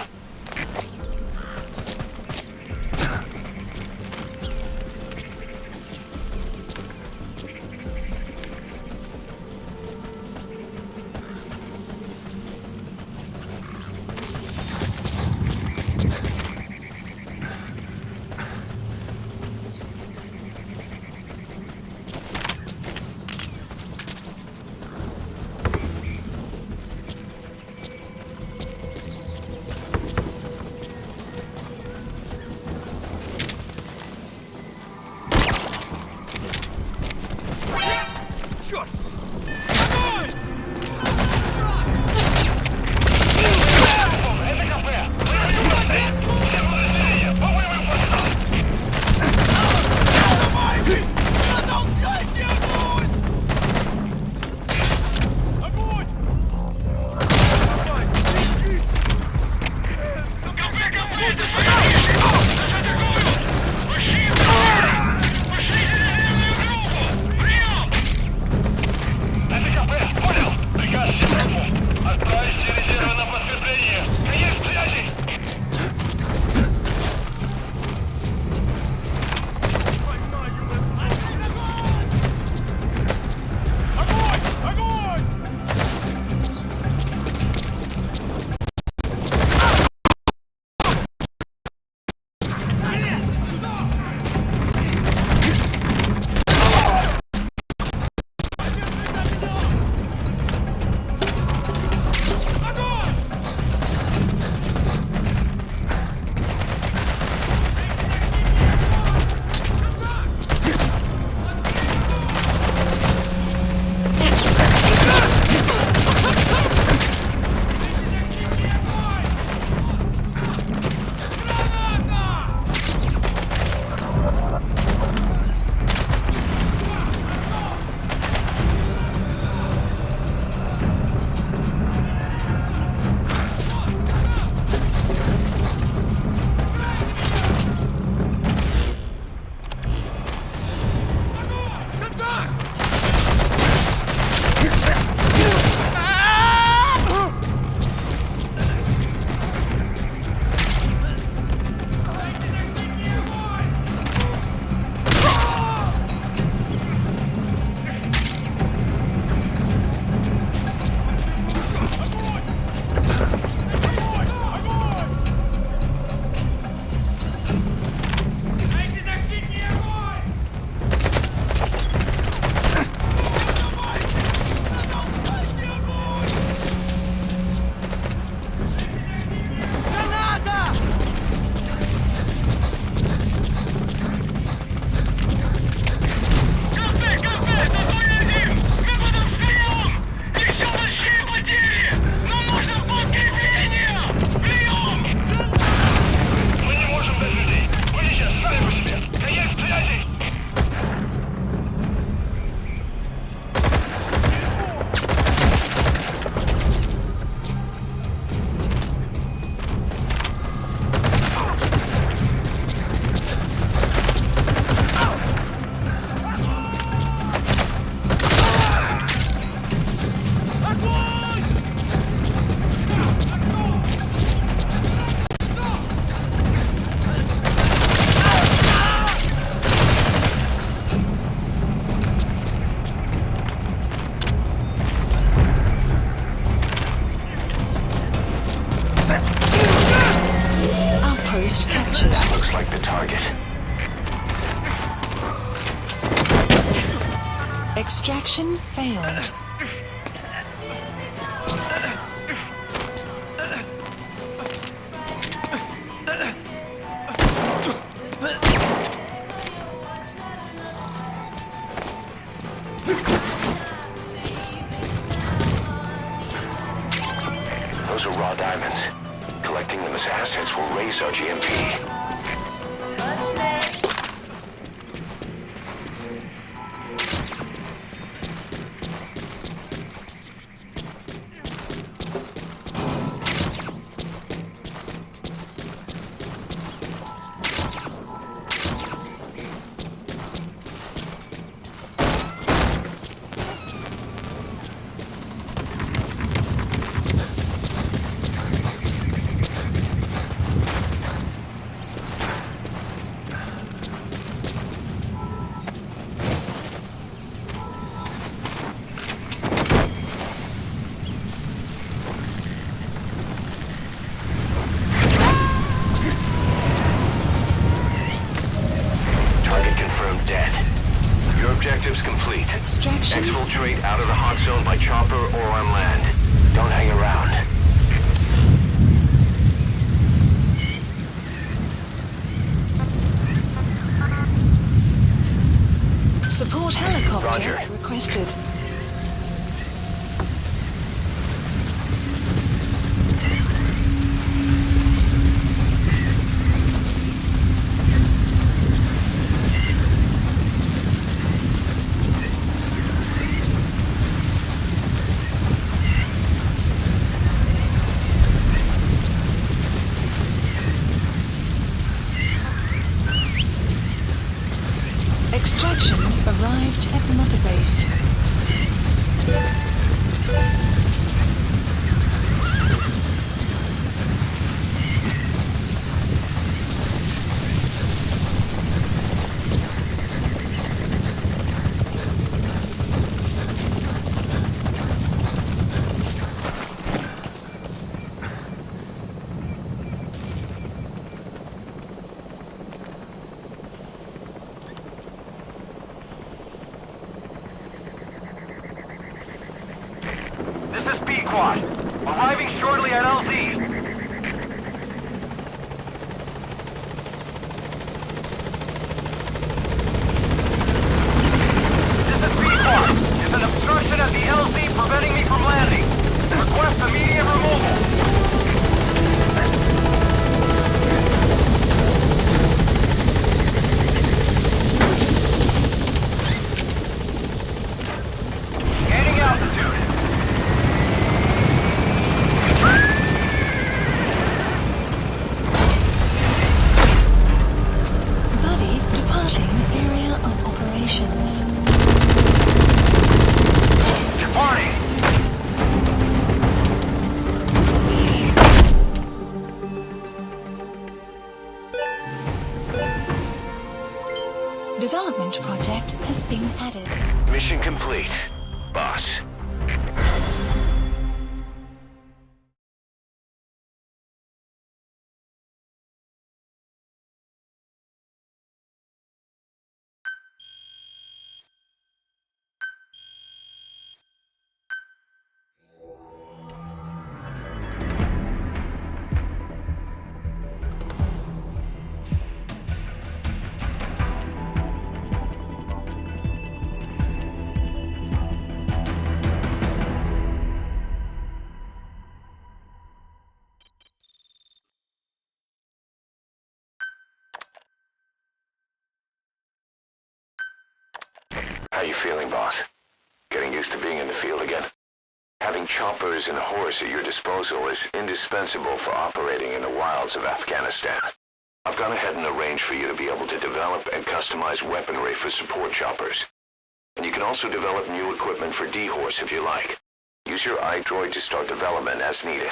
Outpost captured. That looks like the target. Extraction failed. Those are raw diamonds. Collecting them as assets will raise our GMP. Objectives complete. Extraction. Exfiltrate out of the hot zone by chopper or on land. Don't hang around. Support helicopter Roger. requested. Extraction arrived at Mother Base. This is Pequod. Arriving shortly at LZ. This is Pequod. There's an obstruction at the LZ preventing me from landing. Request immediate removal. Gaining altitude. Buddy departing area of operations. Departing. Development project has been added. Mission complete, boss. How you feeling, boss? Getting used to being in the field again? Having choppers and a horse at your disposal is indispensable for operating in the wilds of Afghanistan. I've gone ahead and arranged for you to be able to develop and customize weaponry for support choppers. And you can also develop new equipment for D-Horse if you like. Use your iDroid to start development as needed.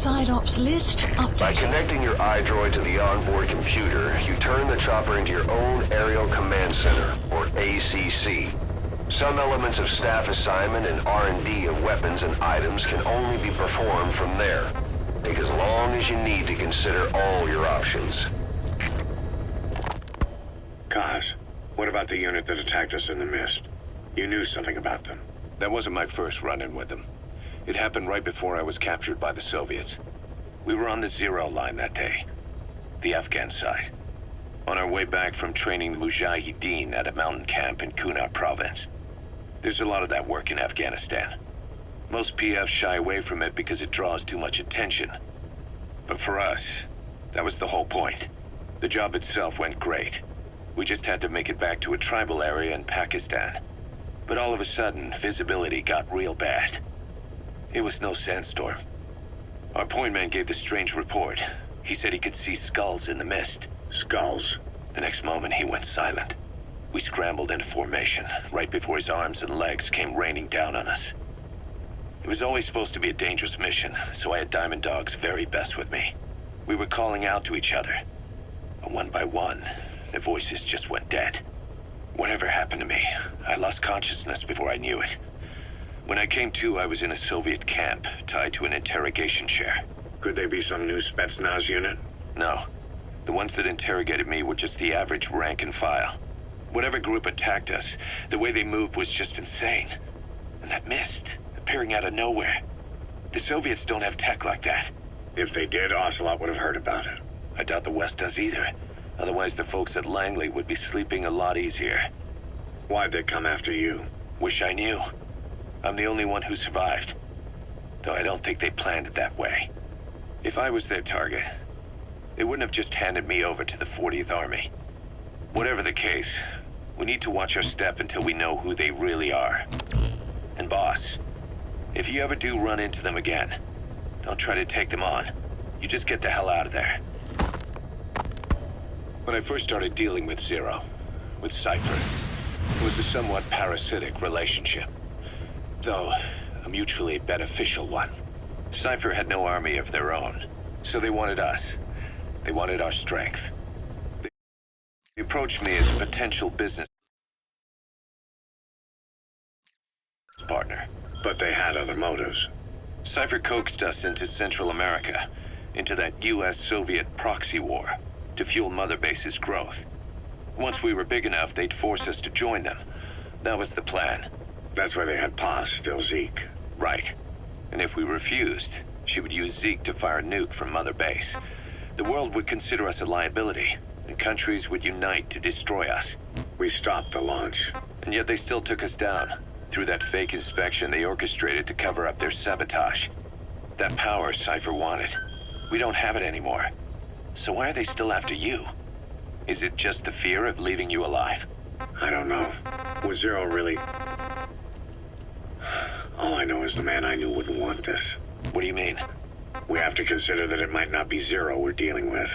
Side ops list updated. By connecting your iDroid to the onboard computer, you turn the chopper into your own Aerial Command Center, or ACC. Some elements of staff assignment and R&D of weapons and items can only be performed from there. Take as long as you need to consider all your options. Kaz, what about the unit that attacked us in the mist? You knew something about them. That wasn't my first run-in with them. It happened right before I was captured by the Soviets. We were on the Zero line that day, the Afghan side. On our way back from training the Mujahideen at a mountain camp in Kunar province. There's a lot of that work in Afghanistan. Most PFs shy away from it because it draws too much attention. But for us, that was the whole point. The job itself went great. We just had to make it back to a tribal area in Pakistan. But all of a sudden, visibility got real bad. It was no sandstorm. Our point man gave the strange report. He said he could see skulls in the mist. Skulls? The next moment, he went silent. We scrambled into formation, right before his arms and legs came raining down on us. It was always supposed to be a dangerous mission, so I had Diamond Dog's very best with me. We were calling out to each other. But one by one, the voices just went dead. Whatever happened to me, I lost consciousness before I knew it. When I came to, I was in a Soviet camp, tied to an interrogation chair. Could they be some new Spetsnaz unit? No. The ones that interrogated me were just the average rank and file. Whatever group attacked us, the way they moved was just insane. And that mist, appearing out of nowhere. The Soviets don't have tech like that. If they did, Ocelot would have heard about it. I doubt the West does either. Otherwise, the folks at Langley would be sleeping a lot easier. Why'd they come after you? Wish I knew. I'm the only one who survived. Though I don't think they planned it that way. If I was their target, they wouldn't have just handed me over to the 40th Army. Whatever the case, we need to watch our step until we know who they really are. And boss, if you ever do run into them again, don't try to take them on. You just get the hell out of there. When I first started dealing with Zero, with Cypher, it was a somewhat parasitic relationship. Though, a mutually beneficial one. Cypher had no army of their own, so they wanted us. They wanted our strength. They approached me as a potential business partner, but they had other motives. Cypher coaxed us into Central America, into that US-Soviet proxy war, to fuel Mother Base's growth. Once we were big enough, they'd force us to join them. That was the plan. That's why they had Paz, still Zeke. Right. And if we refused, she would use Zeke to fire a nuke from Mother Base. The world would consider us a liability, and countries would unite to destroy us. We stopped the launch. And yet they still took us down, through that fake inspection they orchestrated to cover up their sabotage. That power Cypher wanted. We don't have it anymore. So why are they still after you? Is it just the fear of leaving you alive? I don't know. Was Zero really... All I know is the man I knew wouldn't want this. What do you mean? We have to consider that it might not be Zero we're dealing with.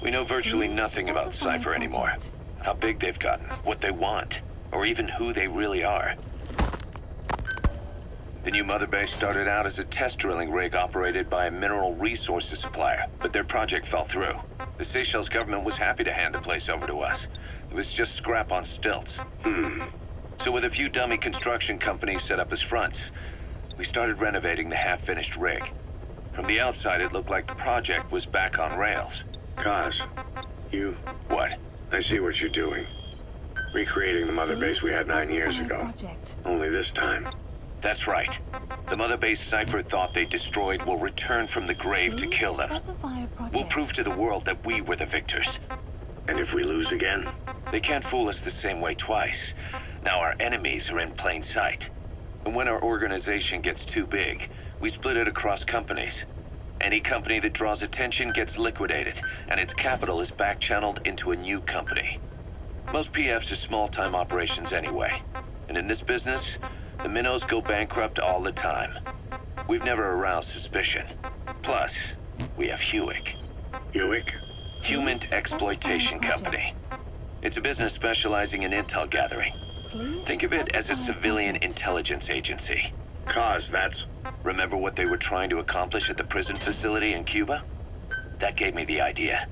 We know virtually nothing about Cypher anymore. How big they've gotten, what they want, or even who they really are. The new Mother Base started out as a test drilling rig operated by a mineral resources supplier, but their project fell through. The Seychelles government was happy to hand the place over to us. It was just scrap on stilts. So with a few dummy construction companies set up as fronts, we started renovating the half-finished rig. From the outside, it looked like the project was back on rails. Kaz, you... What? I see what you're doing. Recreating the Mother Base we had 9 years ago. Only this time. That's right. The Mother Base Cypher thought they destroyed will return from the grave to kill them. We'll prove to the world that we were the victors. And if we lose again? They can't fool us the same way twice. Now our enemies are in plain sight. And when our organization gets too big, we split it across companies. Any company that draws attention gets liquidated, and its capital is back-channeled into a new company. Most PFs are small-time operations anyway. And in this business, the minnows go bankrupt all the time. We've never aroused suspicion. Plus, we have Hewick. Hewick? Human Exploitation Company. It's a business specializing in intel gathering. Think of it as a civilian intelligence agency. Kaz, that's... Remember what they were trying to accomplish at the prison facility in Cuba? That gave me the idea.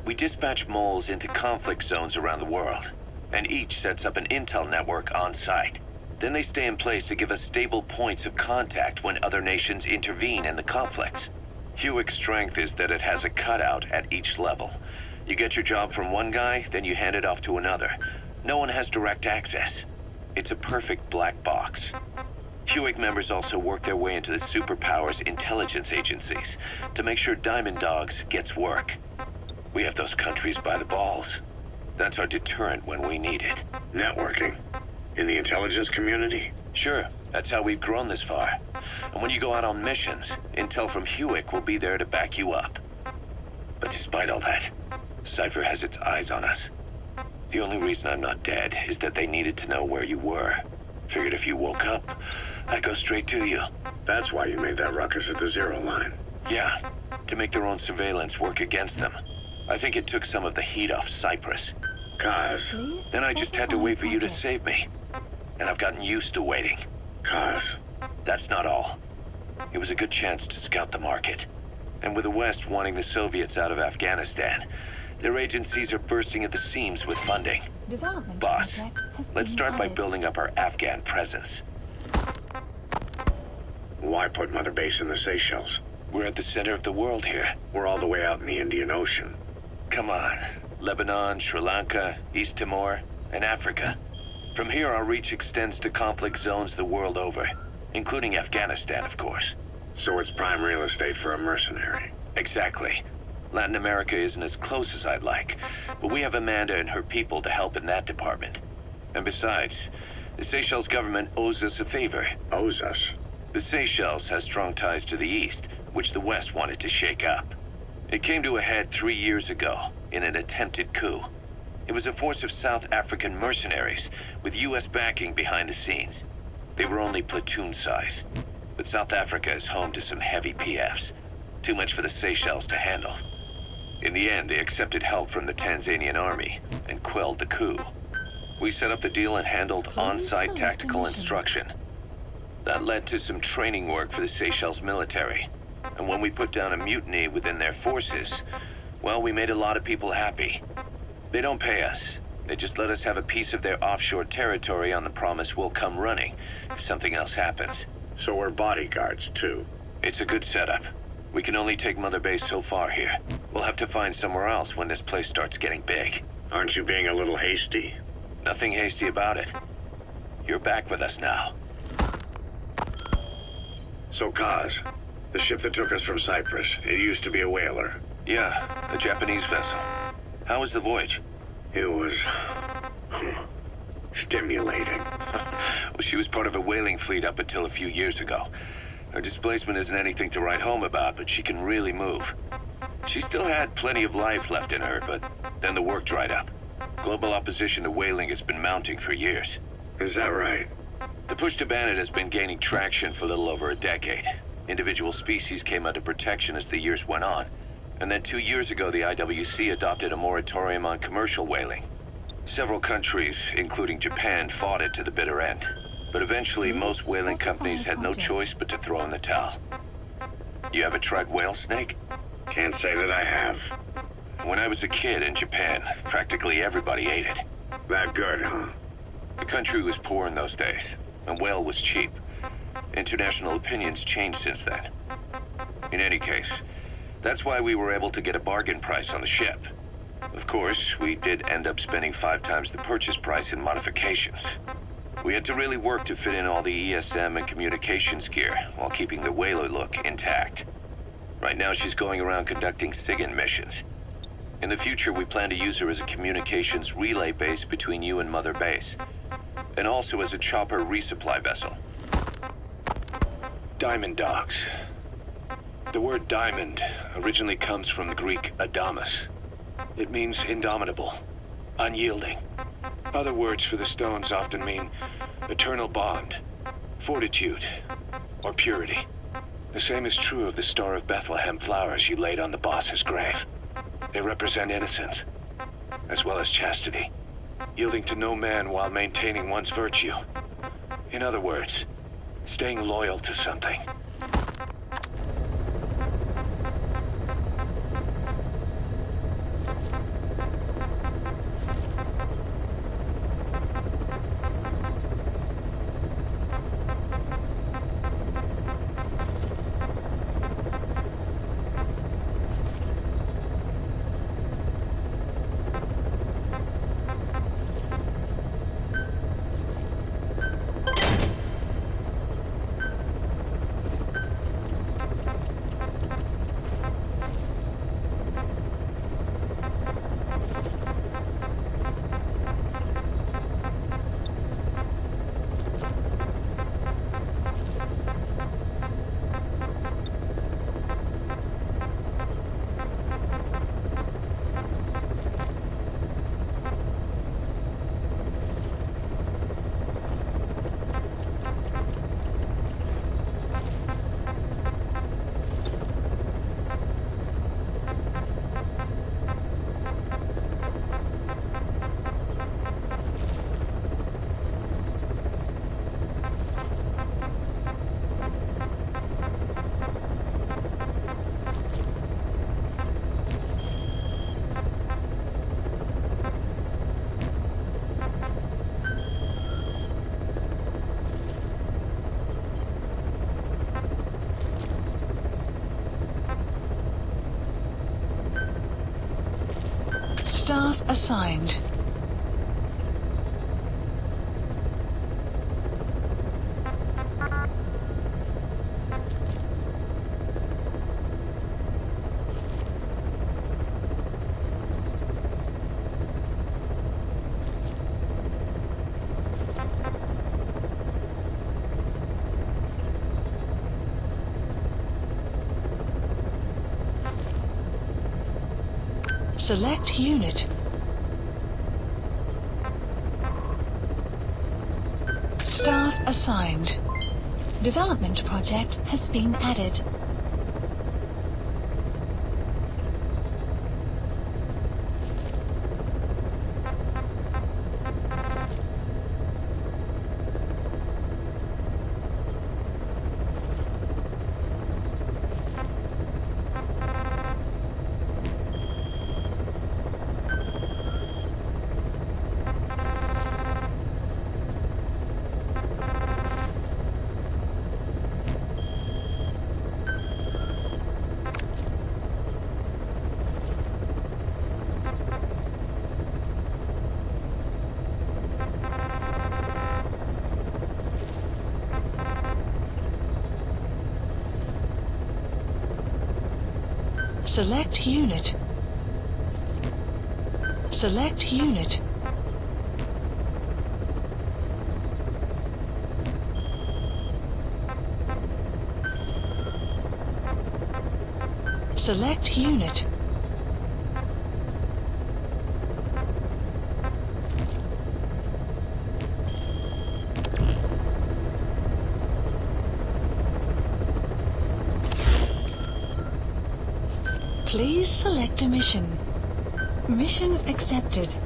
We dispatch moles into conflict zones around the world, and each sets up an intel network on site. Then they stay in place to give us stable points of contact when other nations intervene in the conflicts. Hewick's strength is that it has a cutout at each level. You get your job from one guy, then you hand it off to another. No one has direct access. It's a perfect black box. Hewick members also work their way into the superpowers intelligence agencies to make sure Diamond Dogs gets work. We have those countries by the balls. That's our deterrent when we need it. Networking? In the intelligence community? Sure, that's how we've grown this far. And when you go out on missions, intel from Hewick will be there to back you up. But despite all that, Cypher has its eyes on us. The only reason I'm not dead is that they needed to know where you were. Figured if you woke up, I'd go straight to you. That's why you made that ruckus at the Zero Line. Yeah, to make their own surveillance work against them. I think it took some of the heat off Cyprus. Kaz. Then I just had to wait for you to save me. And I've gotten used to waiting. Kaz. That's not all. It was a good chance to scout the market. And with the West wanting the Soviets out of Afghanistan, their agencies are bursting at the seams with funding. Boss, let's start by building up our Afghan presence. Why put Mother Base in the Seychelles? We're at the center of the world here. We're all the way out in the Indian Ocean. Come on. Lebanon, Sri Lanka, East Timor, and Africa. From here, our reach extends to conflict zones the world over, including Afghanistan, of course. So it's prime real estate for a mercenary. Exactly. Latin America isn't as close as I'd like, but we have Amanda and her people to help in that department. And besides, the Seychelles government owes us a favor. Owes us? The Seychelles has strong ties to the east, which the West wanted to shake up. It came to a head 3 years ago, in an attempted coup. It was a force of South African mercenaries, with U.S. backing behind the scenes. They were only platoon size, but South Africa is home to some heavy PFs. Too much for the Seychelles to handle. In the end, they accepted help from the Tanzanian army and quelled the coup. We set up the deal and handled on-site tactical instruction. That led to some training work for the Seychelles military. And when we put down a mutiny within their forces, well, we made a lot of people happy. They don't pay us. They just let us have a piece of their offshore territory on the promise we'll come running if something else happens. So we're bodyguards, too. It's a good setup. We can only take Mother Base so far here. We'll have to find somewhere else when this place starts getting big. Aren't you being a little hasty? Nothing hasty about it. You're back with us now. So, Kaz, the ship that took us from Cyprus, it used to be a whaler. Yeah, a Japanese vessel. How was the voyage? It was... stimulating. Well, she was part of a whaling fleet up until a few years ago. Her displacement isn't anything to write home about, but she can really move. She still had plenty of life left in her, but then the work dried up. Global opposition to whaling has been mounting for years. Is that right? The push to ban it has been gaining traction for a little over a decade. Individual species came under protection as the years went on. And then 2 years ago, the IWC adopted a moratorium on commercial whaling. Several countries, including Japan, fought it to the bitter end. But eventually, most whaling companies had no choice but to throw in the towel. You ever tried whale snake? Can't say that I have. When I was a kid in Japan, practically everybody ate it. That good, huh? The country was poor in those days, and whale was cheap. International opinions changed since then. In any case, that's why we were able to get a bargain price on the ship. Of course, we did end up spending 5 times the purchase price in modifications. We had to really work to fit in all the ESM and communications gear while keeping the whaler look intact. Right now, she's going around conducting SIGINT missions. In the future, we plan to use her as a communications relay base between you and Mother Base, and also as a chopper resupply vessel. Diamond Dogs. The word diamond originally comes from the Greek adamas. It means indomitable, unyielding. Other words for the stones often mean eternal bond, fortitude, or purity. The same is true of the Star of Bethlehem flowers you laid on the boss's grave. They represent innocence, as well as chastity, yielding to no man while maintaining one's virtue. In other words, staying loyal to something, Staff assigned. Select unit. Staff assigned. Development project has been added. Select unit. Select unit. Select unit. Please select a mission. Mission accepted.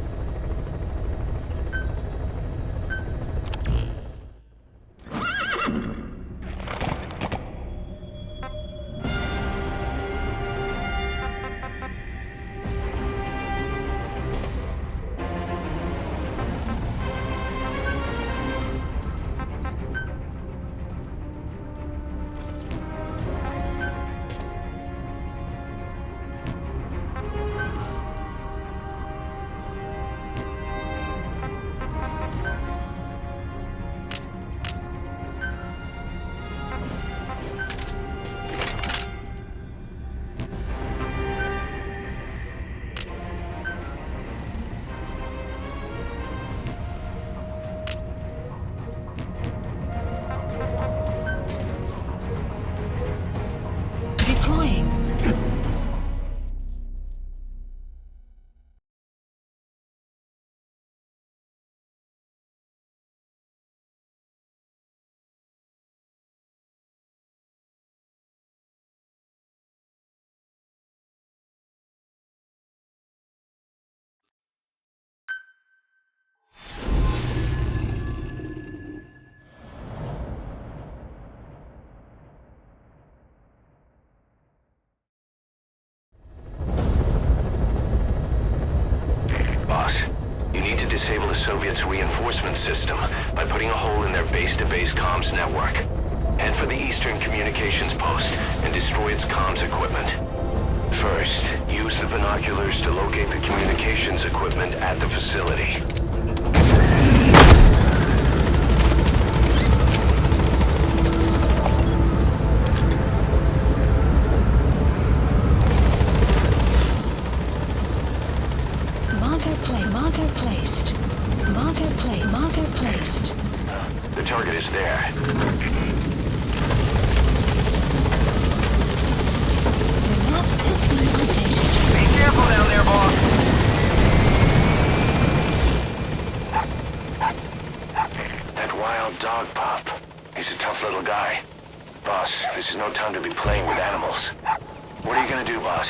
Disable the Soviets' reinforcement system by putting a hole in their base-to-base comms network. Head for the eastern communications post and destroy its comms equipment. First, use the binoculars to locate the communications equipment at the facility. Marker placed. The target is there. The map has been updated. Be careful down there, boss. That wild dog pup. He's a tough little guy. Boss, this is no time to be playing with animals. What are you gonna do, boss?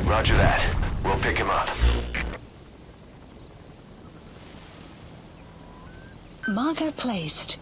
Roger that. We'll pick him up. Marker placed.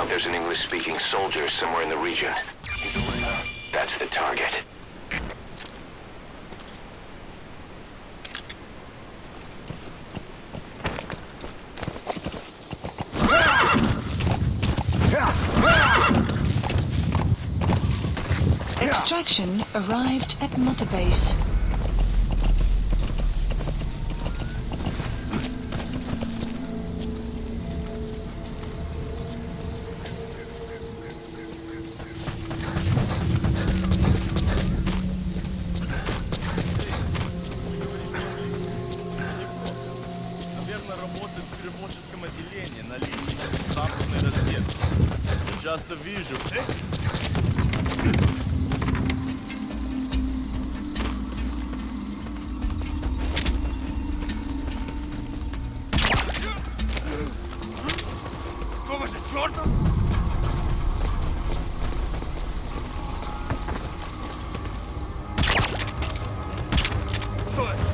There's an English-speaking soldier somewhere in the region. That's the target. Extraction arrived at Mother Base. Часто вижу. Какого же черта? Что это?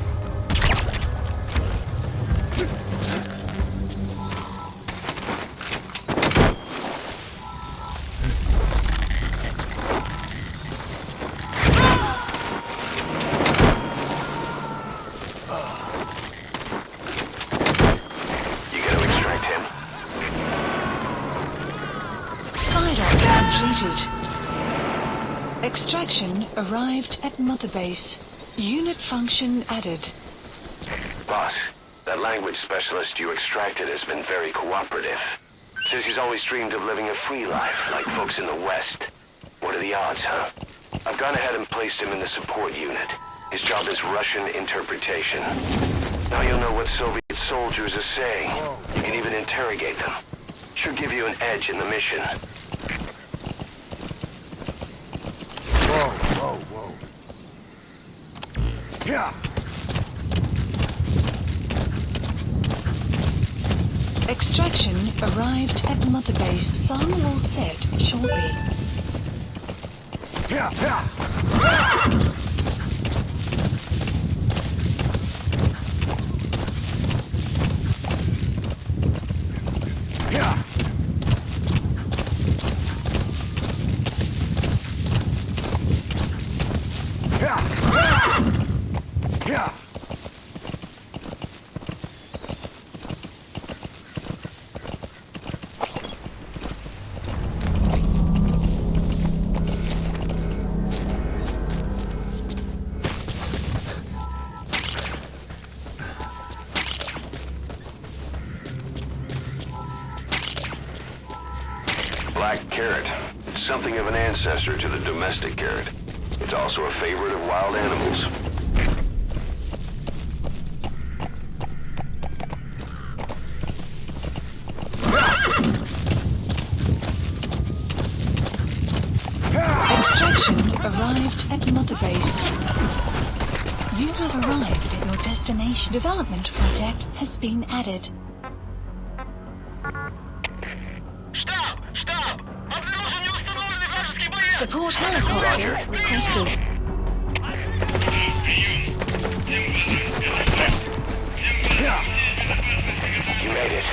Extraction arrived at Mother Base. Unit function added. Boss, that language specialist you extracted has been very cooperative. Says he's always dreamed of living a free life, like folks in the West. What are the odds, huh? I've gone ahead and placed him in the support unit. His job is Russian interpretation. Now you'll know what Soviet soldiers are saying. You can even interrogate them. Should give you an edge in the mission. Whoa. Yeah. Extraction arrived at Mother Base. Sun will set shortly. Yeah. Yeah. Black carrot. Something of an ancestor to the domestic carrot. It's also a favorite of wild animals. Extraction arrived at Mother Base. You have arrived at your destination. Development project has been added. Support helicopter requested. You made it.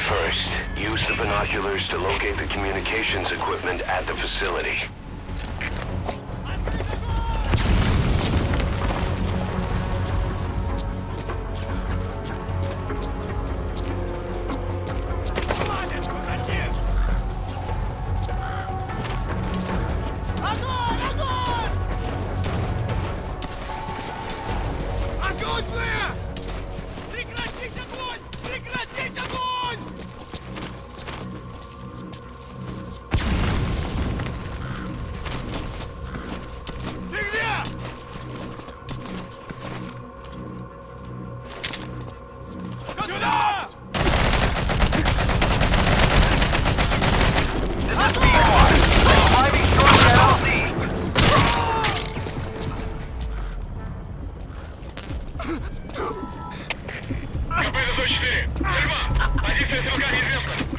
First, use the binoculars to locate the communications equipment at the facility. Прекратить огонь!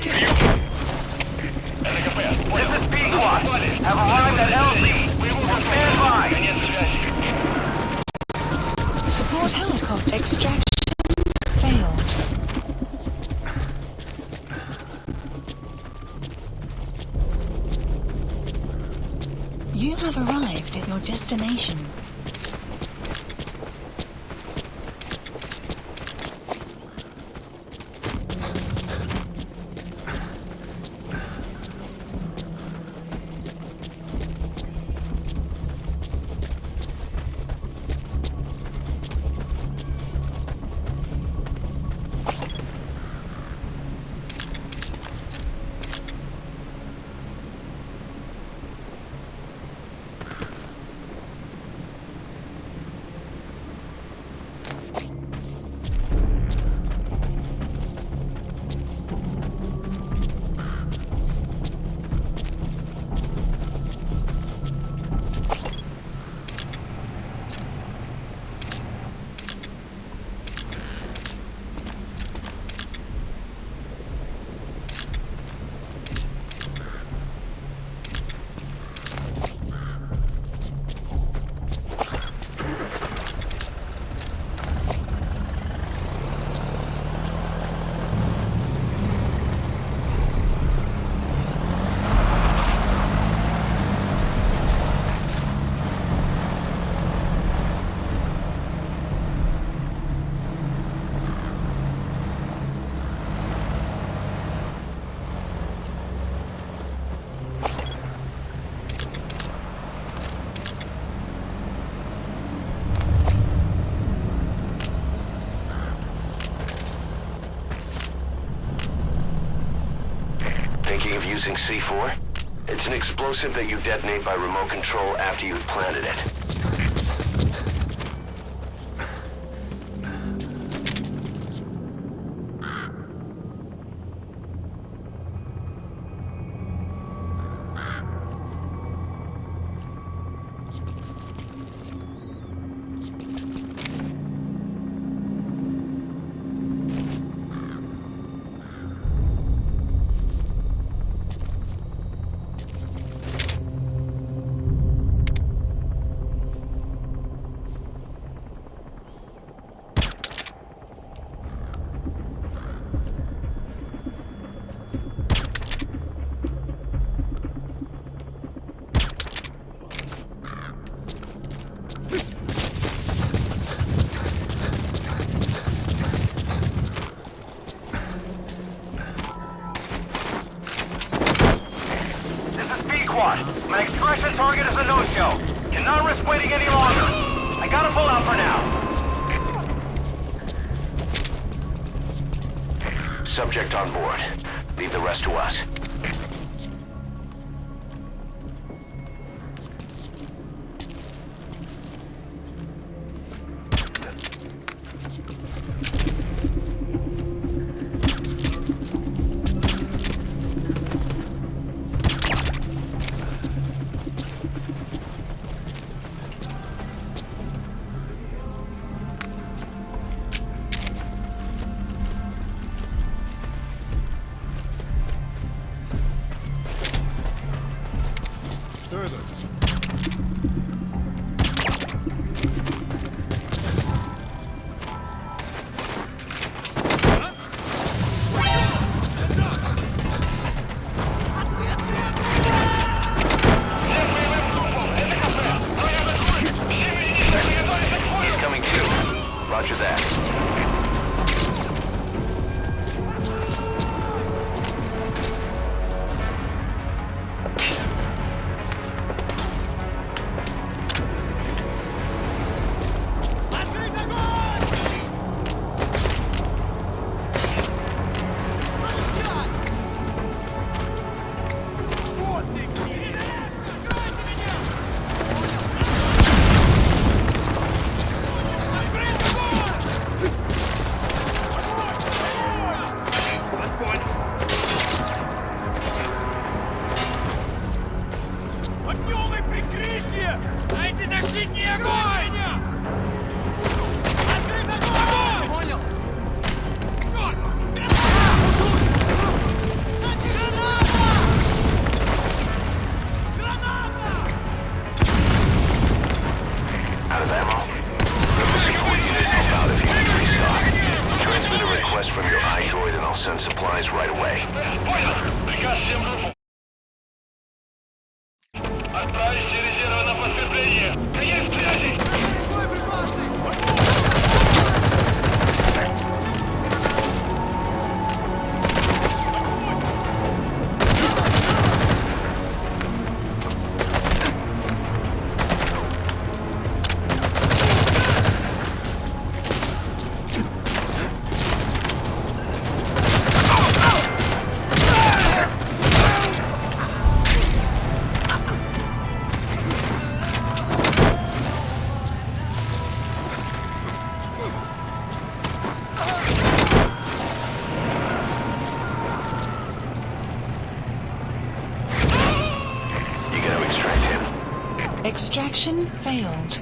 This is B-Quad. Have arrived at LZ. Stand by. Support helicopter extraction failed. You have arrived at your destination. Thinking of using C4? It's an explosive that you detonate by remote control after you've planted it. My extraction target is a no-show. Cannot risk waiting any longer. I gotta pull out for now. Subject on board. Leave the rest to us. and supplies right away. Понял. Приказ всем группам. Отправить все резервы на подкрепление. Конец связи. Extraction failed.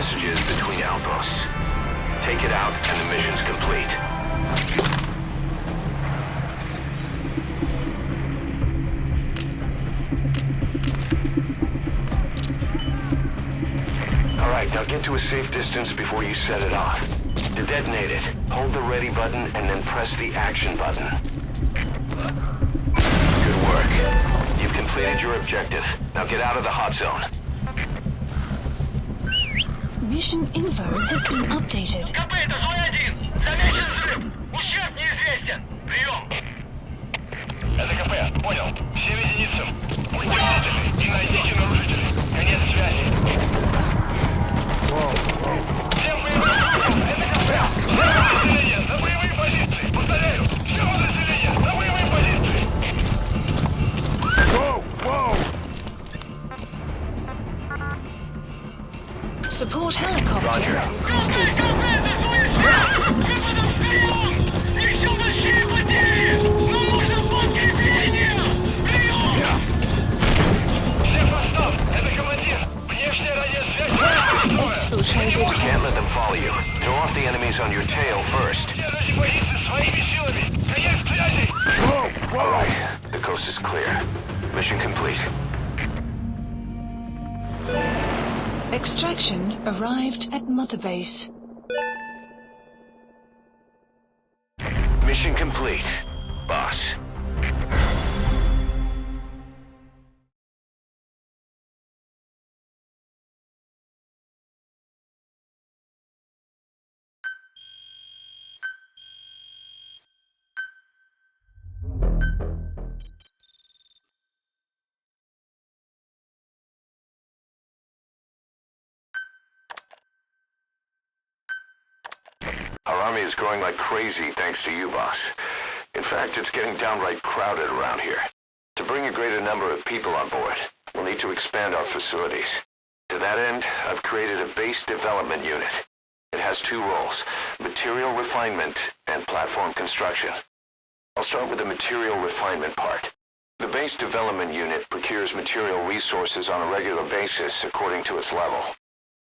messages between outposts. Take it out and the mission's complete. Alright, now get to a safe distance before you set it off. To detonate it, hold the ready button and then press the action button. Good work. You've completed your objective. Now get out of the hot zone. Mission info has been updated. КП, это зона 1. Замечен взрыв. Ущерб неизвестен. Прием. Это КП. Понял. Всем единицам. Будьте бдительны и найдите нарушителей. Конец связи. Всем боевым группам. Это КП. Все подразделения на боевые позиции. Повторяю. Все подразделения на боевые позиции. Support helicopter. Roger. Exfiltrated. We can't let them follow you. Throw off the enemies on your tail first. Alright, the coast is clear. Mission complete. Extraction arrived at Mother Base. complete, boss. Our army is growing like crazy thanks to you, boss. In fact, it's getting downright crowded around here. To bring a greater number of people on board, we'll need to expand our facilities. To that end, I've created a base development unit. It has two roles, material refinement and platform construction. I'll start with the material refinement part. The base development unit procures material resources on a regular basis according to its level.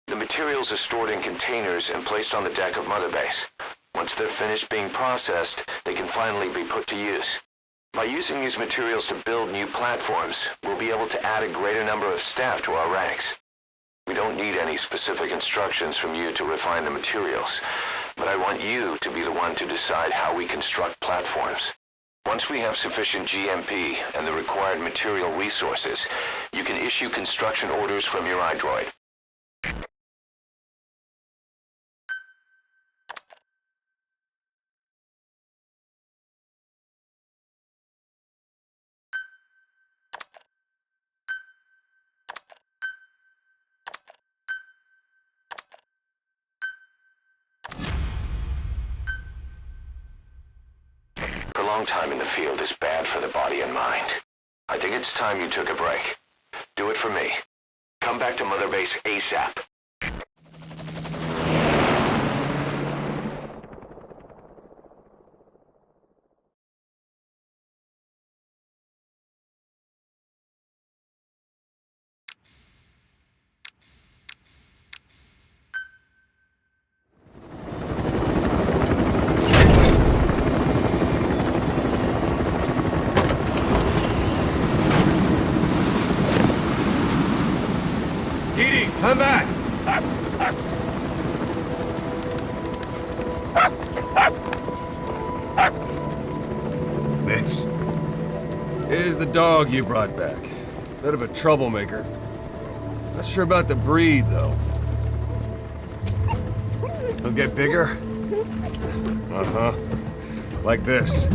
The materials are stored in containers and placed on the deck of Mother Base. Once they're finished being processed, they can finally be put to use. By using these materials to build new platforms, we'll be able to add a greater number of staff to our ranks. We don't need any specific instructions from you to refine the materials, but I want you to be the one to decide how we construct platforms. Once we have sufficient GMP and the required material resources, you can issue construction orders from your iDroid. Prolonged time in the field is bad for the body and mind. I think it's time you took a break. Do it for me. Come back to Mother Base ASAP. Come back! Bitch. Here's the dog you brought back. Bit of a troublemaker. Not sure about the breed, though. He'll get bigger? Uh-huh. Like this.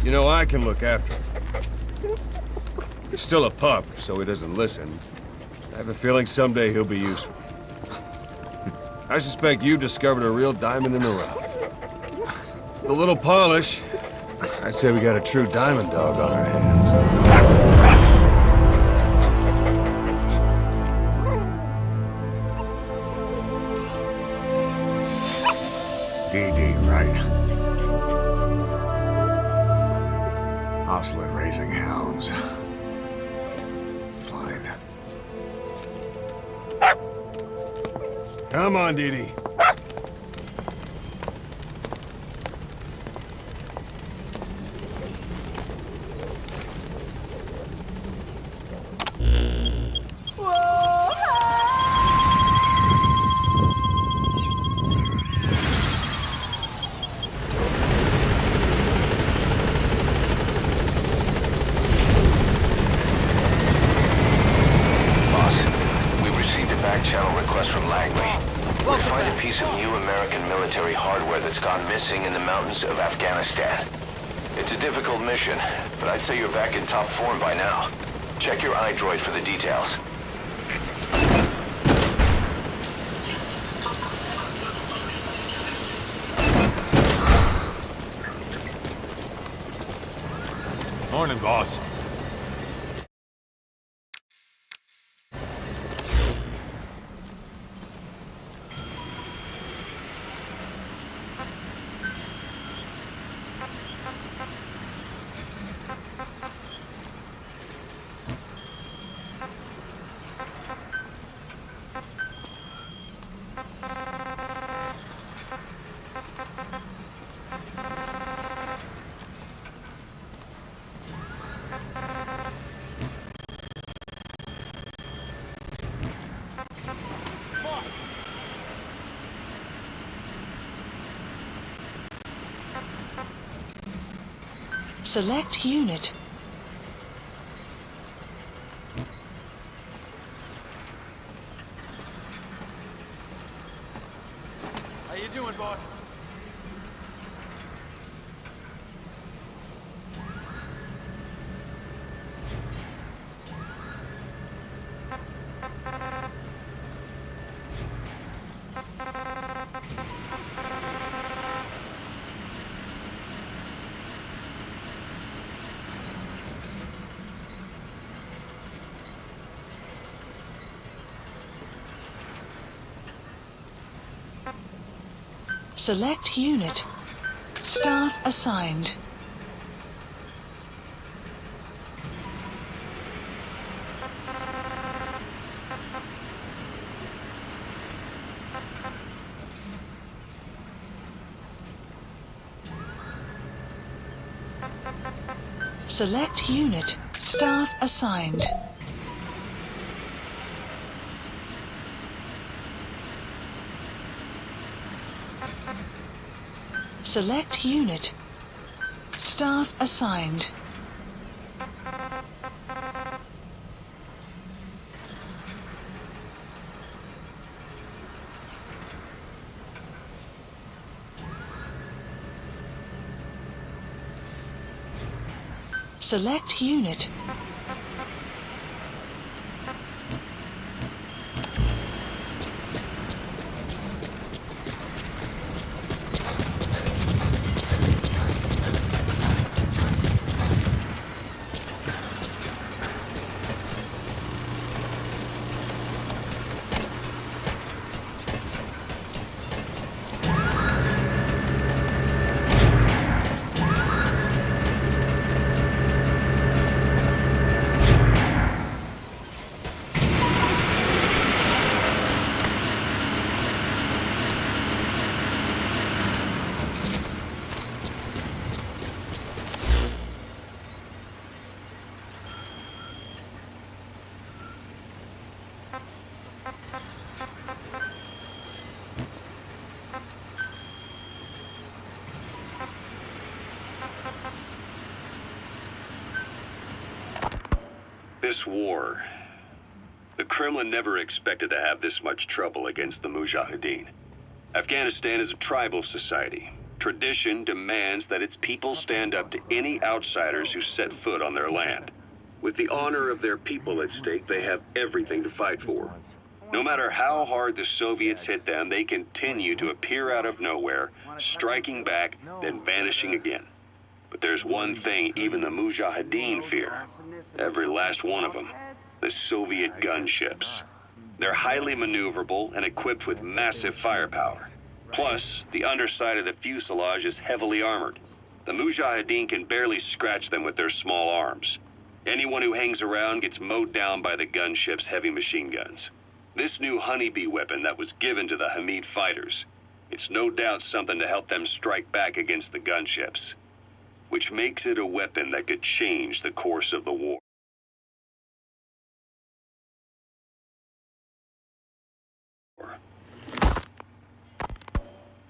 You know, I can look after him. He's still a pup, so he doesn't listen. I have a feeling someday he'll be useful. I suspect you discovered a real diamond in the rough. With a little polish, I'd say we got a true diamond dog on our hands. DD, right? Hostile at raising hounds. Come on, Dee. In the mountains of Afghanistan. It's a difficult mission, but I'd say you're back in top form by now. Check your iDroid for the details. Morning, boss. Select unit. How you doing, boss? Select unit. Staff assigned. Select unit. Staff assigned. Select unit. Staff assigned. Select unit. This war, the Kremlin never expected to have this much trouble against the Mujahideen. Afghanistan is a tribal society. Tradition demands that its people stand up to any outsiders who set foot on their land. With the honor of their people at stake, they have everything to fight for. No matter how hard the Soviets hit them, they continue to appear out of nowhere, striking back, then vanishing again. But there's one thing even the Mujahideen fear. Every last one of them. The Soviet gunships. They're highly maneuverable and equipped with massive firepower. Plus, the underside of the fuselage is heavily armored. The Mujahideen can barely scratch them with their small arms. Anyone who hangs around gets mowed down by the gunship's heavy machine guns. This new honeybee weapon that was given to the Hamid fighters, it's no doubt something to help them strike back against the gunships, which makes it a weapon that could change the course of the war.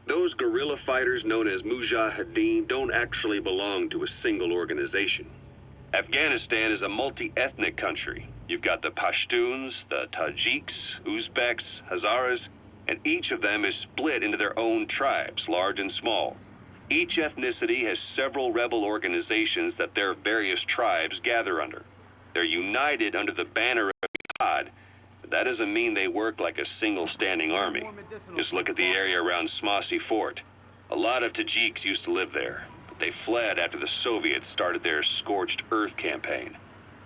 Those guerrilla fighters known as Mujahideen don't actually belong to a single organization. Afghanistan is a multi-ethnic country. You've got the Pashtuns, the Tajiks, Uzbeks, Hazaras, and each of them is split into their own tribes, large and small. Each ethnicity has several rebel organizations that their various tribes gather under. They're united under the banner of God, but that doesn't mean they work like a single standing army. Just look at the area around Smasy Fort. A lot of Tajiks used to live there, but they fled after the Soviets started their scorched earth campaign.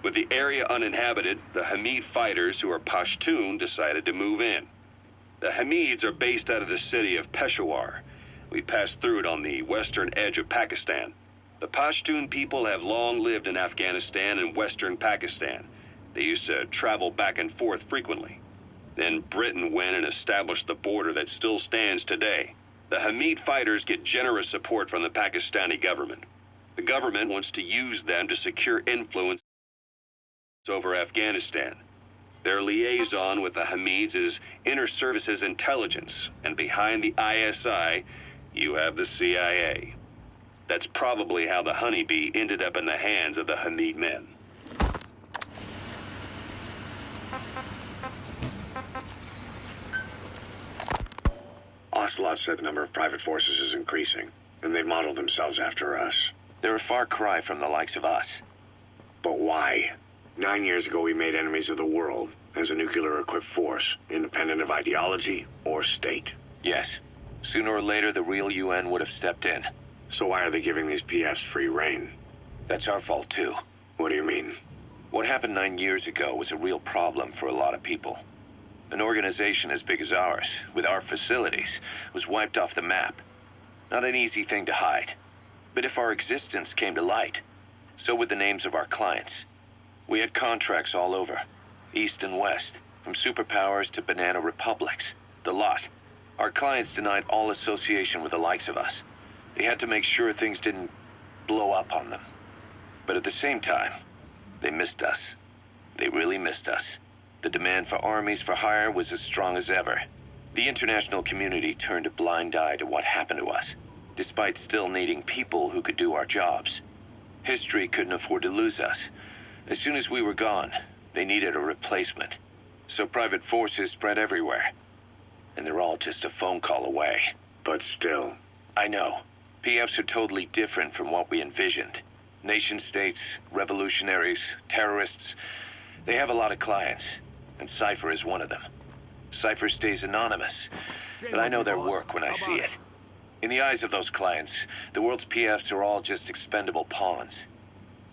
With the area uninhabited, the Hamid fighters, who are Pashtun, decided to move in. The Hamids are based out of the city of Peshawar. We passed through it on the western edge of Pakistan. The Pashtun people have long lived in Afghanistan and western Pakistan. They used to travel back and forth frequently. Then Britain went and established the border that still stands today. The Hamid fighters get generous support from the Pakistani government. The government wants to use them to secure influence over Afghanistan. Their liaison with the Hamids is Inter-Services Intelligence, and behind the ISI, you have the CIA. That's probably how the honeybee ended up in the hands of the Hamid men. Ocelot said the number of private forces is increasing, and they've modeled themselves after us. They're a far cry from the likes of us. But why? 9 years ago we made enemies of the world as a nuclear-equipped force, independent of ideology or state. Yes. Sooner or later, the real UN would have stepped in. So why are they giving these PFs free rein? That's our fault, too. What do you mean? What happened 9 years ago was a real problem for a lot of people. An organization as big as ours, with our facilities, was wiped off the map. Not an easy thing to hide. But if our existence came to light, so would the names of our clients. We had contracts all over, east and west, from superpowers to banana republics, the lot. Our clients denied all association with the likes of us. They had to make sure things didn't blow up on them. But at the same time, they missed us. They really missed us. The demand for armies for hire was as strong as ever. The international community turned a blind eye to what happened to us, despite still needing people who could do our jobs. History couldn't afford to lose us. As soon as we were gone, they needed a replacement. So private forces spread everywhere. And they're all just a phone call away. But still. I know. PFs are totally different from what we envisioned. Nation-states, revolutionaries, terrorists. They have a lot of clients, and Cypher is one of them. Cypher stays anonymous, but I know their work when I see it. In the eyes of those clients, the world's PFs are all just expendable pawns.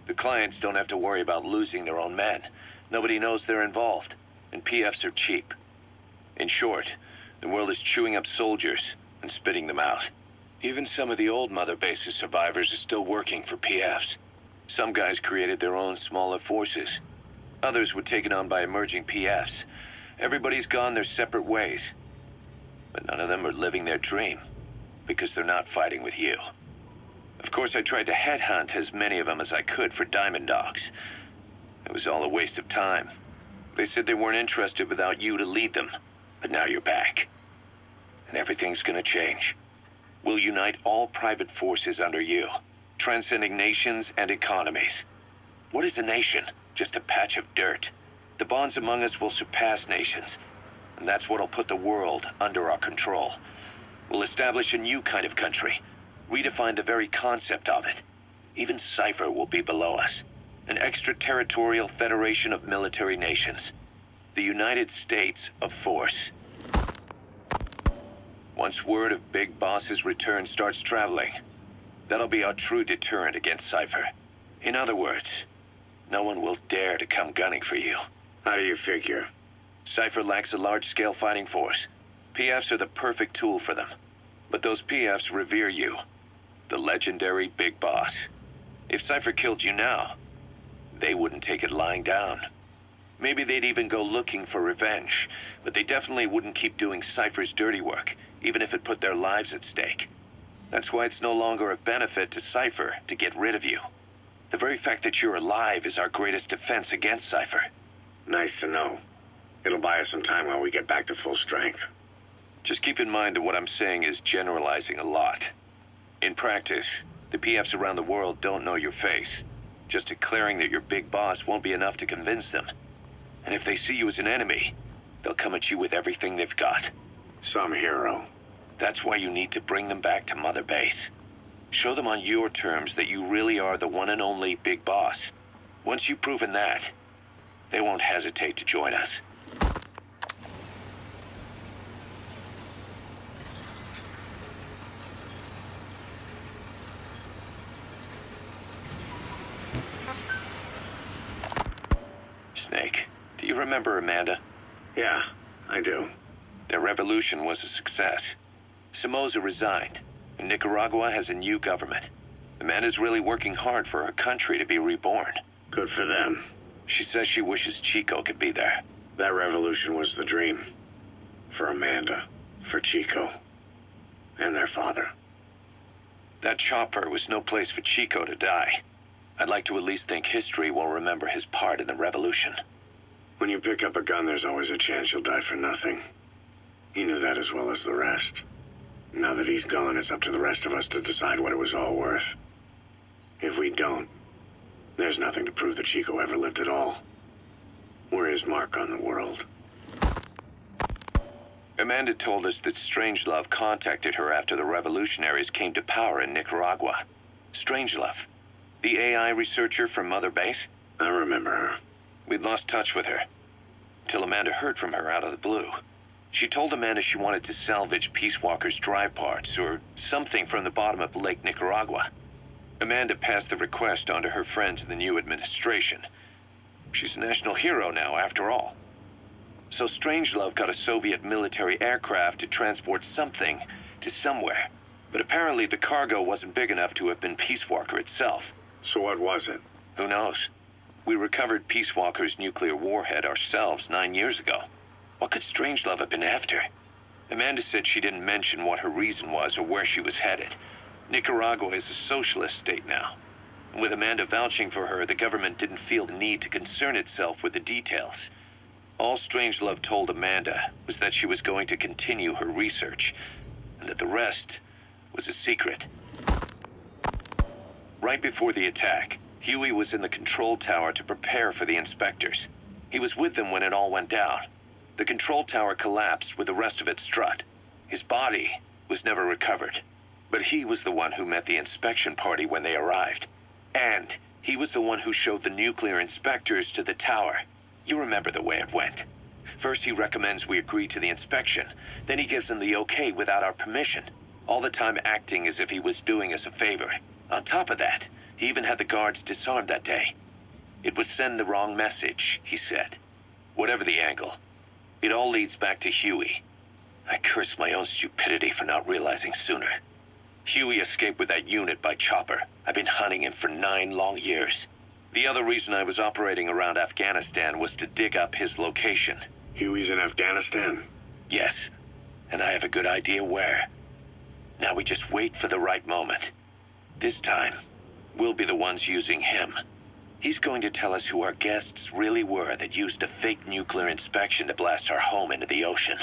The clients don't have to worry about losing their own men. Nobody knows they're involved, and PFs are cheap. In short, the world is chewing up soldiers and spitting them out. Even some of the old Mother Base's survivors are still working for PFs. Some guys created their own smaller forces. Others were taken on by emerging PFs. Everybody's gone their separate ways. But none of them are living their dream, because they're not fighting with you. Of course, I tried to headhunt as many of them as I could for Diamond Dogs. It was all a waste of time. They said they weren't interested without you to lead them. But now you're back. And everything's gonna change. We'll unite all private forces under you, transcending nations and economies. What is a nation? Just a patch of dirt. The bonds among us will surpass nations, and that's what'll put the world under our control. We'll establish a new kind of country, redefine the very concept of it. Even Cypher will be below us, an extraterritorial federation of military nations. The United States of Force. Once word of Big Boss's return starts traveling, that'll be our true deterrent against Cypher. In other words, no one will dare to come gunning for you. How do you figure? Cypher lacks a large-scale fighting force. PFs are the perfect tool for them. But those PFs revere you, the legendary Big Boss. If Cypher killed you now, they wouldn't take it lying down. Maybe they'd even go looking for revenge, but they definitely wouldn't keep doing Cypher's dirty work, even if it put their lives at stake. That's why it's no longer a benefit to Cypher to get rid of you. The very fact that you're alive is our greatest defense against Cypher. Nice to know. It'll buy us some time while we get back to full strength. Just keep in mind that what I'm saying is generalizing a lot. In practice, the PFs around the world don't know your face. Just declaring that you're Big Boss won't be enough to convince them. And if they see you as an enemy, they'll come at you with everything they've got. Some hero. That's why you need to bring them back to Mother Base. Show them on your terms that you really are the one and only Big Boss. Once you've proven that, they won't hesitate to join us. Snake, do you remember Amanda? Yeah, I do. Their revolution was a success. Somoza resigned, and Nicaragua has a new government. Amanda's really working hard for her country to be reborn. Good for them. She says she wishes Chico could be there. That revolution was the dream. For Amanda, for Chico, and their father. That chopper was no place for Chico to die. I'd like to at least think history will remember his part in the revolution. When you pick up a gun, there's always a chance you'll die for nothing. He knew that as well as the rest. Now that he's gone, it's up to the rest of us to decide what it was all worth. If we don't, there's nothing to prove that Chico ever lived at all. We're his mark on the world. Amanda told us that Strangelove contacted her after the revolutionaries came to power in Nicaragua. Strangelove, the AI researcher from Mother Base? I remember her. We'd lost touch with her, till Amanda heard from her out of the blue. She told Amanda she wanted to salvage Peace Walker's drive parts, or something from the bottom of Lake Nicaragua. Amanda passed the request on to her friends in the new administration. She's a national hero now, after all. So Strangelove got a Soviet military aircraft to transport something to somewhere. But apparently the cargo wasn't big enough to have been Peace Walker itself. So what was it? Who knows? We recovered Peace Walker's nuclear warhead ourselves 9 years ago. What could Strangelove have been after? Amanda said she didn't mention what her reason was or where she was headed. Nicaragua is a socialist state now. With Amanda vouching for her, the government didn't feel the need to concern itself with the details. All Strangelove told Amanda was that she was going to continue her research, and that the rest was a secret. Right before the attack, Huey was in the control tower to prepare for the inspectors. He was with them when it all went down. The control tower collapsed with the rest of it strut. His body was never recovered. But he was the one who met the inspection party when they arrived. And he was the one who showed the nuclear inspectors to the tower. You remember the way it went. First he recommends we agree to the inspection. Then he gives them the okay without our permission. All the time acting as if he was doing us a favor. On top of that, he even had the guards disarmed that day. It would send the wrong message, he said. Whatever the angle, it all leads back to Huey. I curse my own stupidity for not realizing sooner. Huey escaped with that unit by chopper. I've been hunting him for 9 long years. The other reason I was operating around Afghanistan was to dig up his location. Huey's in Afghanistan? Yes, and I have a good idea where. Now we just wait for the right moment. This time, we'll be the ones using him. He's going to tell us who our guests really were that used a fake nuclear inspection to blast our home into the ocean.